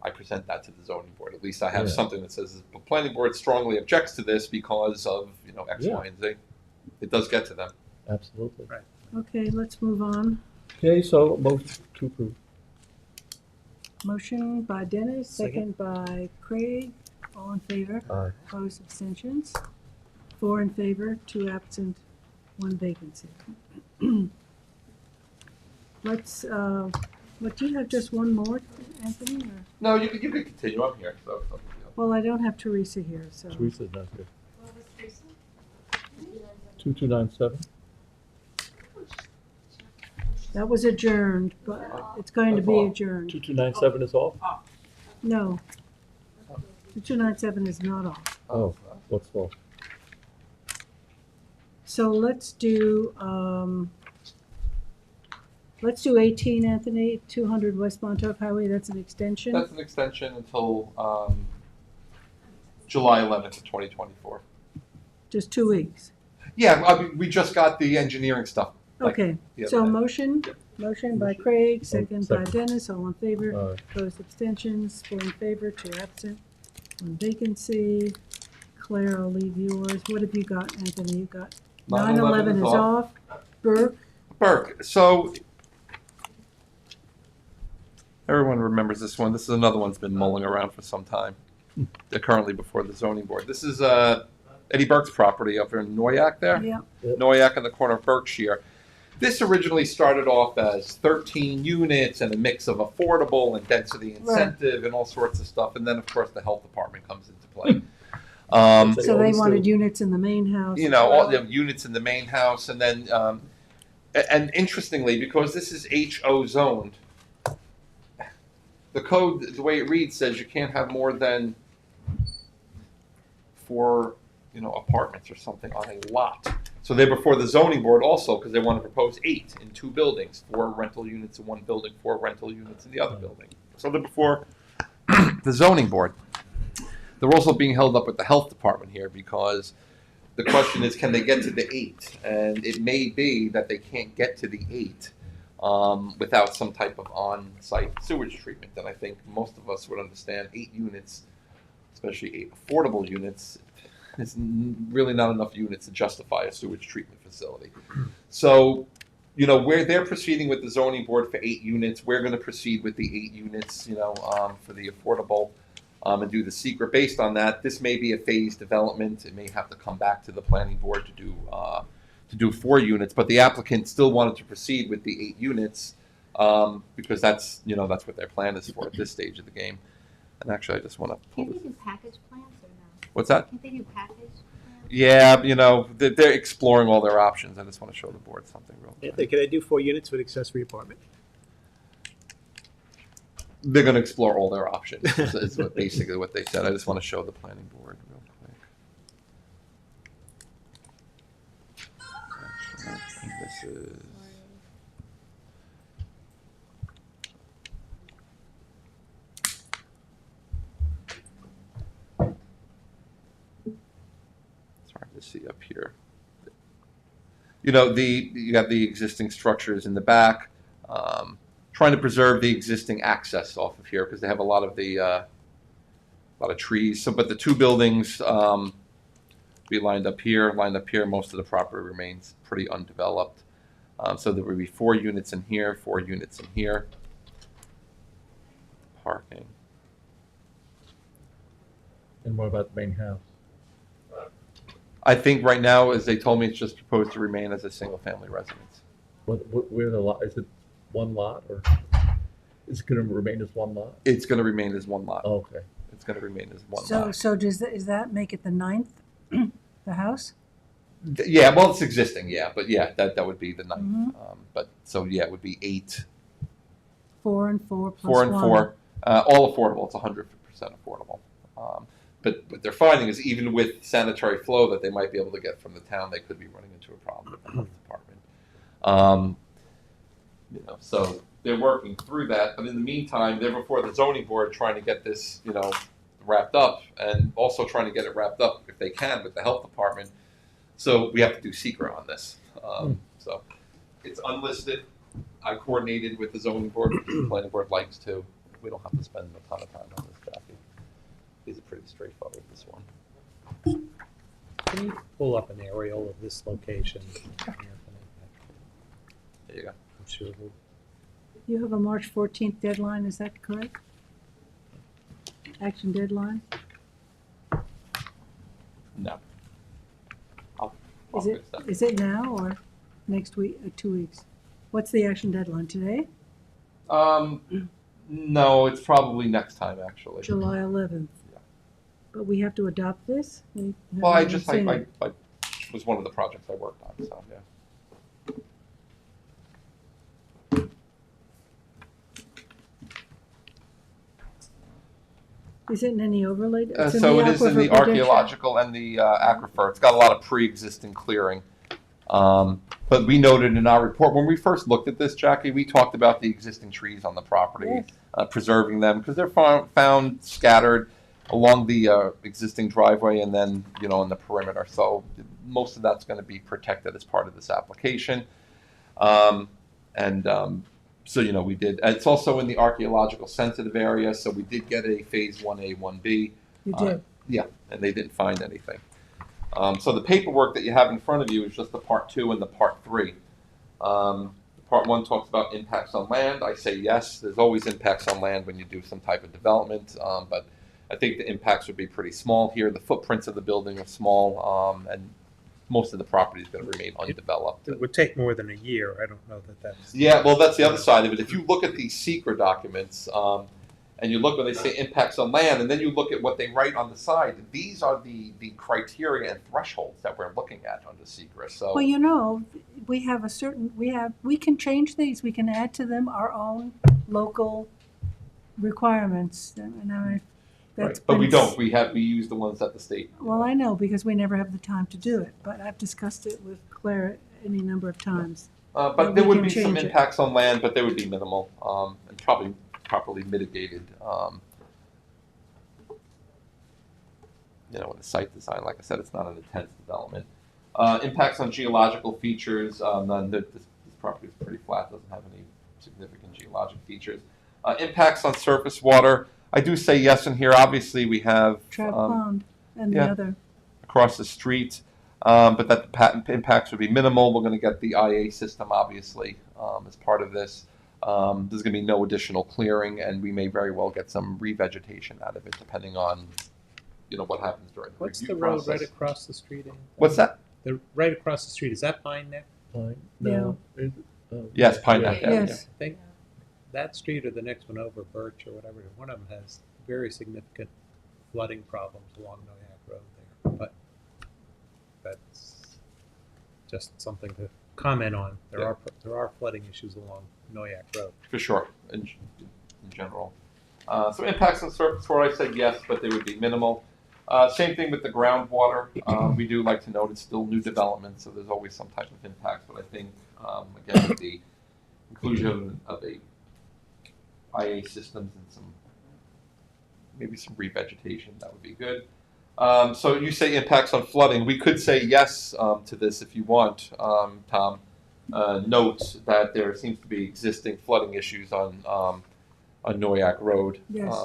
present that to the zoning board. At least I have something that says the planning board strongly objects to this because of X, Y, and Z. It does get to them. Absolutely. Right. Okay, let's move on. Okay, so motion to approve. Motion by Dennis, second by Craig. All in favor? Aye. Opposed, abstentions? 4 in favor, 2 absent, 1 vacancy. Let's, do you have just one more, Anthony? Or? No, you could continue. I'm here. So. Well, I don't have Teresa here, so. Teresa's not here. 2297? That was adjourned, but it's going to be adjourned. 2297 is off? No. 2297 is not off. Oh, what's off? So let's do 18, Anthony, 200 West Montauk Highway, that's an extension? That's an extension until July 11th of 2024. Just 2 weeks? Yeah, I mean, we just got the engineering stuff. Okay, so motion by Craig, second by second. Dennis, all in favor. Opposed, abstentions, 4 in favor, 2 absent, 1 vacancy. Claire, I'll leave yours. What have you got, Anthony? You got 9/11 is off. Burke, so everyone remembers this one. This is another one's been mulling around for some time. They're currently before the zoning board. This is Eddie Burke's property up in Noyak there. Yeah. Noyak in the corner of Berkshire. This originally started off as 13 units and a mix of affordable and density incentive and all sorts of stuff. And then, of course, the health department comes into play. So they wanted units in the main house. You know, all the units in the main house. And then, and interestingly, because this is HO zoned, the code, the way it reads, says you can't have more than 4, apartments or something on a lot. So they're before the zoning board also because they want to propose 8 in 2 buildings, 4 rental units in one building, 4 rental units in the other building. So they're before the zoning board. They're also being held up with the health department here because the question is, can they get to the 8? And it may be that they can't get to the 8 without some type of on-site sewage treatment. And I think most of us would understand 8 units, especially 8 affordable units, is really not enough units to justify a sewage treatment facility. So, where they're proceeding with the zoning board for 8 units, we're going to proceed with the 8 units, for the affordable, and do the secret based on that. This may be a phased development. It may have to come back to the planning board to do 4 units, but the applicant still wanted to proceed with the 8 units because that's what their plan is for at this stage of the game. And actually, I just want to pull Can this. they do package plans or no? What's that? Can't they do package? Yeah, they're exploring all their options. I just want to show the board something real quick. Anthony, can I do 4 units with accessory apartment? They're going to explore all their options. Is basically what they said. I just want to show the planning board real quick. Actually, this is. It's hard to see up here. You got the existing structures in the back. Trying to preserve the existing access off of here because they have a lot of trees. So, but the 2 buildings be lined up here. Most of the property remains pretty undeveloped. So there would be 4 units in here, 4 units in here. Parking. And what about the main house? I think right now, as they told me, it's just proposed to remain as a single-family residence. Where the lot, is it 1 lot or is it going to remain as 1 lot? It's going to remain as 1 lot. Oh, okay. It's going to remain as 1 So, lot. so does that make it the 9th, the house? Yeah, well, it's existing, yeah, but yeah, that would be the 9th. Mhm. But so yeah, it would be 8. 4 and 4 plus 4 and 1. 4, all affordable. It's 100% affordable. But what they're finding is even with sanitary flow that they might be able to get from the town, they could be running into a problem with the health department. So they're working through that. But in the meantime, they're before the zoning board trying to get this, wrapped up, and also trying to get it wrapped up if they can with the health department. So we have to do secret on this. So it's unlisted. I coordinated with the zoning board. The planning board likes to. We don't have to spend a ton of time on this, Jackie. These are pretty straightforward, this one. Can you pull up an aerial of this location? There you go. I'm sure we'll You have a March 14th deadline, is that correct? Action deadline? No. Is it now or next week, 2 weeks? What's the action deadline, today? No, it's probably next time, actually. July 11th. Yeah. But we have to adopt this? Well, I was one of the projects I worked on, so, yeah. Is it in any overlay? So it is in the archaeological and the aquifer. It's got a lot of pre-existing clearing. But we noted in our report, when we first looked at this, Jackie, we talked about the existing trees on the property, Yes. preserving them, because they're found scattered along the existing driveway and then, in the perimeter. So most of that's going to be protected as part of this application. So, we did. It's also in the archaeological sensitive area, so we did get a phase 1A, 1B. You did? Yeah, and they didn't find anything. So the paperwork that you have in front of you is just the part 2 and the part 3. Part 1 talks about impacts on land. I say yes, there's always impacts on land when you do some type of development, but I think the impacts would be pretty small here. The footprints of the building are small, and most of the property is going to remain undeveloped. It would take more than a year. I don't know that that's... Yeah, well, that's the other side of it. If you look at these secret documents, and you look when they say impacts on land, and then you look at what they write on the side, these are the criteria and thresholds that we're looking at under secret. So, well, we have we can change these. We can add to them our own local requirements. right. But we don't. We use the ones that the state. Well, I know, because we never have the time to do it, but I've discussed it with Claire any number of times. But there would be some impacts on land, but they would be minimal, and probably properly mitigated. In the site design, like I said, it's not an intense development. Impacts on geological features. None. This property is pretty flat, doesn't have any significant geologic features. Impacts on surface water. I do say yes in here. Obviously, we have Trout Pond and the other across the street, but that the patent impacts would be minimal. We're going to get the IA system, obviously, as part of this. There's going to be no additional clearing, and we may very well get some revegetation out of it, depending on, what happens during the What's review the road process. right across the street? What's that? The right across the street, is that Pine Neck? Pine? No. Yes, Pine Neck. Yeah. Yes. I think that street or the next one over, Birch or whatever, one of them has very significant flooding problems along Noyak Road there. But that's just something to comment on. There are flooding issues along Noyak Road. For sure, in general. So impacts on surface water, I said yes, but they would be minimal. Same thing with the groundwater. We do like to note it's still new development, so there's always some type of impact. But I think, again, with the inclusion of a IA systems and maybe some revegetation, that would be good. So you say impacts on flooding. We could say yes to this if you want, Tom. Note that there seems to be existing flooding issues on Noyak Road. Yes.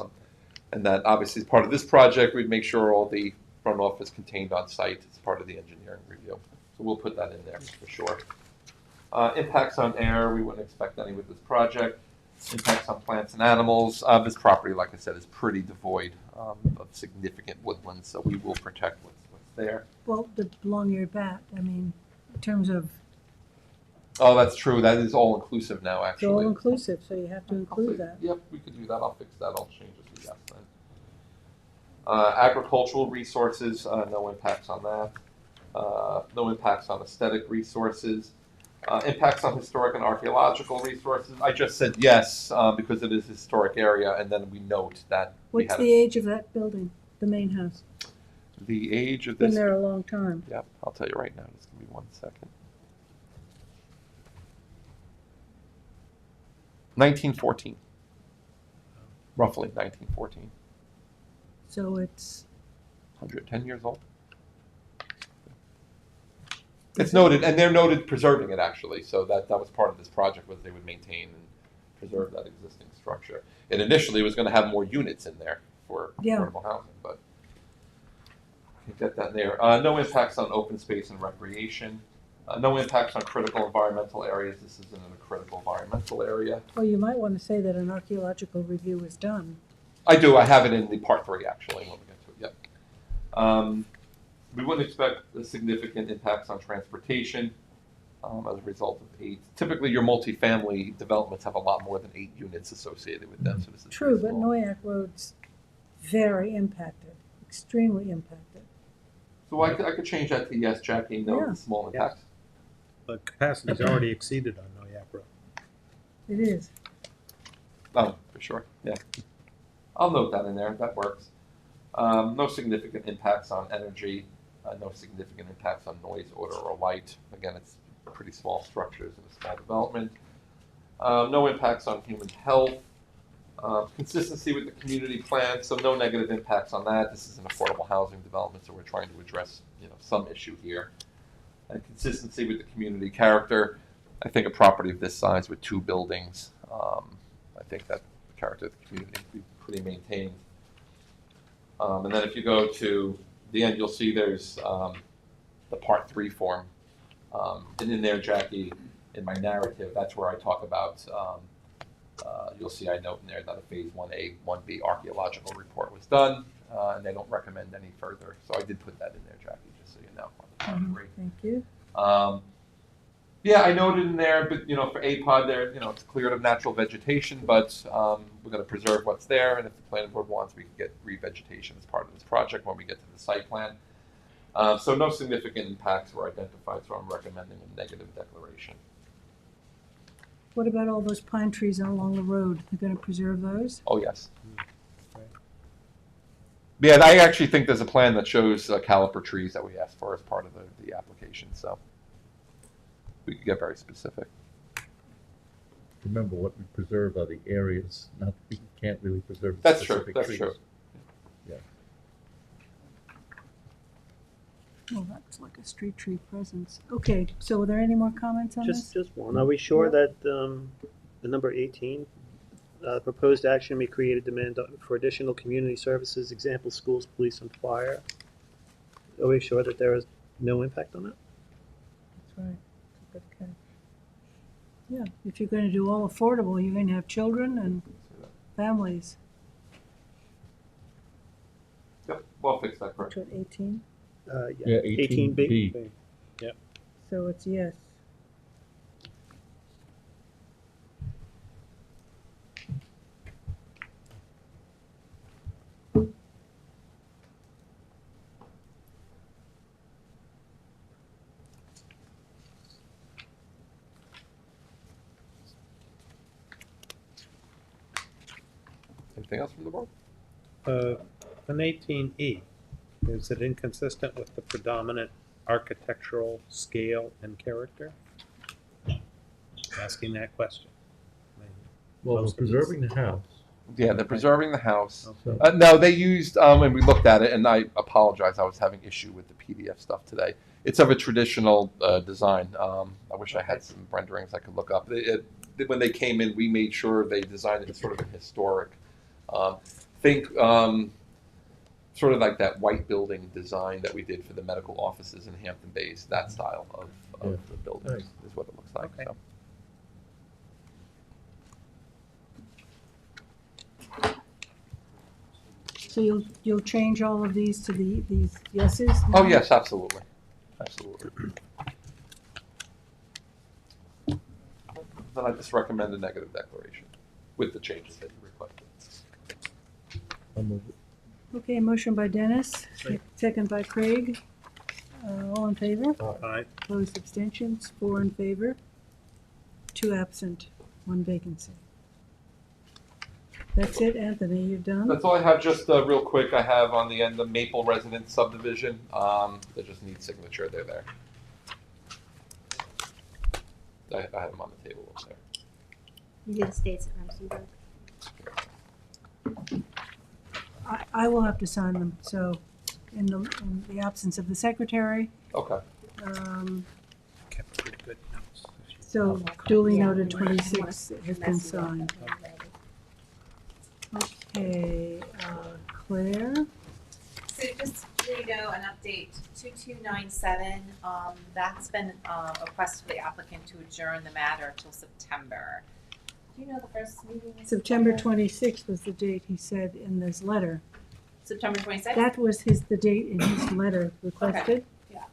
And that obviously as part of this project, we'd make sure all the runoff is contained on site as part of the engineering review. So we'll put that in there for sure. Impacts on air, we wouldn't expect any with this project. Impacts on plants and animals. This property, like I said, is pretty devoid of significant woodlands, so we will protect what's there. Well, the long-eared bat, in terms of... Oh, that's true. That is all inclusive now, actually. It's all inclusive, so you have to include that. Yep, we could do that. I'll fix that. I'll change it to yes then. Agricultural resources, no impacts on that. No impacts on aesthetic resources. Impacts on historic and archaeological resources. I just said yes because it is a historic area, and then we note that. What's the age of that building, the main house? The age of Been this. there a long time. Yep, I'll tell you right now. Just give me 1 second. 1914. Roughly 1914. So it's 110 years old. It's noted, and they're noted preserving it actually. So that was part of this project, was they would maintain and preserve that existing structure. It initially was going to have more units in there for affordable housing, but you get that in there. No impacts on open space and recreation. No impacts on critical environmental areas. This isn't a critical environmental area. Well, you might want to say that an archaeological review was done. I do. I have it in the part 3 actually when we get to it. Yep. We wouldn't expect significant impacts on transportation as a result of 8. Typically, your multifamily developments have a lot more than 8 units associated with them. So this is true, but Noyak Road's very impacted, extremely impacted. So So I could change that to yes, Jackie, no Yeah. to small impacts. But capacity's already exceeded on Noyak Road. It is. Oh, for sure, yeah. I'll note that in there, that works. No significant impacts on energy, no significant impacts on noise, odor, or light. Again, it's pretty small structures in a small development. No impacts on human health. Consistency with the community plan, so no negative impacts on that. This is an affordable housing development, so we're trying to address, some issue here. And consistency with the community character. I think a property of this size with 2 buildings, I think that the character of the community will be pretty maintained. And then if you go to the end, you'll see there's the Part 3 form. And in there, Jackie, in my narrative, that's where I talk about, you'll see I note in there that a Phase 1A, 1B archaeological report was done, and they don't recommend any further. So I did put that in there, Jackie, just so you know. On the Part 3. Thank you. Yeah, I noted in there, but for APOD there, it's cleared of natural vegetation, but we're going to preserve what's there, and if the planning board wants, we can get revegetation as part of this project when we get to the site plan. So no significant impacts were identified, so I'm recommending a negative declaration. What about all those pine trees along the road? You're going to preserve those? Oh, yes. Yeah, I actually think there's a plan that shows caliper trees that we asked for as part of the application, so we could get very specific. Remember, what we preserve are the areas, not, we can't really preserve That's specific true, that's trees. true. Yeah. Well, that's like a street tree presence. Okay, so are there any more comments on this? Just one. Are we sure that the number 18, proposed action may create a demand for additional community services, example, schools, police, and fire? Are we sure that there is no impact on that? That's right. That's a good catch. Yeah, if you're going to do all affordable, you're going to have children and families. Yep, we'll fix that, correct. Which one, 18? Yeah, 18B. Yep. So it's yes. Anything else from the board? On 18E, is it inconsistent with the predominant architectural scale and character? Asking that question. Well, we're Most of these- preserving the house. Yeah, they're preserving the house. Okay. No, they used, and we looked at it, and I apologize, I was having issue with the PDF stuff today. It's of a traditional design. I wish I had some renderings I could look up. When they came in, we made sure they designed it as sort of a historic. Think sort of like that white building design that we did for the medical offices in Hampton Bays, that style of the buildings is what it looks like. Okay. So. So you'll change all of these to these yeses? Oh, now? yes, absolutely. Absolutely. Then I just recommend a negative declaration with the changes that you requested. I'll move it. Okay, motion by Dennis, second by Craig. All in favor? Aye. Opposed, abstentions, 4 in favor, 2 absent, 1 vacancy. That's it, Anthony, you're done? That's all I have. Just real quick, I have on the end the Maple Residence subdivision. They just need signature. They're there. I have them on the table up there. You get states at Remsenburg. I will have to sign them, so in the absence of the secretary. Okay. Kept pretty good notes. So duly noted, 26 has been signed. Okay, Claire? So just so you know, an update, 2297, that's been a request for the applicant to adjourn the matter till September. Do you know the first meeting in September 26th was the date he said in this letter. September 26th? That was the date in his letter requested? Okay, yeah.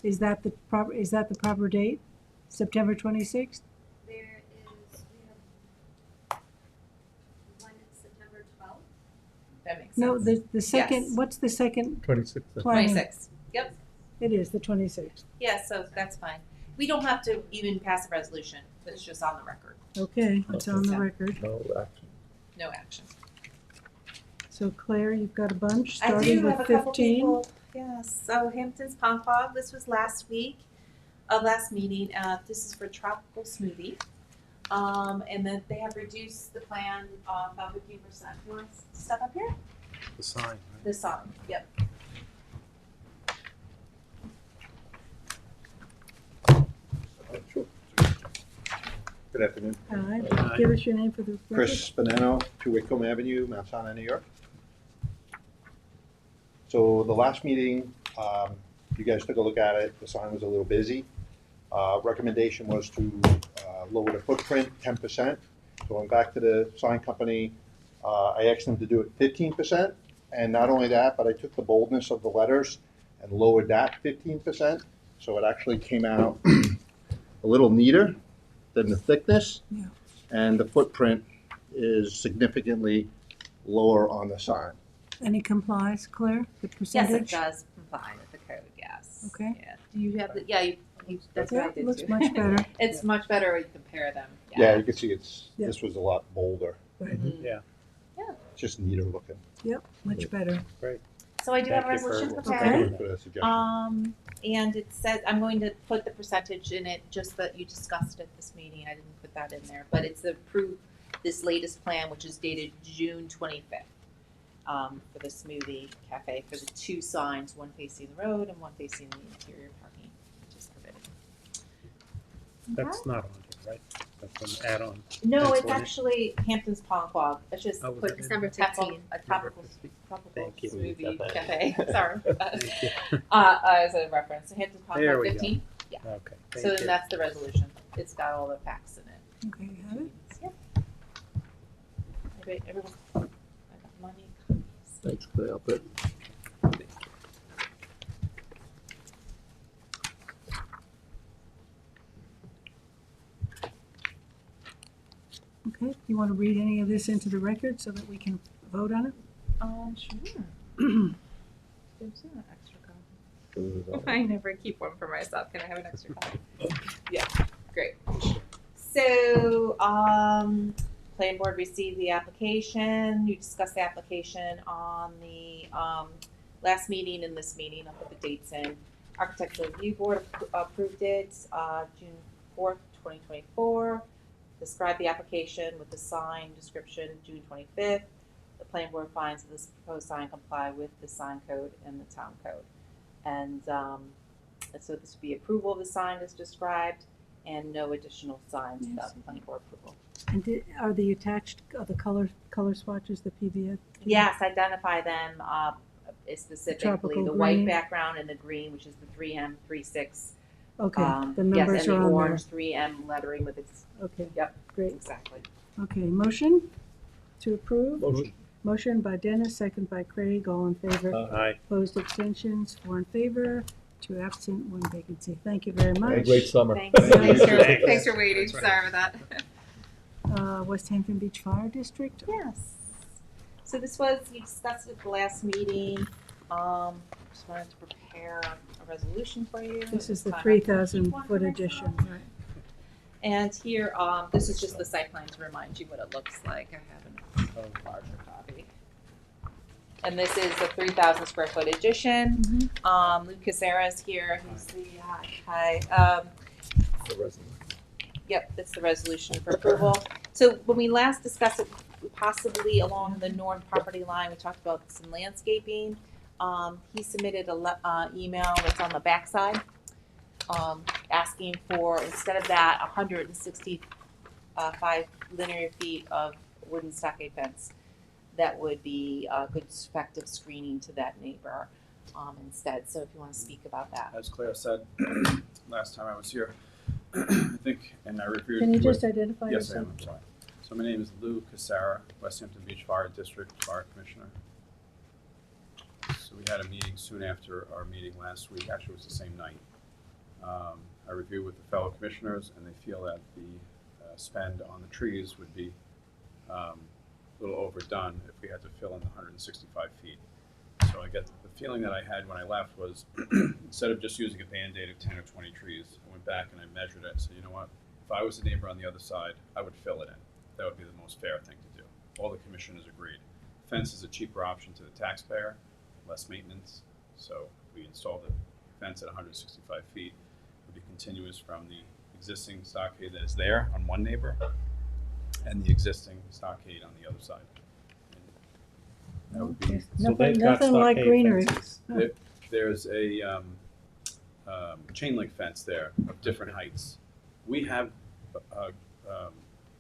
Is that the proper date? September 26th? There is, we have one September 12th. That makes sense. No, the second, Yes. what's the second? 26th. planning? 26th, yep. It is the 26th. Yeah, so that's fine. We don't have to even pass a resolution, it's just on the record, Okay, it's on the Okay. record. No action. no action. So Claire, you've got a bunch, I starting do have with a couple 15. people, yes, so Hampton's Pond, this was last week, last meeting, this is for tropical smoothie. And then they have reduced the plan, about 15%. You want to step up here? The sign, right? The sign, yep. Good afternoon. Hi, give us your name for the record. Chris Bonanno, 2 Whitcomb Avenue, Mount Sinai, New York. So the last meeting, you guys took a look at it, the sign was a little busy. Recommendation was to lower the footprint 10%. Going back to the sign company, I asked them to do it 15%. And not only that, but I took the boldness of the letters and lowered that 15%. So it actually came out a little neater than the thickness. Yeah. And the footprint is significantly lower on the sign. And it complies, Claire, the Yes, percentage? it does comply with the code, yes. Okay. Yeah. Do you have the, yeah, that's Yeah, what I did looks too. much better. It's much better when you compare them, Yeah, you can see Yeah. this was a lot bolder. Right. Mhm. Yeah. Yeah. It's just neater looking. Yep, much better. Great. So I do have a Thank you for- resolution Okay. prepared. For that suggestion. And it says, I'm going to put the percentage in it, just that you discussed at this meeting, I didn't put that in there, but it's approved, this latest plan, which is dated June 25th, for the Smoothie Cafe, for the two signs, one facing the road and one facing the interior parking, which is permitted. That's not on here, right? That's an add-on. No, That's it's what it- actually Hampton's Pond, it's just Oh, was put it in December there? 15th, a tropical Thank you. smoothie cafe, sorry. Thank you. As a reference, Hampton's There Pond we go. 15, yeah. Okay, So thank then you. that's the resolution, it's got all the facts in it. Okay, you have it? Yep. Everyone, I got money, copies. Thanks, Clay, I'll put. Okay, you want to read any of this into the record so that we can vote on it? Sure. There's an extra copy. I never keep one for myself. Can I have an extra copy? Yeah, great. So, planning board received the application. You discussed the application on the last meeting and this meeting. I'll put the dates in. Architectural Review Board approved it June 4th, 2024. Described the application with the sign description June 25th. The planning board finds that this proposed sign comply with the sign code and the town code. And so this would be approval of the sign as described and no additional signs without the planning board approval. And are the attached, are the color swatches, the PVS? Yes, identify them specifically, Tropical the green. white background and the green, which is the 3M36. Okay, the Yes, numbers and are the on there. orange 3M lettering with its, Okay, yep, great. exactly. Okay, motion to approve? Motion. Motion by Dennis, second by Craig, all in favor. Aye. Opposed, abstentions, 4 in favor, 2 absent, 1 vacancy. Thank you very much. Great summer. Thanks, thanks Thanks. thanks for waiting, That's right. sorry about that. West Hampton Beach Fire District? Yes. So this was, you discussed it at the last meeting. Just wanted to prepare a resolution for you. This is the Kind of 3,000 keep one for foot myself. addition, right? And here, this is just the site plan to remind you what it looks like. I have a larger copy. And this is a 3,000 square foot addition. Luke Casera is here. He's the, hi. Yep, that's the resolution for approval. So when we last discussed it, possibly along the north property line, we talked about some landscaping. He submitted a email that's on the backside, asking for, instead of that, 165 linear feet of wooden stockade fence. That would be a good effective screening to that neighbor instead. So if you want to speak about that. As Claire said last time I was here, I think, and I reviewed. Can you just identify Yes, yourself? I am, I'm sorry. So my name is Lou Casara, West Hampton Beach Fire District Fire Commissioner. So we had a meeting soon after our meeting last week, actually it was the same night. I reviewed with the fellow commissioners and they feel that the spend on the trees would be a little overdone if we had to fill in the 165 feet. So I get the feeling that I had when I left was instead of just using a Band-Aid of 10 or 20 trees, I went back and I measured it and said, you know what? If I was a neighbor on the other side, I would fill it in. That would be the most fair thing to do. All the commissioners agreed. Fence is a cheaper option to the taxpayer, less maintenance. So we installed the fence at 165 feet. It would be continuous from the existing stockade that is there on one neighbor and the existing stockade on the other side. And that would be, So they've got Nothing like stockade greenery. fences. there's a chain link fence there of different heights. We have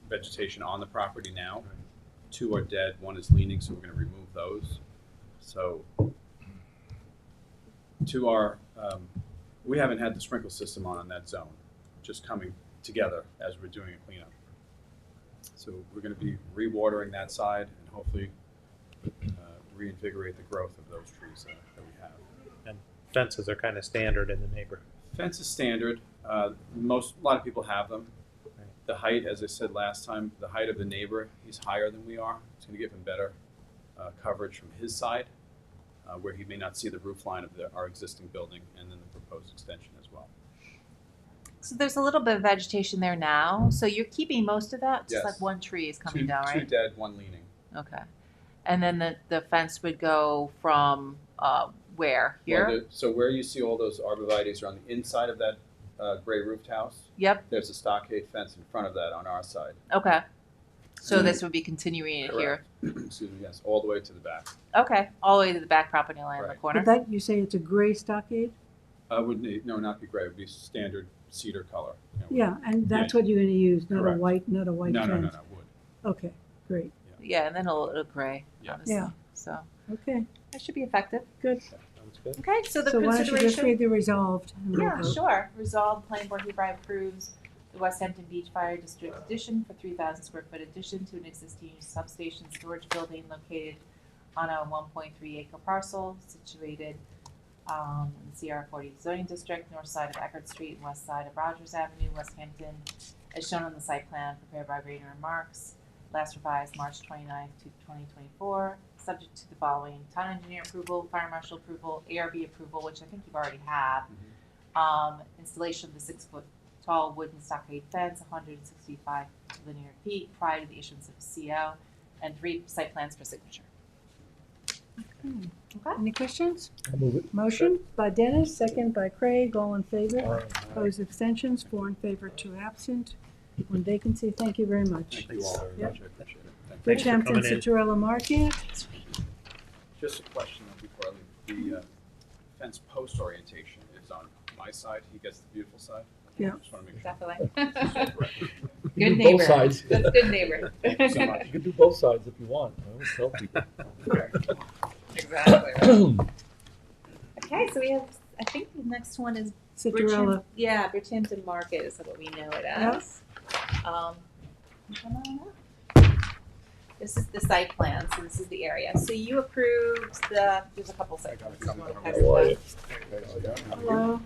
vegetation on the property now. 2 are dead, 1 is leaning, so we're going to remove those. So to our, we haven't had the sprinkle system on that zone, just coming together as we're doing a cleanup. So we're going to be rewatering that side and hopefully reinvigorate the growth of those trees that we have. And fences are kind of standard in the neighborhood. Fence is standard. A lot of people have them. The height, as I said last time, the height of the neighbor, he's higher than we are. It's going to give him better coverage from his side, where he may not see the roof line of our existing building and then the proposed extension as well. So there's a little bit of vegetation there now. So you're keeping most of that? Just Yes. like one tree is coming Two- down, right? 2 dead, 1 leaning. Okay. And then the fence would go from where? Here? Well, so where you see all those arborvitaes are on the inside of that gray roofed house. Yep. There's a stockade fence in front of that on our side. Okay. So this would be continuing it here. Correct. Excuse me, yes, all the way to the back. Okay. All the way to the back property line in the Right. corner. But that, you say it's a gray stockade? Would need, no, not be gray. It would be standard cedar color. You know, Yeah, and that's Yeah. what you're gonna use, not a Correct. white No, fence? no, no, wood. Okay, great, Yeah, and then it'll gray. Yeah. Obviously. Yeah. So okay, that should be effective. good. Sounds good. Okay. So the So why don't you just consideration. read the resolved? and we'll Yeah, vote. sure. Resolved, planning board hereby approves the West Hampton Beach Fire District addition for 3,000 square foot addition to an existing substation storage building located on a 1.3 acre parcel situated in the CR 40 zoning district, north side of Eckerd Street and west side of Rogers Avenue, West Hampton, as shown on the site plan prepared by Rayner and Marks, last revised March 29th, 2024, subject to the following: town engineer approval, fire marshal approval, ARB approval, which I think you've already have, installation of the 6-foot tall wooden stockade fence, 165 linear feet prior to the issuance of a CO, and 3 site plans for signature. Okay. Any questions? I'll move it. Motion by Dennis, second by Craig, all in favor. Aye. Opposed, abstentions, 4 in favor, 2 absent, 1 vacancy. Thank you very much. Thank you all very Yep. much. I appreciate it. Thank you. Bridgehampton coming in. Citarella Market. Just a question before I leave. The fence post orientation is on my side. He gets the beautiful side. Yeah. Just want to make sure. Definitely. You Good can do neighbor. both sides. That's good neighbor. Thank you so much. You can do both sides if you want. I always tell people. Exactly. Right. Okay, so we have, I think the next one is Citarella. Yeah, Bridgehampton Market is what we know it as. Come on up. This is the site plan, so this is the area. So you approved there's a couple site plans. You wanna pass it down? Hello.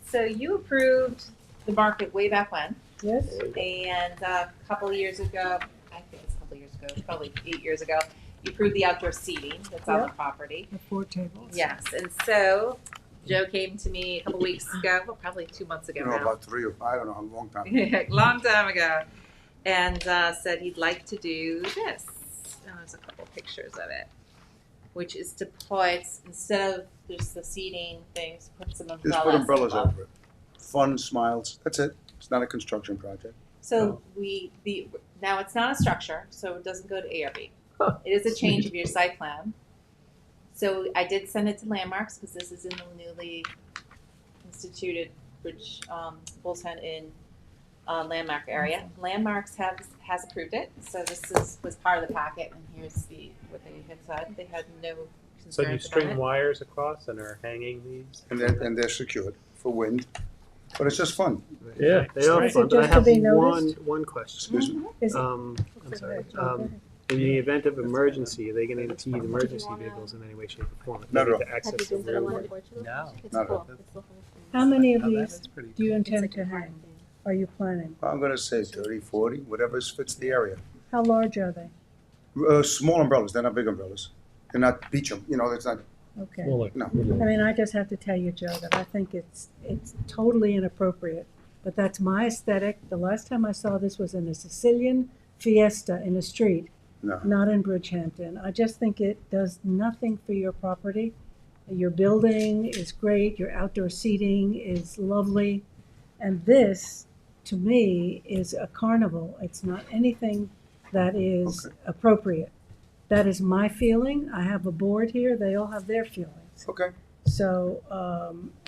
So you approved the market way back when, Yes? and a couple of years ago, I think it's a couple of years ago, probably 8 years ago, you approved the outdoor seating that's on the Yep. property. The 4 tables. Yes, and so Joe came to me a couple weeks ago, well, probably 2 months ago now. about 3 or 5, I don't know, a long time. Long time ago, and said he'd like to do this. And there's a couple pictures of it, which is to put, instead of just the seating things, put some umbrellas. Just put umbrellas above. over it. Fun, smiles, that's it. It's not a construction project. So now it's not a structure, so it doesn't go to ARB. It is a change of your site plan. So I did send it to Landmarks because this is in the newly instituted Bridge Bull's Head Inn landmark area. Landmarks has approved it, so this was part of the packet, and here's what they had said. They had no So you concerns about string it. wires across and are hanging these? And they're secured for wind, but it's just fun. Yeah, they are Is it fun, but I just to have be noticed? one question. Excuse me? Is it? I'm sorry. Okay. In the event of emergency, are they going to impede emergency vehicles in any way, shape, or form? If they Not at need all. to access the railroad? No. Not at all. How many of Oh, that these is pretty do you intend to hang? Are you planning? I'm gonna say 30, 40, whatever fits the area. How large are they? Small umbrellas, they're not big umbrellas. They're not beach, it's not Okay. More like No. I mean, I just have to tell you, Joe, that I think it's totally inappropriate, but that's my aesthetic. The last time I saw this was in a Sicilian fiesta in a street, No. not in Bridgehampton. I just think it does nothing for your property. Your building is great, your outdoor seating is lovely, and this, to me, is a carnival. It's not anything that is appropriate. That is my feeling. I have a board here, they all have their feelings. Okay, So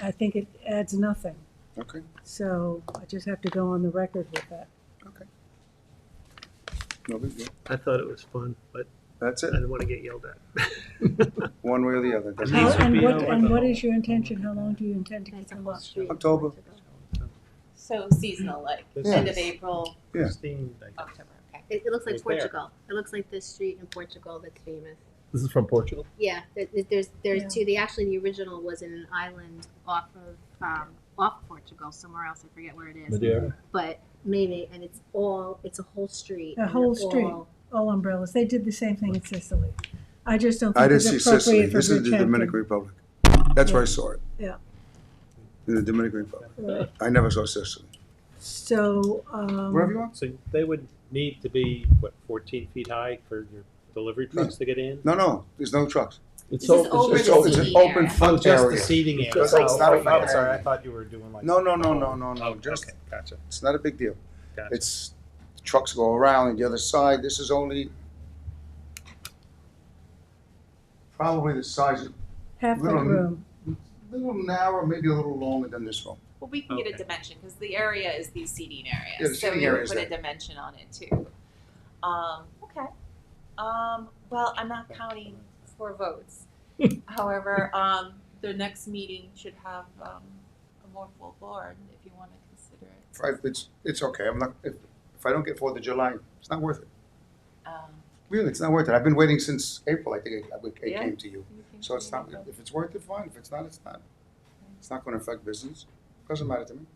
I think it adds nothing. okay, So I just have to go on the record with that. okay. No big deal. I thought it was fun, but That's I it, didn't want to get yelled at. one way or the other. Doesn't How, matter. and what is your intention? How long do you intend to keep them up? October, So seasonal, like Yeah. end of April, yeah. October, okay. It looks like Right there. Portugal. It looks like this street in Portugal that's famous. This is from Portugal? Yeah, there's Yeah. two. The original was in an island off Portugal, somewhere else. I forget where it is. Madeira? But maybe, and it's a whole street. A and whole they're street, all- all umbrellas. They did the same thing in Sicily. I just don't I think didn't it's see Sicily, appropriate for this is the Bridgehampton. Dominican Republic. That's where I saw it, Yeah, in the Dominican Republic. right. I never saw Sicily. So, Wherever you are? So they would need to be, what, 14 feet high for your delivery trucks to get in? No, there's no trucks. It's This is over It's the an seating open area. front Oh, just area. the seating area. It's not a front Oh, sorry, I area. thought you were doing like. No, Oh, just, okay, gotcha, it's not a big deal. gotcha. It's, trucks go around on the other side, this is only probably the size of, half that little- room. a little narrow, maybe a little longer than this one. Well, we can get a Okay. dimension, because the area is these seating areas. Yeah, the So seating we area would is put a there. dimension on it too. Okay. Well, I'm not counting for votes. However, the next meeting should have a more full board if you want to consider it. It's okay, I'm not, if I don't get 4th of July, it's not worth it. Um, Really, it's not worth it. I've been waiting since April, I think it Yeah. came to you. you can So it's do not, it. if it's worth it, fine. If it's not, it's not. It's not gonna affect business. Doesn't matter to me.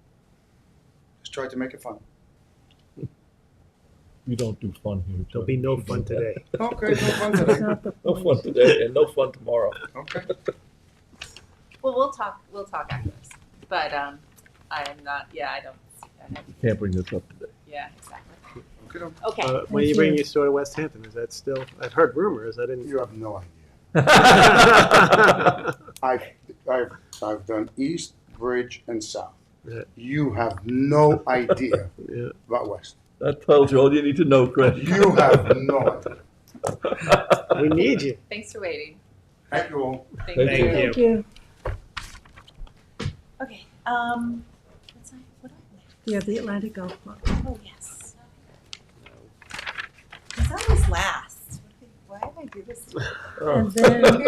Just try to make it fun. You don't do fun here. There'll be no fun today. Okay, no fun That's today. not the No point. fun today and no fun tomorrow. Okay. Well, we'll talk after this. But I'm not, yeah, I don't, Can't bring this up today. yeah, exactly. Okay. Okay. When you Thank bring you. your store to West Hampton, is that still, I've heard rumors, I didn't. You have no idea. I've done East, Bridge, and South. Yeah. You have no idea Yeah. about West. That tells you all you need to know, Chris. You have no idea. We need you. Thanks for waiting. Thank you all. Thank Thank you. you. Thank you. Okay, what do Yeah, the Atlantic Golf Club. oh, yes. It's always last. Why did I do this? And then,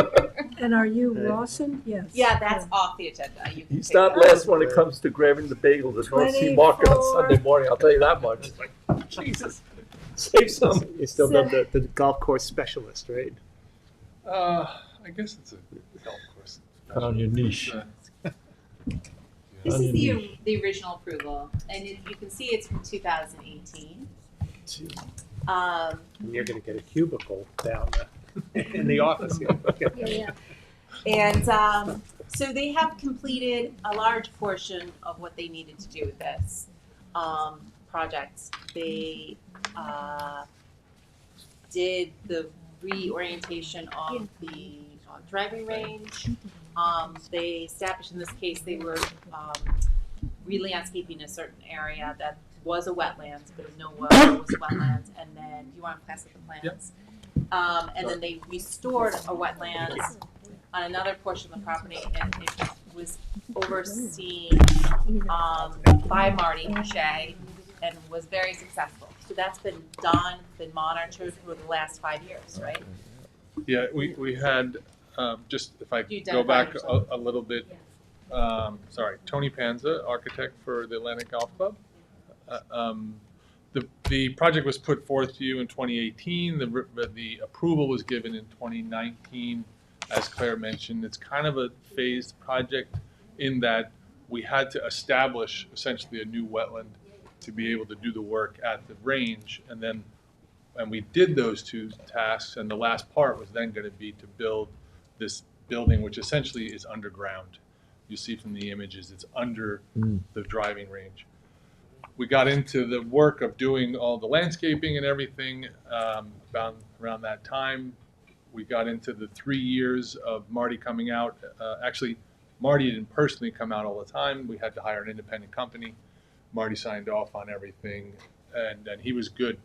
and are you Rawson? Yes. Yeah, that's off the agenda. You can He's take not that. last when it comes to grabbing the bagels at North Sea Market on Sunday morning, I'll tell you that much. It's like, Jesus, save some. You're still the golf course specialist, right? I guess it's a golf course. Found your niche. This Found is your niche. the original approval, and you can see it's from 2018. And you're gonna get a cubicle down in the office here. Yeah. And so they have completed a large portion of what they needed to do with this project. They did the reorientation of the driving range. They established, in this case, they were re-landscaping a certain area that was a wetlands, but no well was a wetlands, and then, do you want to pass up the plans? And then they restored a wetlands on another portion of the property, and it was overseen by Marty Shea and was very successful. So that's been done, been monitored for the last 5 years, right? Yeah, we had, just if I You go identify back yourself. a little bit, sorry, Tony Panza, architect for the Atlantic Golf Club. The project was put forth to you in 2018. The approval was given in 2019. As Claire mentioned, it's kind of a phased project in that we had to establish essentially a new wetland to be able to do the work at the range. And we did those two tasks, and the last part was then going to be to build this building, which essentially is underground. You see from the images, it's under the driving range. We got into the work of doing all the landscaping and everything around that time. We got into the 3 years of Marty coming out. Actually, Marty didn't personally come out all the time. We had to hire an independent company. Marty signed off on everything, and he was good.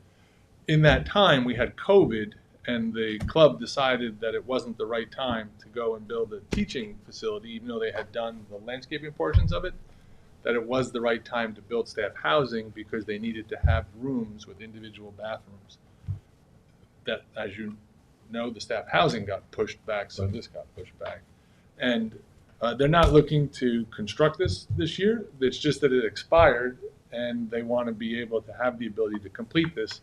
In that time, we had COVID, and the club decided that it wasn't the right time to go and build a teaching facility, even though they had done the landscaping portions of it, that it was the right time to build staff housing because they needed to have rooms with individual bathrooms. That, as you know, the staff housing got pushed back, so this got pushed back. And they're not looking to construct this year. It's just that it expired, and they want to be able to have the ability to complete this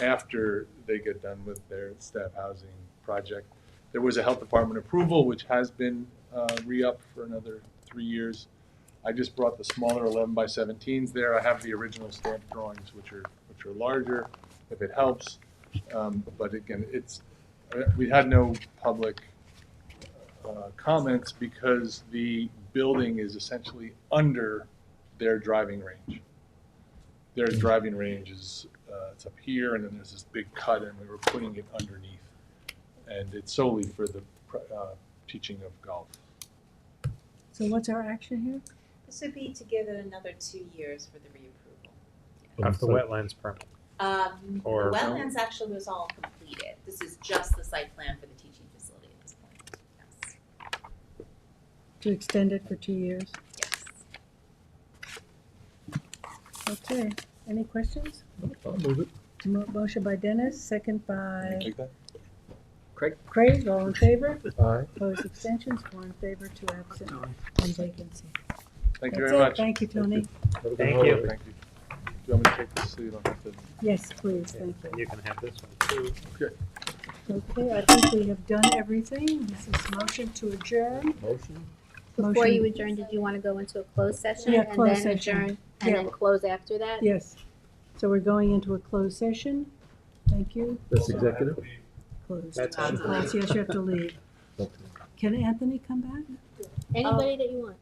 after they get done with their staff housing project. There was a health department approval, which has been re-upped for another 3 years. I just brought the smaller 11 by 17s there. I have the original stamp drawings, which are larger, if it helps. But again, we had no public comments because the building is essentially under their driving range. Their driving range is it's up here, and then there's this big cut, and we were putting it underneath. And it's solely for the teaching of golf. So what's our action here? This would be to give it another 2 years for the reapproval. Of the wetlands permit. The Or- wetlands actually was all completed. This is just the site plan for the teaching facility at this point. Yes. To extend it for 2 years? Yes. Okay, any questions? I'll move it. Motion by Dennis, second by Take that. Craig, all in favor? Aye. Opposed, abstentions, 4 in favor, 2 absent, 1 vacancy. Thank you That's very it. much. Thank you, Tony. Have a good Thank holiday. you. Thank you. Do you want me to take this so you don't have to? Yes, please, thank you. You can have this one too. Okay. Okay, I think we have done everything. This is motion to adjourn. Motion? Before Motion- you adjourn, did you want to go into a closed session Yeah, and closed then session. adjourn and Yeah. then close after that? Yes. So we're going into a closed session. Thank you. That's executive? Closed. That's Yes, you have to leave. Okay. Can Anthony come back? Anybody that you want.